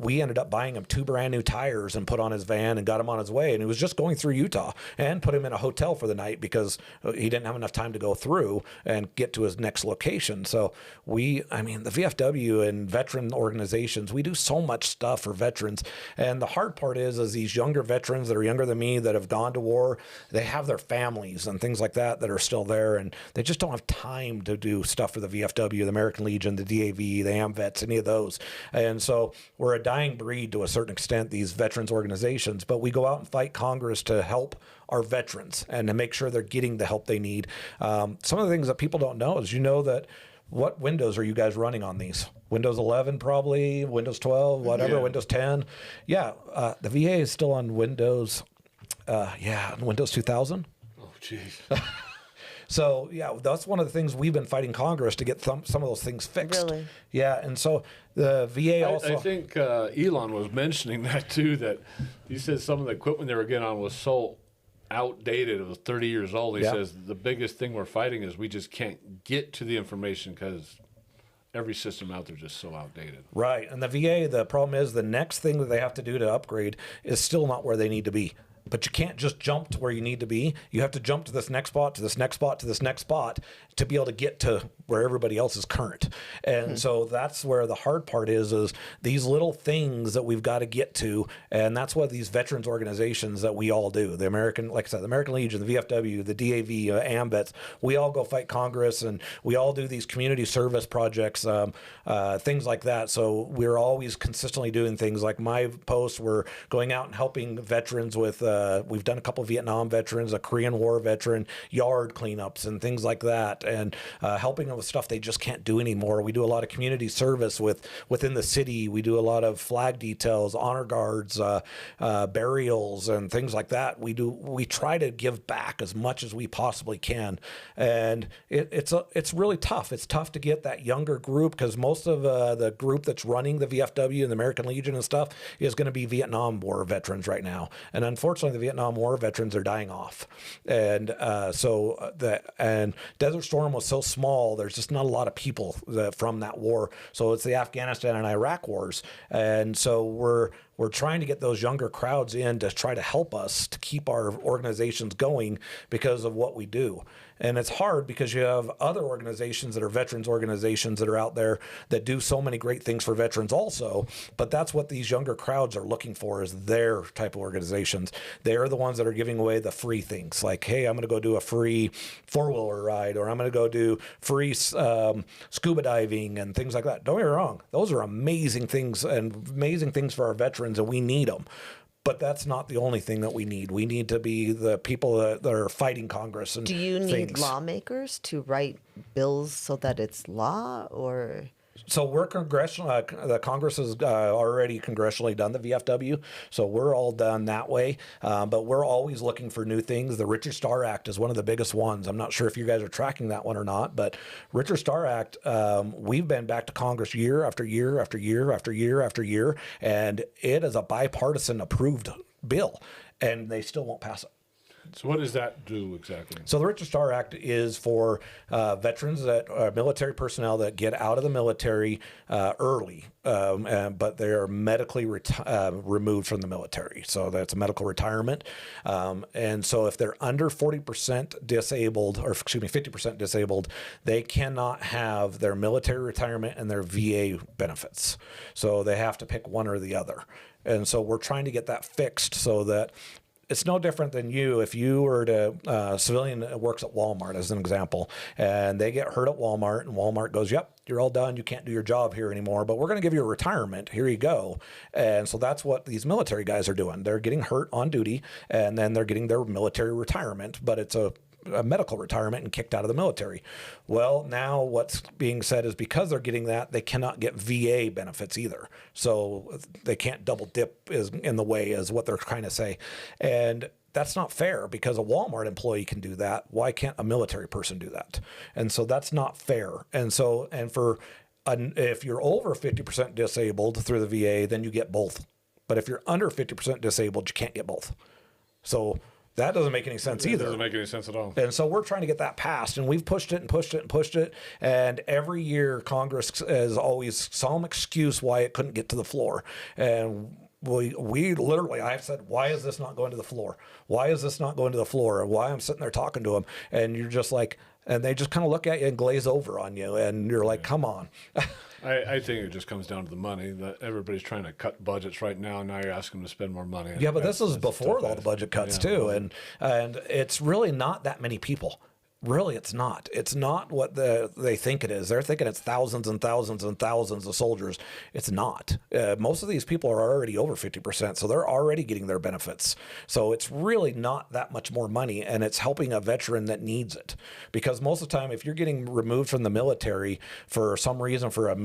we ended up buying him 2 brand new tires and put on his van and got him on his way. And he was just going through Utah and put him in a hotel for the night because he didn't have enough time to go through and get to his next location. So the VFW and veteran organizations, we do so much stuff for veterans. And the hard part is these younger veterans that are younger than me that have gone to war, they have their families and things like that are still there, and they just don't have time to do stuff for the VFW, the American Legion, the DAV, the AMVETS, any of those. And so we're a dying breed to a certain extent, these veterans organizations, but we go out and fight Congress to help our veterans and to make sure they're getting the help they need. Some of the things that people don't know is, that what Windows are you guys running on these? Windows 11 probably, Windows 12, whatever, yeah. Windows 10. Yeah, the VA is still on Windows, Windows 2000. Oh, jeez. So, yeah, that's one of the things we've been fighting Congress to get some of those things fixed. Really? Yeah, and so the VA also... I think Elon was mentioning that, too, that he said some of the equipment they were getting on was so outdated. It was 30 years old. He says the biggest thing we're fighting is we just can't get to the information because every system out there is just so outdated. Right. And the VA, the problem is the next thing that they have to do to upgrade is still not where they need to be. But you can't just jump to where you need to be. You have to jump to this next spot, to this next spot, to this next spot to be able to get to where everybody else is current. And so that's where the hard part is these little things that we've got to get to. And that's what these veterans organizations that we all do. The American, like I said, the American Legion, the VFW, the DAV, AMVETS, we all go fight Congress and we all do these community service projects, things like that. So we're always consistently doing things like my posts. We're going out and helping veterans with, we've done a couple of Vietnam veterans, a Korean War veteran, yard cleanups and things like that, and helping them with stuff they just can't do anymore. We do a lot of community service within the city. We do a lot of flag details, honor guards, burials, and things like that. We try to give back as much as we possibly can, and it's really tough. It's tough to get that younger group because most of the group that's running the VFW and the American Legion and stuff is going to be Vietnam War veterans right now, and unfortunately, the Vietnam War veterans are dying off, and Desert Storm was so small. There's just not a lot of people from that war. So it's the Afghanistan and Iraq wars, and so we're trying to get those younger crowds in to try to help us to keep our organizations going because of what we do. And it's hard because you have other organizations that are veterans organizations that are out there that do so many great things for veterans also. But that's what these younger crowds are looking for, is their type of organizations. They're the ones that are giving away the free things like, hey, I'm going to go do a free 4-wheeler ride, or I'm going to go do free scuba diving and things like that. Don't get me wrong. Those are amazing things for our veterans, and we need them. But that's not the only thing that we need. We need to be the people that are fighting Congress. And do you need lawmakers to write bills so that it's law, or? So we're congressional. The Congress has already congressionally done the VFW, so we're all done that way. But we're always looking for new things. The Richard Starr Act is one of the biggest ones. I'm not sure if you guys are tracking that one or not, but Richard Starr Act, we've been back to Congress year after year after year after year after year, and it is a bipartisan approved bill, and they still won't pass it. So what does that do exactly? So the Richard Starr Act is for veterans that are military personnel that get out of the military early, but they are medically removed from the military. So that's a medical retirement. And so if they're under 40% disabled, or excuse me, 50% disabled, they cannot have their military retirement and their VA benefits. So they have to pick one or the other. And so we're trying to get that fixed so that it's no different than if you were to civilian that works at Walmart as an example, and they get hurt at Walmart, and Walmart goes, yep, you're all done. You can't do your job here anymore, but we're going to give you a retirement. Here you go. And so that's what these military guys are doing. They're getting hurt on duty, and then they're getting their military retirement, but it's a medical retirement and kicked out of the military. Well, now what's being said is because they're getting that, they cannot get VA benefits either. So they can't double dip is in the way is what they're trying to say. And that's not fair because a Walmart employee can do that. Why can't a military person do that? And so that's not fair. And so, if you're over 50% disabled through the VA, then you get both. But if you're under 50% disabled, you can't get both. So that doesn't make any sense either. It doesn't make any sense at all. And so we're trying to get that passed, and we've pushed it and pushed it and pushed it. And every year Congress has always some excuse why it couldn't get to the floor. And we literally, I've said, why is this not going to the floor? Why is this not going to the floor? And why I'm sitting there talking to them, and you're just like, and they just kind of look at you and glaze over on you, and you're like, come on. I think it just comes down to the money. That everybody's trying to cut budgets right now. Now you're asking them to spend more money. Yeah, but this is before all the budget cuts too, and it's really not that many people. Really, it's not. It's not what they think it is. They're thinking it's thousands and thousands and thousands of soldiers. It's not. Most of these people are already over 50%, so they're already getting their benefits. So it's really not that much more money, and it's helping a veteran that needs it. Because most of the time, if you're getting removed from the military for some reason, for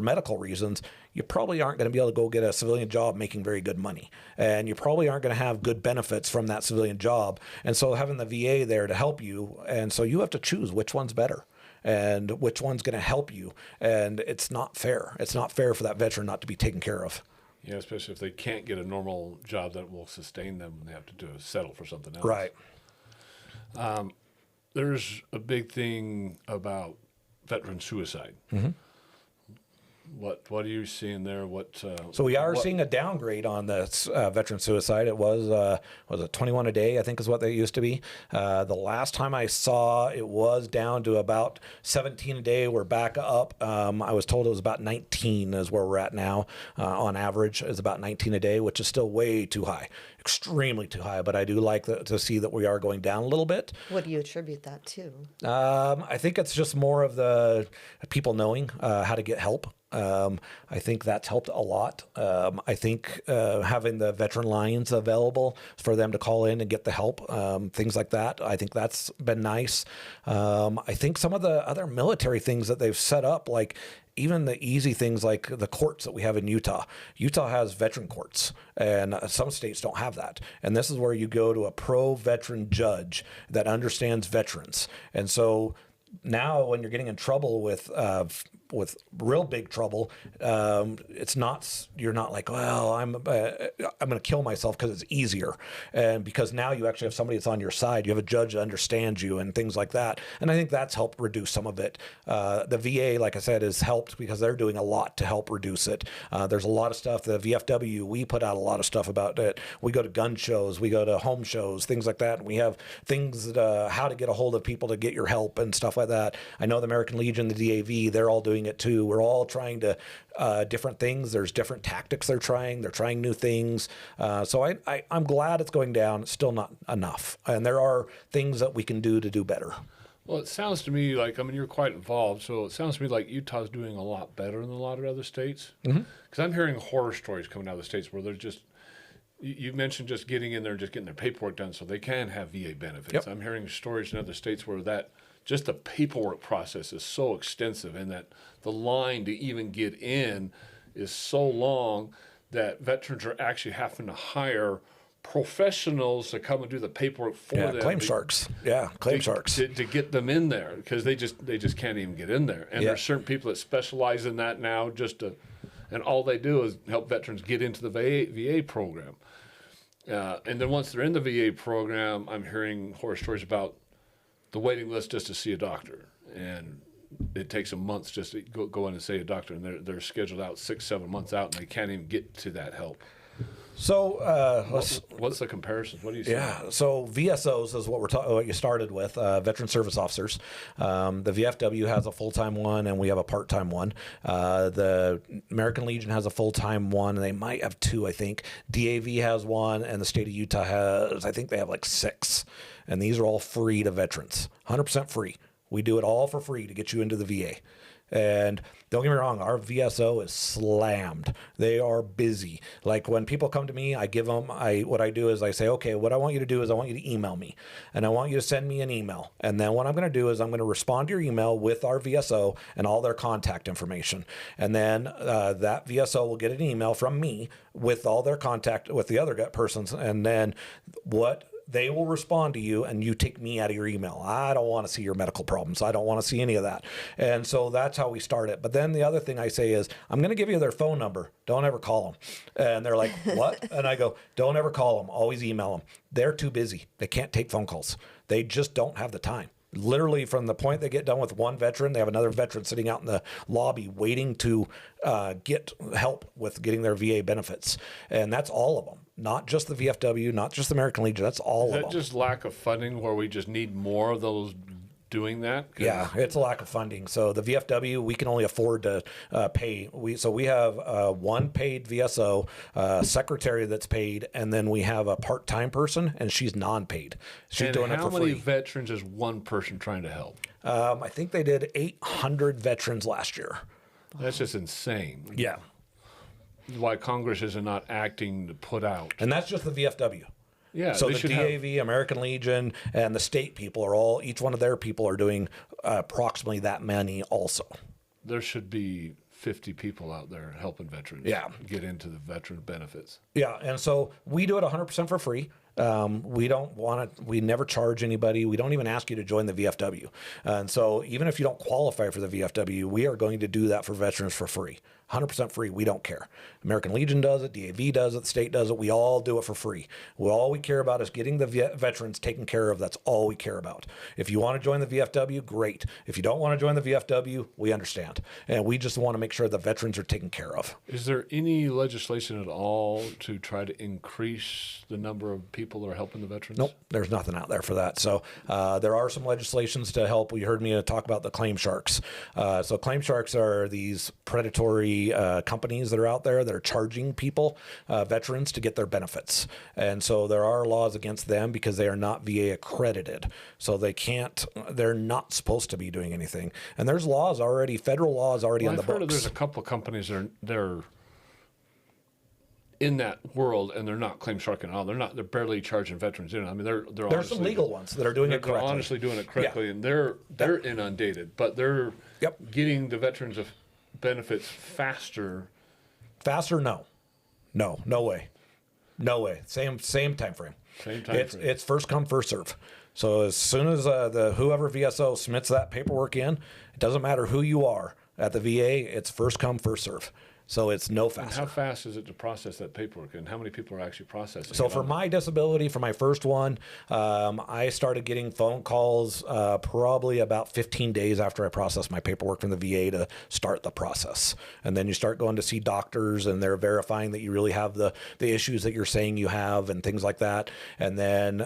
medical reasons, you probably aren't going to be able to go get a civilian job making very good money. And you probably aren't going to have good benefits from that civilian job. And so having the VA there to help you, and so you have to choose which one's better and which one's going to help you. And it's not fair. It's not fair for that veteran not to be taken care of. Yeah, especially if they can't get a normal job that will sustain them and they have to settle for something else. Right. There's a big thing about veteran suicide. Mm-hmm. What are you seeing there? So we are seeing a downgrade on this veteran suicide. It was it 21 a day, I think is what they used to be. The last time I saw, it was down to about 17 a day. We're back up. I was told it was about 19 is where we're at now. On average is about 19 a day, which is still way too high, extremely too high. But I do like to see that we are going down a little bit. What do you attribute that to? I think it's just more of the people knowing how to get help. I think that's helped a lot. I think having the veteran lines available for them to call in and get the help, things like that, I think that's been nice. I think some of the other military things that they've set up, like even the easy things like the courts that we have in Utah. Utah has veteran courts, and some states don't have that. And this is where you go to a pro-veteran judge that understands veterans. And so now when you're getting in trouble with real big trouble, you're not like, well, I'm going to kill myself because it's easier, and because now you actually have somebody that's on your side. You have a judge that understands you and things like that. And I think that's helped reduce some of it. The VA, like I said, has helped because they're doing a lot to help reduce it. There's a lot of stuff. The VFW, we put out a lot of stuff about it. We go to gun shows, we go to home shows, things like that. And we have things that, how to get a hold of people to get your help and stuff like that. I know the American Legion, the DAV, they're all doing it too. We're all trying to different things. There's different tactics they're trying new things. So I'm glad it's going down. It's still not enough, and there are things that we can do to do better. Well, it sounds to me like, I mean, you're quite involved, so it sounds to me like Utah's doing a lot better than a lot of other states. Because I'm hearing horror stories coming out of the states where they're just, you mentioned just getting in there and just getting their paperwork done so they can have VA benefits. Yep. I'm hearing stories in other states where that just the paperwork process is so extensive, and that the line to even get in is so long that veterans are actually having to hire professionals to come and do the paperwork for them. Claim sharks. Yeah, claim sharks. To get them in there, because they just can't even get in there. And there's certain people that specialize in that now, and all they do is help veterans get into the VA program. And then once they're in the VA program, I'm hearing horror stories about the waiting list just to see a doctor. And it takes them months just to go in and see a doctor, and they're scheduled out 6-7 months out, and they can't even get to that help. So what's the comparison? What do you see? Yeah, so VSOs is what you started with, veteran service officers. The VFW has a full-time one, and we have a part-time one. The American Legion has a full-time one, and they might have two, I think. DAV has one, and the state of Utah has, I think they have like 6. And these are all free to veterans, 100% free. We do it all for free to get you into the VA. And don't get me wrong, our VSO is slammed. They are busy. Like when people come to me, I give them, what I do is I say, okay, what I want you to do is I want you to email me. And I want you to send me an email. And then what I'm going to do is I'm going to respond to your email with our VSO and all their contact information. And then that VSO will get an email from me with all their contact with the other persons. And then they will respond to you, and you take me out of your email. I don't want to see your medical problems. I don't want to see any of that. And so that's how we start it. But then the other thing I say is, I'm going to give you their phone number. Don't ever call them. And they're like, what? And I go, don't ever call them. Always email them. They're too busy. They can't take phone calls. They just don't have the time. Literally, from the point they get done with one veteran, they have another veteran sitting out in the lobby waiting to get help with getting their VA benefits. And that's all of them. Not just the VFW, not just the American Legion. That's all of them. Is that just lack of funding where we just need more of those doing that? Yeah, it's a lack of funding. So the VFW, we can only afford to pay. We have one paid VSO, secretary that's paid, and then we have a part-time person, and she's non-paid. She's doing it for free. How many veterans is one person trying to help? I think they did 800 veterans last year. That's just insane. Yeah. Why Congress is not acting to put out. And that's just the VFW. Yeah. So the DAV, American Legion, and the state people are all, each one of their people are doing approximately that many also. There should be 50 people out there helping veterans get into the veteran benefits. Yeah, and so we do it 100% for free. We don't want to, we never charge anybody. We don't even ask you to join the VFW. And so even if you don't qualify for the VFW, we are going to do that for veterans for free. 100% free. We don't care. American Legion does it. DAV does it. The state does it. We all do it for free. All we care about is getting the veterans taken care of. That's all we care about. If you want to join the VFW, great. If you don't want to join the VFW, we understand. And we just want to make sure the veterans are taken care of. Is there any legislation at all to try to increase the number of people that are helping the veterans? Nope. There's nothing out there for that. So there are some legislations to help. You heard me talk about the claim sharks. So claim sharks are these predatory companies that are out there that are charging people, veterans, to get their benefits. And so there are laws against them because they are not VA accredited. So they're not supposed to be doing anything. And there's laws already, federal laws already on the books. There's a couple of companies they're in that world, and they're not claim sharking at all. They're barely charging veterans in. I mean, there's some legal ones that are doing it correctly. They're honestly doing it correctly, and they're inundated, but they're getting the veterans of benefits faster. No way. Same time frame. It's first come, first serve. So as soon as whoever VSO submits that paperwork in, it doesn't matter who you are at the VA. It's first come, first serve. So it's no faster. And how fast is it to process that paperwork, and how many people are actually processing? So for my disability, for my first one, I started getting phone calls probably about 15 days after I processed my paperwork from the VA to start the process. And then you start going to see doctors, and they're verifying that you really have the issues that you're saying you have and things like that. And then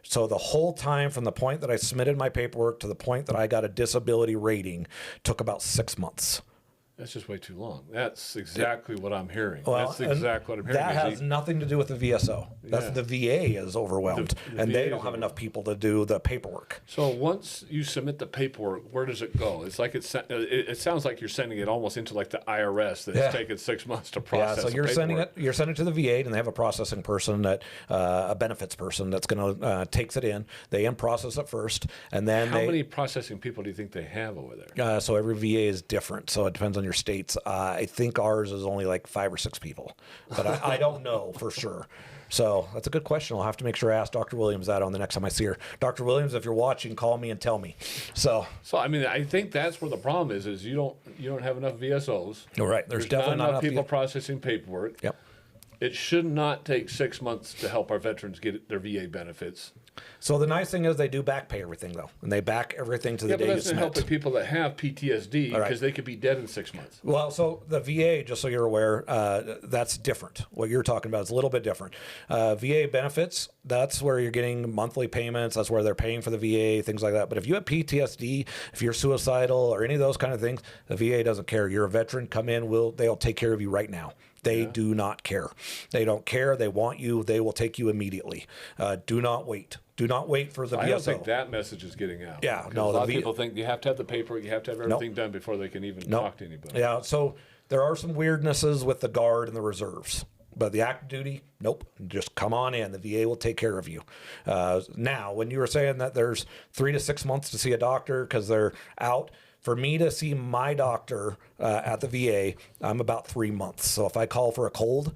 so the whole time from the point that I submitted my paperwork to the point that I got a disability rating took about 6 months. That's just way too long. That's exactly what I'm hearing. Well, That's exactly what I'm hearing. That has nothing to do with the VSO. That's Yeah. the VA is overwhelmed, The and VA they is don't have enough people to do the paperwork. So once you submit the paperwork, where does it go? It's like it sounds like you're sending it almost into like the IRS that's taken 6 months to process. Yeah, so you're the sending paperwork. it. You're sending it to the VA, and they have a processing person that a benefits person that's going to takes it in. They process it first, and then How many processing people do you think they have over there? So every VA is different, so it depends on your states. I think ours is only like 5 or 6 people, but I don't know for sure. So that's a good question. I'll have to make sure I ask Dr. Williams that on the next time I see her. Dr. Williams, if you're watching, call me and tell me. So I mean, I think that's where the problem is you don't have enough VSOs. All right, there's definitely not enough people V- processing paperwork. Yep. It should not take 6 months to help our veterans get their VA benefits. So the nice thing is they do back pay everything though, and they back everything to the day but it's that's not met. helping people that have PTSD right. because they could be dead in 6 months. Well, so the VA, just so you're aware, that's different. What you're talking about is a little bit different. VA benefits, that's where you're getting monthly payments. That's where they're paying for the VA, things like that. But if you have PTSD, if you're suicidal or any of those kind of things, the VA doesn't care. You're a veteran, come in, they'll take care of you right now. They do not care. They don't care. They want you. They will take you immediately. Do not wait. Do not wait for the VSO. I don't think that message is getting out. Yeah, no. A lot of people think you have to have the paperwork, you have to have everything done before they can even talk to anybody. Yeah, so there are some weirdnesses with the Guard and the reserves. But the active duty, nope. Just come on in. The VA will take care of you. Now, when you were saying that there's 3 to 6 months to see a doctor because they're out, for me to see my doctor at the VA, I'm about 3 months. So if I call for a cold,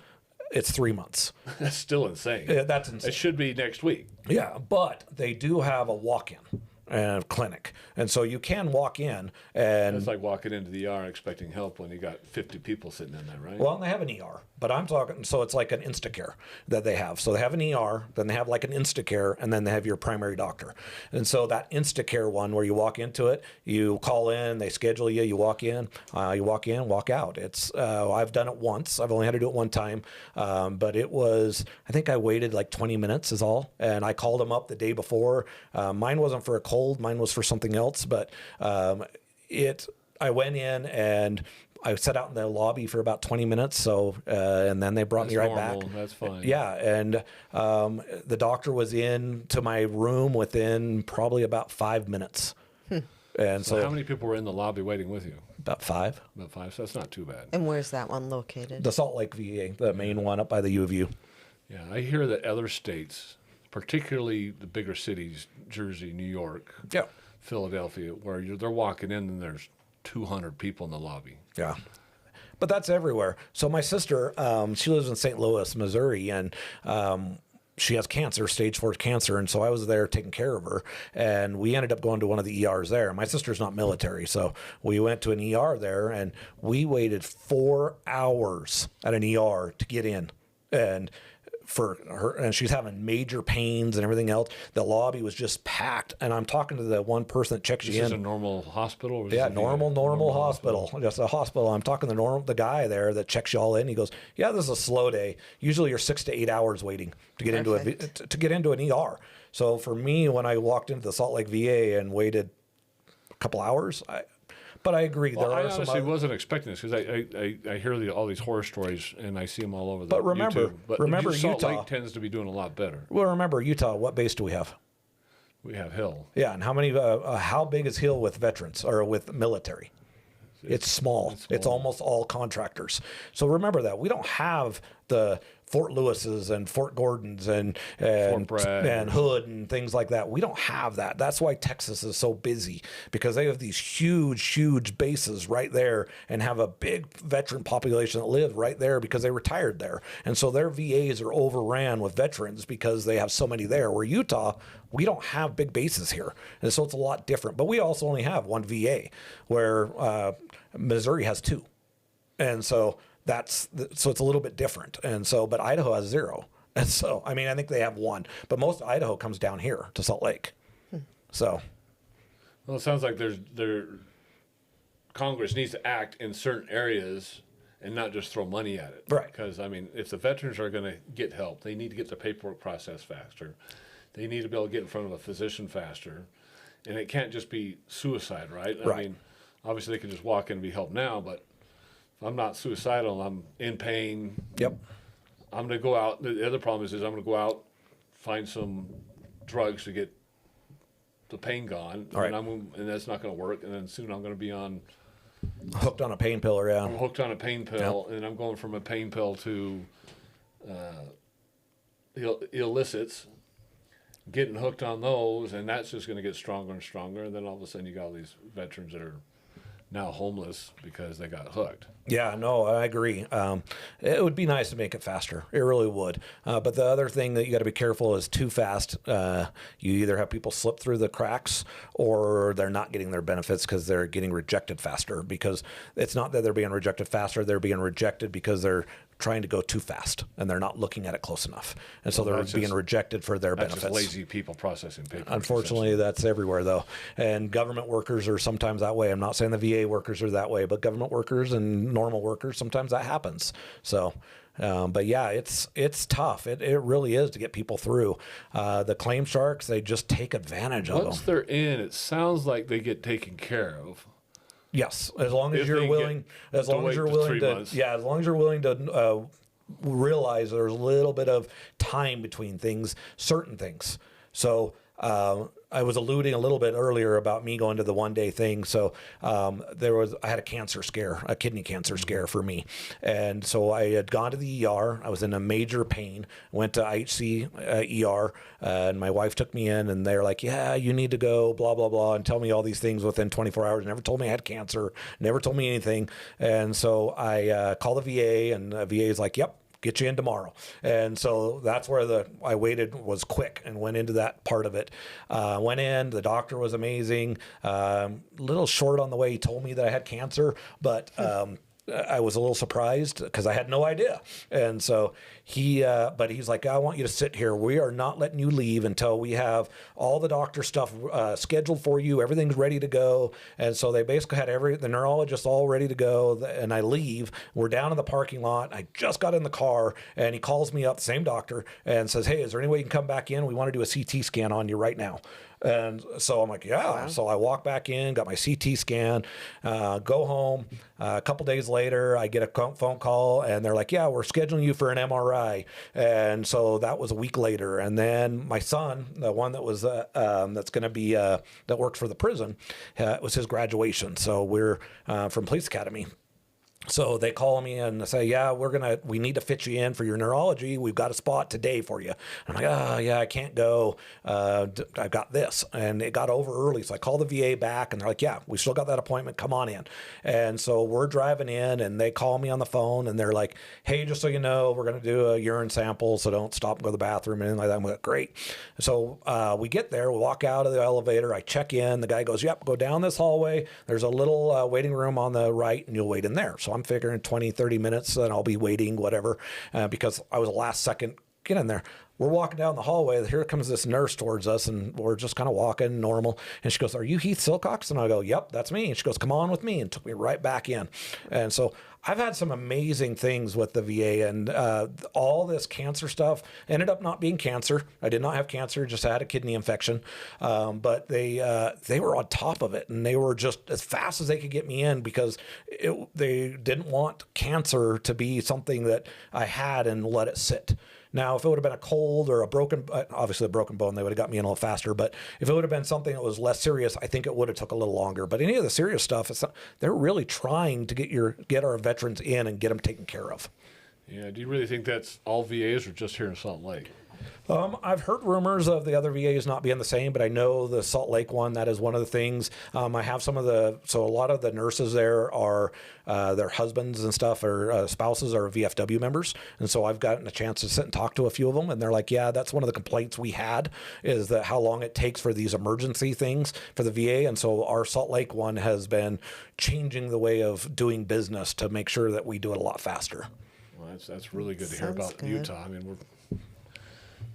it's 3 months. That's still insane. That's insane. It should be next week. Yeah, but they do have a walk-in clinic, and so you can walk in and It's like walking into the ER expecting help when you got 50 people sitting in there, right? well, they have an ER, but I'm talking, so it's like an Instacare that they have. So they have an ER, then they have like an Instacare, and then they have your primary doctor. And so that Instacare one where you walk into it, you call in, they schedule you, you walk in, walk out. It's I've done it once. I've only had to do it one time, but it was, I think I waited like 20 minutes is all, and I called them up the day before. Mine wasn't for a cold, mine was for something else, but I went in and I sat out in the lobby for about 20 minutes. So, and then they brought me right back. That's fine. Yeah. And the doctor was in to my room within probably about 5 minutes. And so how many people were in the lobby waiting with you? about 5. About 5. So that's not too bad. And where's that one located? The Salt Lake VA, the main one up by the U of U. Yeah, I hear that other states, particularly the bigger cities, Jersey, New York, Yeah. Philadelphia, where they're walking in and there's 200 people in the lobby. Yeah. But that's everywhere. So my sister, she lives in St. Louis, Missouri, and she has cancer, stage 4 cancer. And so I was there taking care of her. And we ended up going to one of the ERs there. My sister's not military. So we went to an ER there, and we waited 4 hours at an ER to get in. And for her, and she's having major pains and everything else. The lobby was just packed, and I'm talking to the one person that checks you in. This is a normal hospital? Or Yeah, normal hospital. Just a hospital. I'm talking to the guy there that checks you all in. He goes, "Yeah, this is a slow day. Usually you're 6 to 8 hours waiting to get into to get into an ER." So for me, when I walked into the Salt Lake VA and waited a couple hours, but I agree. Well, there I are honestly some. wasn't expecting this because I hear all these horror stories and I see them all over the But remember- YouTube. But remember Salt Utah. Lake tends to be doing a lot better. Well, remember Utah. What base do we have? We have Hill. Yeah, and how many? How big is Hill with veterans or with military? It's small. It's almost all contractors. So remember that we don't have the Fort Lewis's and Fort Gordon's and Bragg. and Hood and things like that. We don't have that. That's why Texas is so busy, because they have these huge bases right there and have a big veteran population that live right there because they retired there. And so their VAs are overran with veterans because they have so many there. Where Utah, we don't have big bases here. And so it's a lot different. But we also only have one VA, where Missouri has 2. And so it's a little bit different. And so, but Idaho has 0. And so, I mean, I think they have 1, but most of Idaho comes down here to Salt Lake. So, Well, it sounds like Congress needs to act in certain areas and not just throw money at it. Right. Because, I mean, if the veterans are going to get help, they need to get the paperwork processed faster. They need to be able to get in front of a physician faster. And it can't just be suicide, right? Right. I mean, obviously they can just walk in and be helped now, but I'm not suicidal. I'm in pain. Yep. I'm going to go out. The other problem is I'm going to go out, find some drugs to get the pain gone, All right. and that's not going to work. And then soon I'm going to be Hooked on a pain pill, yeah. I'm hooked on a pain pill, and I'm going from a pain pill to illicits, getting hooked on those, and that's just going to get stronger and stronger. And then all of a sudden, you got all these veterans that are now homeless because they got hooked. Yeah, no, I agree. It would be nice to make it faster. It really would. But the other thing that you got to be careful is too fast. You either have people slip through the cracks or they're not getting their benefits because they're getting rejected faster. Because it's not that they're being rejected faster. They're being rejected because they're trying to go too fast and they're not looking at it close enough. And so they're being rejected for their benefits. Just lazy people processing paperwork. Unfortunately, that's everywhere, though. And government workers are sometimes that way. I'm not saying the VA workers are that way, but government workers and normal workers, sometimes that happens. So, but yeah, it's tough. It really is to get people through. The claim sharks, they just take advantage of them. Once they're in, it sounds like they get taken care of. Yes, as long as you're willing, as long as you're willing to realize there's a little bit of time between things, certain things. So I was alluding a little bit earlier about me going to the 1-day thing. So I had a cancer scare, a kidney cancer scare for me. And so I had gone to the ER. I was in a major pain, went to IHC ER, and my wife took me in and they're like, yeah, you need to go, blah, blah, blah, and tell me all these things within 24 hours. Never told me I had cancer, never told me anything. And so I called the VA and the VA is like, yep, get you in tomorrow. And so that's where I waited, was quick and went into that part of it. Went in, the doctor was amazing. Little short on the way he told me that I had cancer, but I was a little surprised because I had no idea. And so but he's like, I want you to sit here. We are not letting you leave until we have all the doctor stuff scheduled for you. Everything's ready to go. And so they basically had the neurologist all ready to go. And I leave. We're down in the parking lot. I just got in the car and he calls me up, the same doctor, and says, hey, is there any way you can come back in? We want to do a CT scan on you right now. And so I'm like, yeah. Wow. So I walk back in, got my CT scan, go home. A couple days later, I get a phone call and they're like, yeah, we're scheduling you for an MRI. And so that was a week later. And then my son, the one that was, that's going to be, that works for the prison, it was his graduation. So we're from police academy. So they call me and say, yeah, we need to fit you in for your neurology. We've got a spot today for you. I'm like, oh, yeah, I can't go. I've got this. And it got over early. So I call the VA back and they're like, yeah, we still got that appointment. Come on in. And so we're driving in and they call me on the phone and they're like, hey, just so you know, we're going to do a urine sample. So don't stop and go to the bathroom and anything like that. I'm like, great. So we get there, we walk out of the elevator. I check in. The guy goes, yep, go down this hallway. There's a little waiting room on the right and you'll wait in there. So I'm figuring 20, 30 minutes and I'll be waiting, whatever, because I was the last second get in there. We're walking down the hallway. Here comes this nurse towards us and we're just kind of walking normal. And she goes, are you Heath Silcox? And I go, yep, that's me. And she goes, come on with me, and took me right back in. And so I've had some amazing things with the VA, and all this cancer stuff ended up not being cancer. I did not have cancer, just had a kidney infection. But they were on top of it, and they were just as fast as they could get me in because they didn't want cancer to be something that I had and let it sit. Now, if it would have been a cold or obviously a broken bone, they would have got me in a little faster. But if it would have been something that was less serious, I think it would have took a little longer. But any of the serious stuff, they're really trying to get our veterans in and get them taken care of. Yeah. Do you really think that's all VAs or just here in Salt Lake? I've heard rumors of the other VAs not being the same, but I know the Salt Lake one, that is one of the things. I have so a lot of the nurses there are, their husbands and stuff or spouses are VFW members. And so I've gotten a chance to sit and talk to a few of them. And they're like, yeah, that's one of the complaints we had is that how long it takes for these emergency things for the VA. And so our Salt Lake one has been changing the way of doing business to make sure that we do it a lot faster. Well, that's really good to hear about Utah. I mean,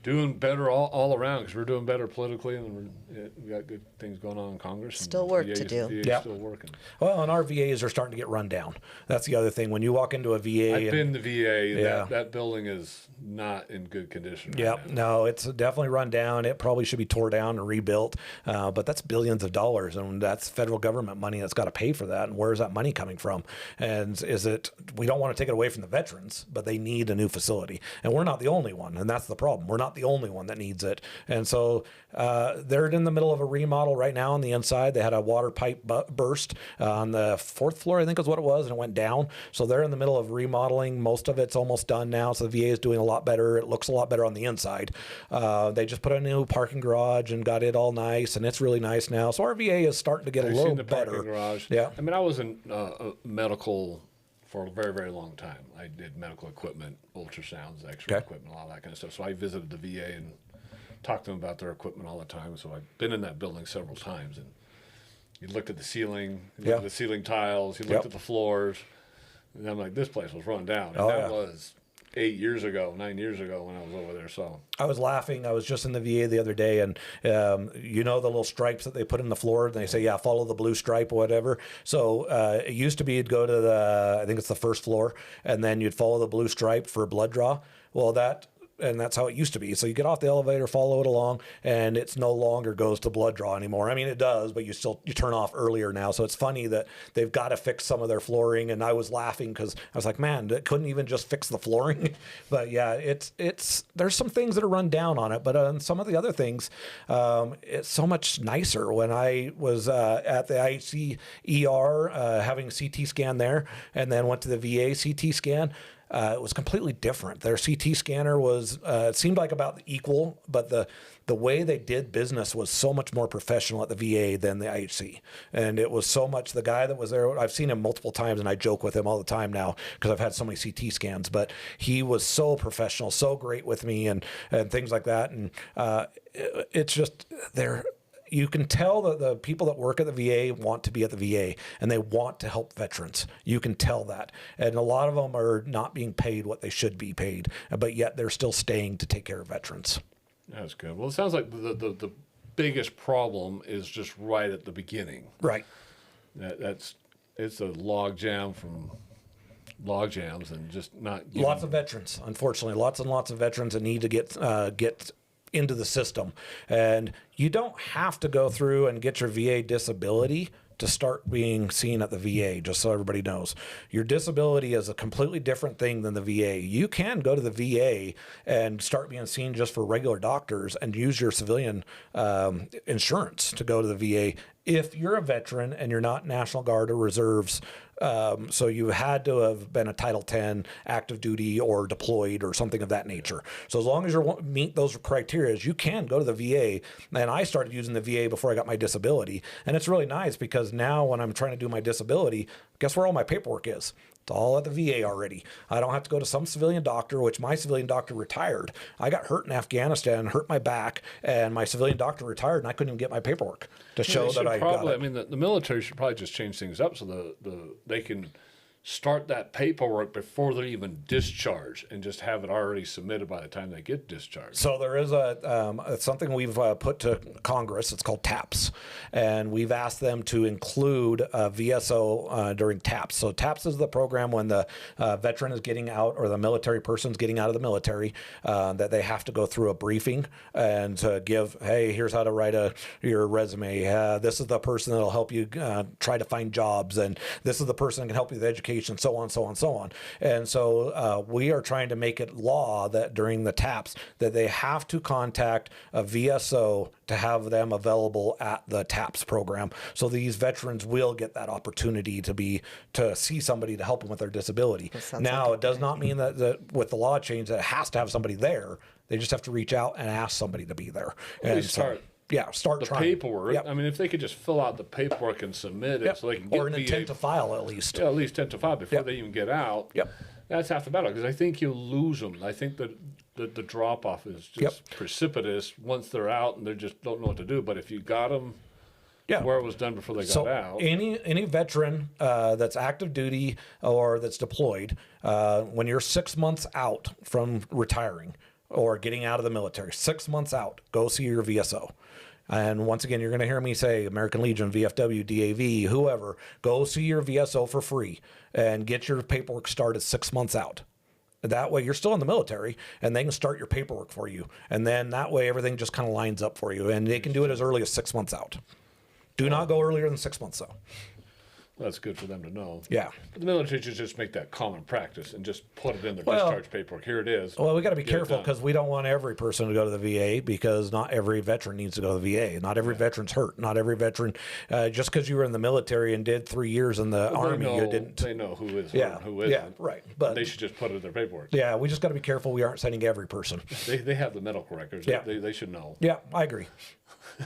doing better all around because we're doing better politically, and we got good things going on in Congress. Still work to do. VA's Yep. still working. Well, and our VAs are starting to get run down. That's the other thing. When you walk into a VA, I've been to VA. Yeah. That building is not in good condition. Right Yep. now. No, it's definitely run down. It probably should be tore down and rebuilt. But that's billions of dollars, and that's federal government money that's got to pay for that. And where's that money coming from? And we don't want to take it away from the veterans, but they need a new facility. And we're not the only one. And that's the problem. We're not the only one that needs it. And so they're in the middle of a remodel right now on the inside. They had a water pipe burst on the 4th floor, I think is what it was, and it went down. So they're in the middle of remodeling. Most of it's almost done now. So the VA is doing a lot better. It looks a lot better on the inside. They just put a new parking garage and got it all nice, and it's really nice now. So our VA is starting to get a I've little seen the better. parking garage. Yeah. I mean, I was in medical for a very, very long time. I did medical equipment, ultrasounds, X-ray Okay. equipment, all that kind of stuff. So I visited the VA and talked to them about their equipment all the time. So I've been in that building several times. And you looked at the ceiling, you looked at the ceiling tiles, you looked at the floors. And I'm like, this place was run down. And that was 9 years ago when I was over there. So I was laughing. I was just in the VA the other day, and you know the little stripes that they put in the floor, and they say, yeah, follow the blue stripe or whatever. So it used to be you'd go to I think it's the 1st floor, and then you'd follow the blue stripe for blood draw. Well, and that's how it used to be. So you get off the elevator, follow it along, and it's no longer goes to blood draw anymore. I mean, it does, but you turn off earlier now. So it's funny that they've got to fix some of their flooring. And I was laughing because I was like, man, they couldn't even just fix the flooring. But yeah, there's some things that are run down on it, but on some of the other things, it's so much nicer. When I was at the ICER having a CT scan there, and then went to the VA CT scan. It was completely different. Their CT scanner was, it seemed like about equal, but the way they did business was so much more professional at the VA than the IHC. And it was so much, the guy that was there, I've seen him multiple times, and I joke with him all the time now because I've had so many CT scans, but he was so professional, so great with me and things like that. And it's just, you can tell that the people that work at the VA want to be at the VA, and they want to help veterans. You can tell that. And a lot of them are not being paid what they should be paid, but yet they're still staying to take care of veterans. that's good. Well, it sounds like the biggest problem is just right at the beginning. Right. It's a log jam from log jams and just not Lots of veterans, unfortunately. Lots and lots of veterans that need to get into the system. And you don't have to go through and get your VA disability to start being seen at the VA, just so everybody knows. Your disability is a completely different thing than the VA. You can go to the VA and start being seen just for regular doctors and use your civilian insurance to go to the VA if you're a veteran and you're not National Guard or Reserves. So you had to have been a Title 10 active duty or deployed or something of that nature. So as long as you meet those criteria, you can go to the VA. And I started using the VA before I got my disability. And it's really nice because now when I'm trying to do my disability, guess where all my paperwork is? It's all at the VA already. I don't have to go to some civilian doctor, which my civilian doctor retired. I got hurt in Afghanistan, hurt my back, and my civilian doctor retired, and I couldn't even get my paperwork to show that I got it. I mean, the military should probably just change things up so they can start that paperwork before they're even discharged and just have it already submitted by the time they get discharged. So there is something we've put to Congress. It's called TAPS, and we've asked them to include VSO during TAPS. So TAPS is the program when the veteran is getting out or the military person's getting out of the military, that they have to go through a briefing and to give, hey, here's how to write your resume. This is the person that'll help you try to find jobs, and this is the person that can help you with education. So on, so on, so on. And so we are trying to make it law that during the TAPS that they have to contact a VSO to have them available at the TAPS program. So these veterans will get that opportunity to see somebody to help them with their disability. Now, it does not mean that with the law change that it has to have somebody there. They just have to reach out and ask somebody to be there. And start the trying. Paperwork. Yep. I mean, if they could just fill out the paperwork and submit it, so they can get or an intent to file at least. Yeah, at least 10 to 5 before they even get out. Yep. That's half the battle because I think you lose them. I think that the drop off is just precipitous once they're out and they just don't know what to do. But if you got them where it was done before they got out. Any veteran that's active duty or that's deployed, when you're 6 months out from retiring, or getting out of the military, 6 months out, go see your VSO. And once again, you're going to hear me say American Legion, VFW, DAV, whoever, go see your VSO for free and get your paperwork started 6 months out. That way you're still in the military and they can start your paperwork for you. And then that way everything just kind of lines up for you. And they can do it as early as 6 months out. Do not go earlier than 6 months though. That's good for them to know. Yeah. But the military should just make that common practice and just put it in their discharge paperwork. Here it is. Well, we got to be careful because we don't want every person to go to the VA because not every veteran needs to go to the VA. Not every veteran's hurt. Not every veteran, just because you were in the military and did 3 years in the Army, you didn't. They know who is hurt and who isn't. Yeah, right. But they should just put it in their paperwork. Yeah, we just got to be careful we aren't sending every person. They have the medical records. Yeah. They should know. Yeah, I agree.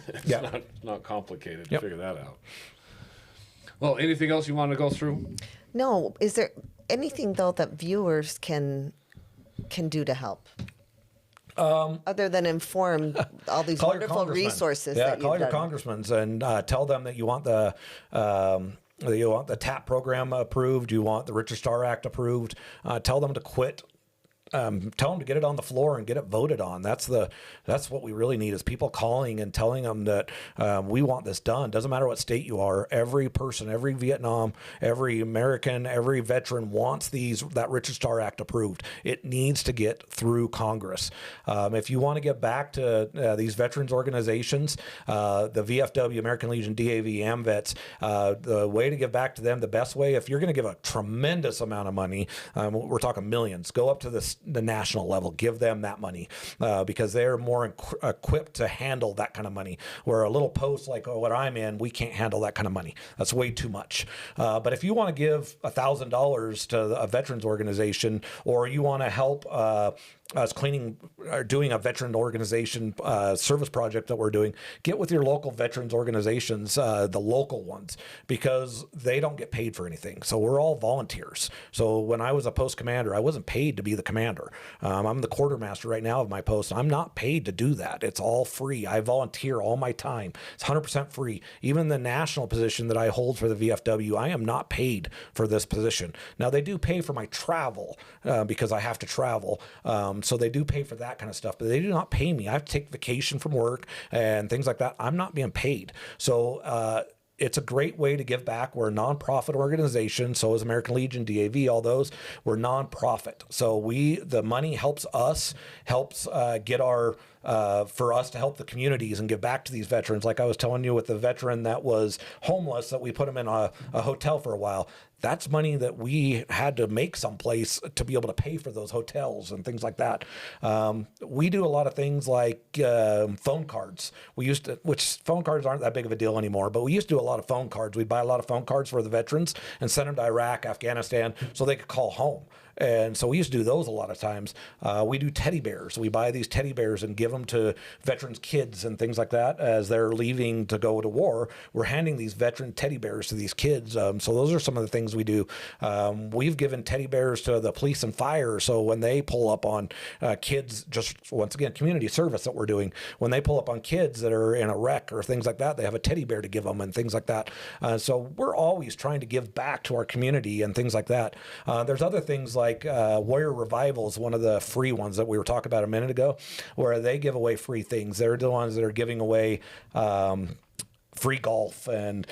It's not complicated to figure that out. Well, anything else you want to go through? No. Is there anything though that viewers can do to help? Other than inform all these wonderful resources. Yeah, that call you've your done. congressmen and tell them that you want the TAP program approved. You want the Richard Starr Act approved. Tell them to quit. Tell them to get it on the floor and get it voted on. That's what we really need is people calling and telling them that we want this done. Doesn't matter what state you are. Every person, every Vietnam, every American, every veteran wants that Richard Starr Act approved. It needs to get through Congress. If you want to get back to these veterans organizations, the VFW, American Legion, DAV, AMVETS, the way to give back to them, the best way, if you're going to give a tremendous amount of money, we're talking millions, go up to the national level, give them that money because they're more equipped to handle that kind of money. Where a little post like what I'm in, we can't handle that kind of money. That's way too much. But if you want to give $1,000 to a veterans organization, or you want to help us cleaning or doing a veteran organization service project that we're doing, get with your local veterans organizations, the local ones, because they don't get paid for anything. So we're all volunteers. So when I was a post commander, I wasn't paid to be the commander. I'm the quartermaster right now of my post. I'm not paid to do that. It's all free. I volunteer all my time. It's 100% free. Even the national position that I hold for the VFW, I am not paid for this position. Now they do pay for my travel because I have to travel. So they do pay for that kind of stuff, but they do not pay me. I have to take vacation from work and things like that. I'm not being paid. So it's a great way to give back. We're a nonprofit organization. So is American Legion, DAV, all those. We're nonprofit. So the money helps us, get our, for us to help the communities and give back to these veterans. Like I was telling you with the veteran that was homeless, that we put him in a hotel for a while. That's money that we had to make someplace to be able to pay for those hotels and things like that. We do a lot of things like phone cards. Which phone cards aren't that big of a deal anymore, but we used to do a lot of phone cards. We'd buy a lot of phone cards for the veterans and send them to Iraq, Afghanistan, so they could call home. And so we used to do those a lot of times. We do teddy bears. We buy these teddy bears and give them to veterans' kids and things like that as they're leaving to go to war. We're handing these veteran teddy bears to these kids. So those are some of the things we do. We've given teddy bears to the police and fire. So when they pull up on kids, just once again, community service that we're doing, when they pull up on kids that are in a wreck or things like that, they have a teddy bear to give them and things like that. So we're always trying to give back to our community and things like that. There's other things like Warrior Revival is one of the free ones that we were talking about a minute ago, where they give away free things. They're the ones that are giving away free golf and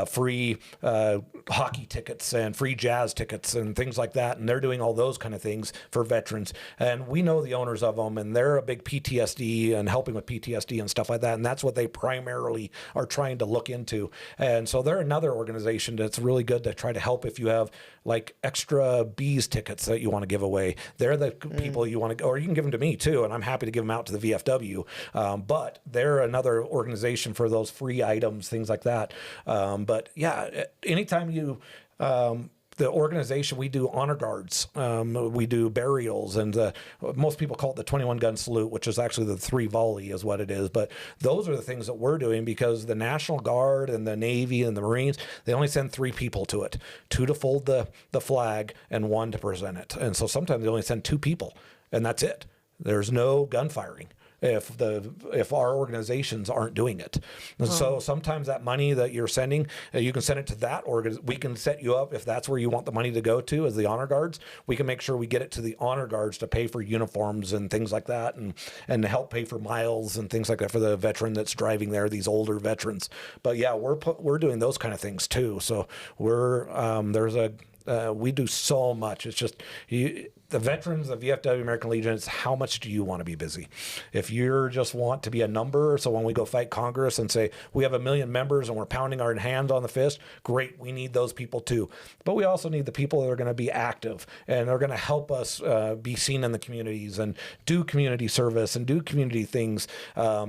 free hockey tickets and free jazz tickets and things like that. And they're doing all those kind of things for veterans. And we know the owners of them, and they're a big PTSD and helping with PTSD and stuff like that. And that's what they primarily are trying to look into. And so they're another organization that's really good to try to help if you have like extra bees tickets that you want to give away. They're the people you want to, or you can give them to me too. And I'm happy to give them out to the VFW. But they're another organization for those free items, things like that. But yeah, anytime you, the organization, we do honor guards, we do burials, and most people call it the 21 gun salute, which is actually the 3 volley is what it is. But those are the things that we're doing because the National Guard and the Navy and the Marines, they only send 3 people to it, 2 to fold the flag and 1 to present it. And so sometimes they only send 2 people, and that's it. There's no gunfiring. if our organizations aren't doing it. And so sometimes that money that you're sending, you can send it to that we can set you up if that's where you want the money to go to as the honor guards. We can make sure we get it to the honor guards to pay for uniforms and things like that, and to help pay for miles and things like that for the veteran that's driving there, these older veterans. But yeah, we're doing those kind of things too. So we do so much. It's just the veterans, the VFW, American Legion, it's how much do you want to be busy? If you just want to be a number, so when we go fight Congress and say we have 1 million members and we're pounding our hands on the fist, great, we need those people too. But we also need the people that are going to be active and are going to help us be seen in the communities and do community service and do community things,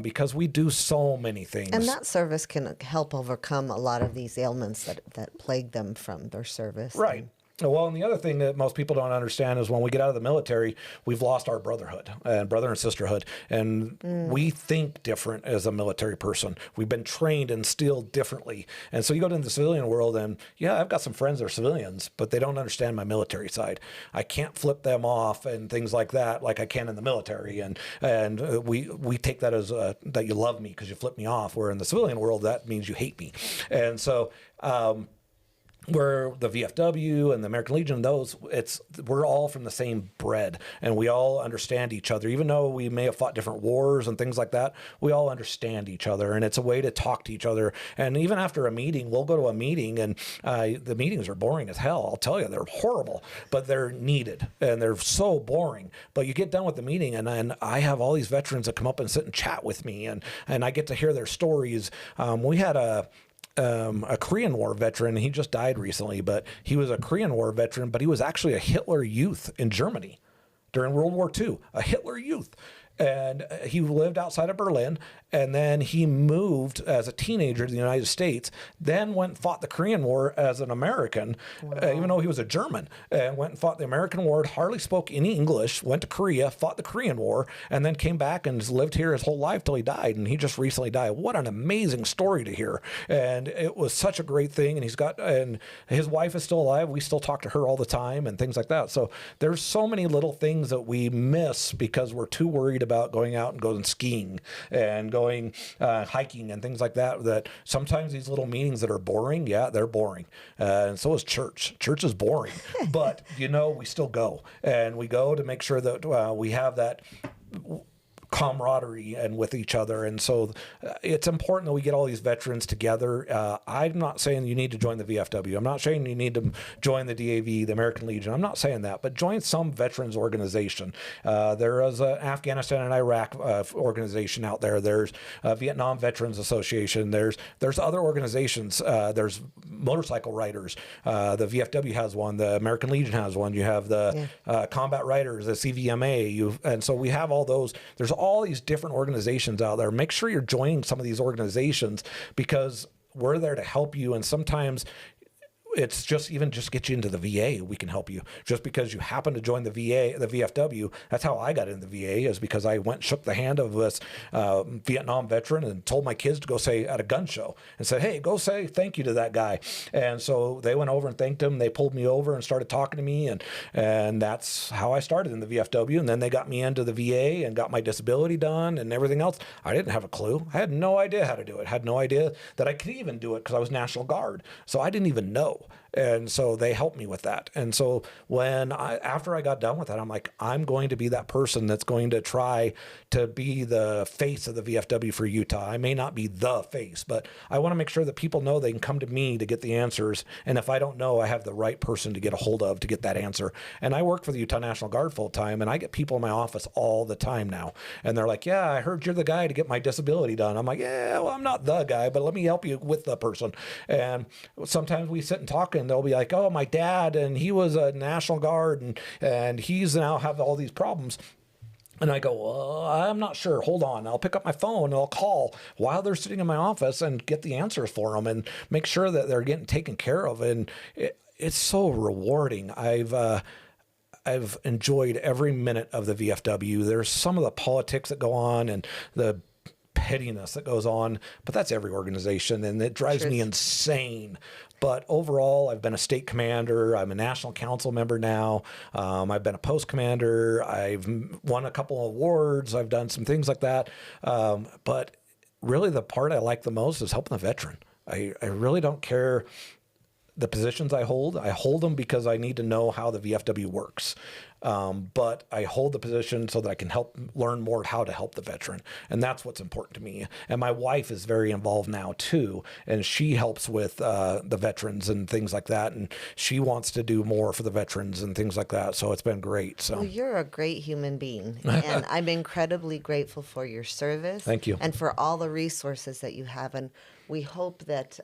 because we do so many things. And that service can help overcome a lot of these ailments that plague them from their service. Right. Well, and the other thing that most people don't understand is when we get out of the military, we've lost our brotherhood and brother and sisterhood. And we think different as a military person. We've been trained and instilled differently. And so you go into the civilian world and, yeah, I've got some friends that are civilians, but they don't understand my military side. I can't flip them off and things like that like I can in the military. And we take that as that you love me because you flip me off, where in the civilian world, that means you hate me. And so where the VFW and the American Legion, we're all from the same bread, and we all understand each other. Even though we may have fought different wars and things like that, we all understand each other, and it's a way to talk to each other. And even after a meeting, we'll go to a meeting, and the meetings are boring as hell. I'll tell you, they're horrible, but they're needed, and they're so boring. But you get done with the meeting, and I have all these veterans that come up and sit and chat with me, and I get to hear their stories. We had a Korean War veteran. He just died recently, but he was a Korean War veteran, but he was actually a Hitler Youth in Germany during World War II, a Hitler Youth. And he lived outside of Berlin, and then he moved as a teenager to the United States, then went and fought the Korean War as an American, even though he was a German, and went and fought the American War, hardly spoke any English, went to Korea, fought the Korean War, and then came back and lived here his whole life till he died, and he just recently died. What an amazing story to hear. And it was such a great thing, and his wife is still alive. We still talk to her all the time and things like that. So there's so many little things that we miss because we're too worried about going out and going skiing and going hiking and things like that, that sometimes these little meetings that are boring, yeah, they're boring. And so is church. Church is boring. But, we still go. And we go to make sure that we have that camaraderie and with each other. And so it's important that we get all these veterans together. I'm not saying you need to join the VFW. I'm not saying you need to join the DAV, the American Legion. I'm not saying that, but join some veterans organization. There is an Afghanistan and Iraq organization out there. There's a Vietnam Veterans Association. There's other organizations. There's motorcycle riders. The VFW has one. The American Legion has one. You have the combat riders, the CVMA. And so we have all those. There's all these different organizations out there. Make sure you're joining some of these organizations because we're there to help you. And sometimes it's just get you into the VA. We can help you just because you happen to join the VA, the VFW. That's how I got into the VA, is because I went and shook the hand of this Vietnam veteran and told my kids to go say at a gun show and said, hey, go say thank you to that guy. And so they went over and thanked him. They pulled me over and started talking to me. And that's how I started in the VFW. And then they got me into the VA and got my disability done and everything else. I didn't have a clue. I had no idea how to do it. I had no idea that I could even do it because I was National Guard. So I didn't even know. And so they helped me with that. And so after I got done with that, I'm like, I'm going to be that person that's going to try to be the face of the VFW for Utah. I may not be the face, but I want to make sure that people know they can come to me to get the answers. And if I don't know, I have the right person to get a hold of to get that answer. And I work for the Utah National Guard full time, and I get people in my office all the time now. And they're like, yeah, I heard you're the guy to get my disability done. I'm like, yeah, well, I'm not the guy, but let me help you with the person. And sometimes we sit and talk, and they'll be like, oh, my dad, and he was a National Guard, and he's now have all these problems. And I go, well, I'm not sure. Hold on. I'll pick up my phone and I'll call while they're sitting in my office and get the answers for them and make sure that they're getting taken care of. And it's so rewarding. I've enjoyed every minute of the VFW. There's some of the politics that go on and the pettiness that goes on, but that's every organization, and it drives me insane. But overall, I've been a state commander. I'm a national council member now. I've been a post commander. I've won a couple of awards. I've done some things like that. But really, the part I like the most is helping the veteran. I really don't care the positions I hold. I hold them because I need to know how the VFW works. But I hold the position so that I can learn more how to help the veteran. And that's what's important to me. And my wife is very involved now too. And she helps with the veterans and things like that. And she wants to do more for the veterans and things like that. So it's been great. So well, you're a great human being. And I'm incredibly grateful for your service. Thank you. And for all the resources that you have. And we hope that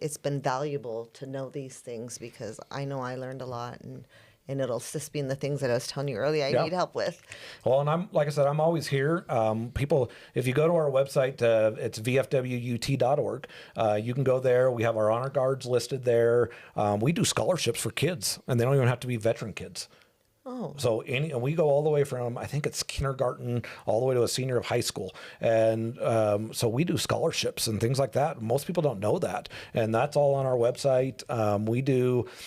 it's been valuable to know these things, because I know I learned a lot, and it'll assist me in the things that I was telling you earlier I need help with. Well, and like I said, I'm always here. People, if you go to our website, it's vfwut.org. You can go there. We have our honor guards listed there. We do scholarships for kids, and they don't even have to be veteran kids. Oh. So and we go all the way from, I think it's kindergarten all the way to a senior of high school. And so we do scholarships and things like that. Most people don't know that. And that's all on our website.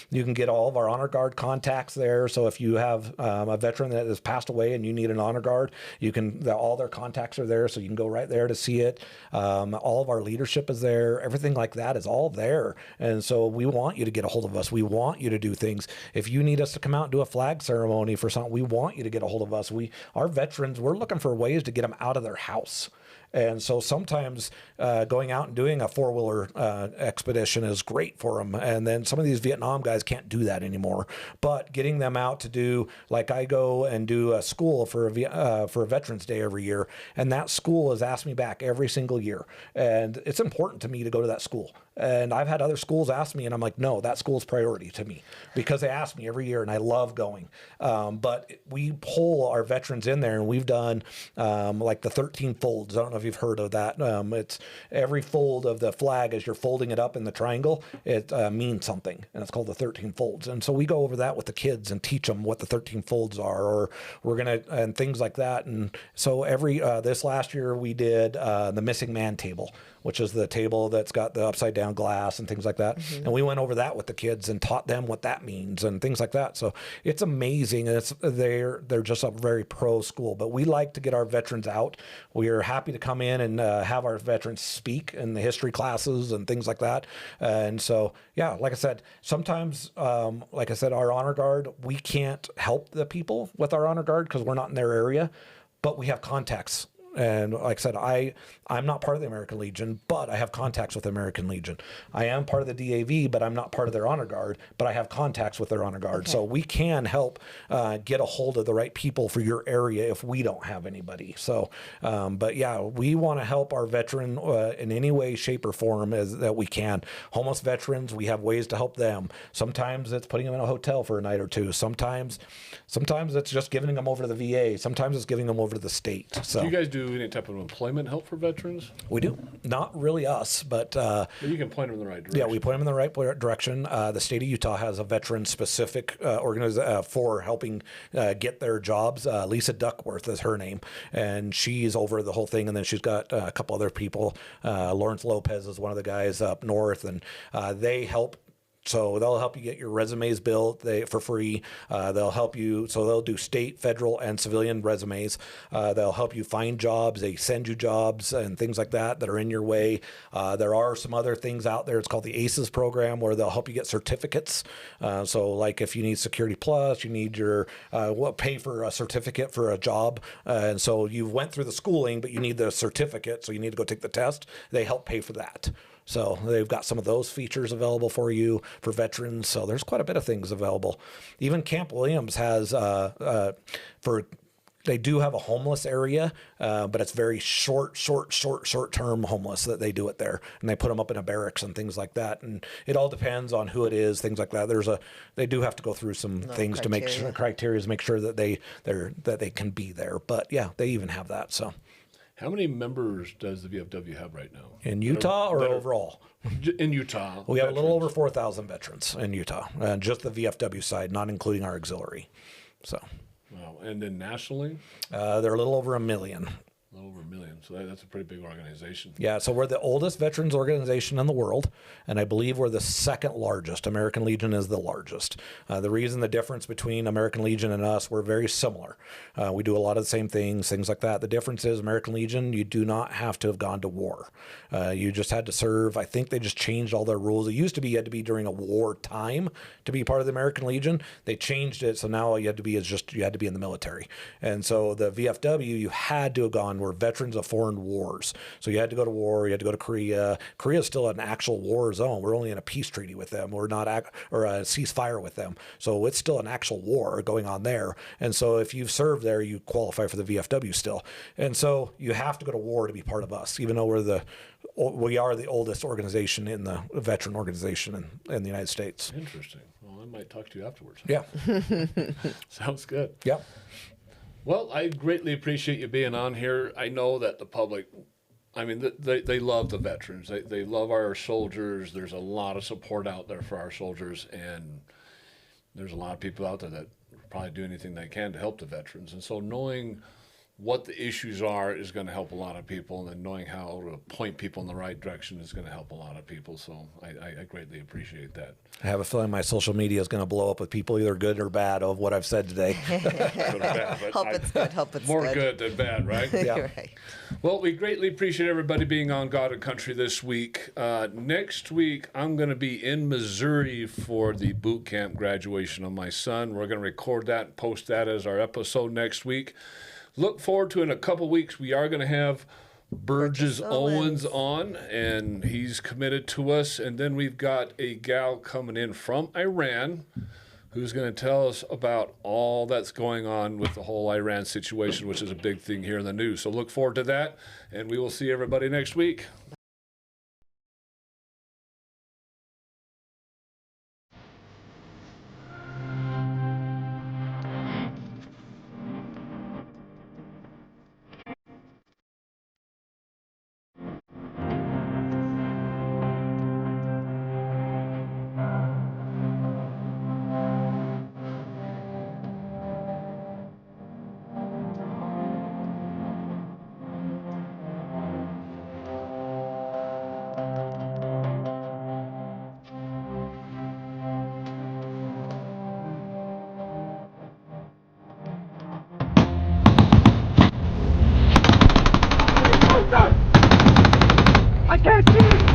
You can get all of our honor guard contacts there. So if you have a veteran that has passed away and you need an honor guard, all their contacts are there. So you can go right there to see it. All of our leadership is there. Everything like that is all there. And so we want you to get a hold of us. We want you to do things. If you need us to come out and do a flag ceremony for something, we want you to get a hold of us. Our veterans, we're looking for ways to get them out of their house. And so sometimes going out and doing a four-wheeler expedition is great for them. And then some of these Vietnam guys can't do that anymore. But getting them out to do, like I go and do a school for a Veterans Day every year, and that school has asked me back every single year. And it's important to me to go to that school. And I've had other schools ask me, and I'm like, no, that school's priority to me, because they ask me every year, and I love going. But we pull our veterans in there, and we've done like the 13 folds. I don't know if you've heard of that. It's every fold of the flag as you're folding it up in the triangle, it means something, and it's called the 13 folds. And so we go over that with the kids and teach them what the 13 folds are, or and things like that. And so this last year we did the missing man table, which is the table that's got the upside down glass and things like that. Mm-hmm. And we went over that with the kids and taught them what that means and things like that. So it's amazing. They're just a very pro school, but we like to get our veterans out. We are happy to come in and have our veterans speak in the history classes and things like that. And so, yeah, like I said, sometimes, our honor guard, we can't help the people with our honor guard because we're not in their area, but we have contacts. And like I said, I'm not part of the American Legion, but I have contacts with the American Legion. I am part of the DAV, but I'm not part of their honor guard, but I have contacts with their honor guard. Okay. So we can help get a hold of the right people for your area if we don't have anybody. So, but yeah, we want to help our veteran in any way, shape, or form that we can. Homeless veterans, we have ways to help them. Sometimes it's putting them in a hotel for a night or two. Sometimes it's just giving them over to the VA. Sometimes it's giving them over to the state. So do you guys do any type of employment help for veterans? We do. Not really us, but you can point them in the right direction. Yeah, we point them in the right direction. The state of Utah has a veteran-specific organization for helping get their jobs. Lisa Duckworth is her name, and she's over the whole thing. And then she's got a couple other people. Lawrence Lopez is one of the guys up north, and they help. So they'll help you get your resumes built for free. They'll help you. So they'll do state, federal, and civilian resumes. They'll help you find jobs. They send you jobs and things like that are in your way. There are some other things out there. It's called the ACES program, where they'll help you get certificates. So like if you need Security Plus, you need your pay for a certificate for a job. And so you went through the schooling, but you need the certificate. So you need to go take the test. They help pay for that. So they've got some of those features available for you for veterans. So there's quite a bit of things available. Even Camp Williams has they do have a homeless area, but it's very short-term homeless that they do it there, and they put them up in a barracks and things like that. And it all depends on who it is, things like that. They do have to go through some things criteria. To make sure criteria to make sure that they can be there. But yeah, they even have that. So. How many members does the VFW have right now? In Utah or overall? In Utah. We have a little over 4,000 veterans in Utah, just the VFW side, not including our auxiliary. So. Wow. And then nationally? They're a little over 1 million. A little over a million. So that's a pretty big organization. Yeah, so we're the oldest veterans organization in the world, and I believe we're the second largest. American Legion is the largest. The reason the difference between American Legion and us, we're very similar. We do a lot of the same things like that. The difference is American Legion, you do not have to have gone to war. You just had to serve. I think they just changed all their rules. It used to be you had to be during a war time to be part of the American Legion. They changed it, so now all you had to be you had to be in the military. And so the VFW, you had to have gone. We're veterans of foreign wars. So you had to go to war. You had to go to Korea. Korea is still an actual war zone. We're only in a peace treaty with them. We're not or a ceasefire with them. So it's still an actual war going on there. And so if you've served there, you qualify for the VFW still. And so you have to go to war to be part of us, even though we are the oldest organization in the veteran organization in the United States. Interesting. Well, I might talk to you afterwards. Yeah. Sounds good. Yeah. Well, I greatly appreciate you being on here. I know that the public, I mean, they love the veterans. They love our soldiers. There's a lot of support out there for our soldiers, and there's a lot of people out there that probably do anything they can to help the veterans. And so knowing what the issues are is going to help a lot of people, and then knowing how to point people in the right direction is going to help a lot of people. So I greatly appreciate that. I have a feeling my social media is going to blow up with people either good or bad of what I've said today. Good or bad, but Hope it's good. Hope it's more good than bad, right? Yeah. Right. Well, we greatly appreciate everybody being on God and Country this week. Next week, I'm going to be in Missouri for the boot camp graduation of my son. We're going to record that and post that as our episode next week. Look forward to in a couple weeks, we are going to have Burgess Owens on, and he's committed to us. And then we've got a gal coming in from Iran who's going to tell us about all that's going on with the whole Iran situation, which is a big thing here in the news. So look forward to that, and we will see everybody next week. I can't see it!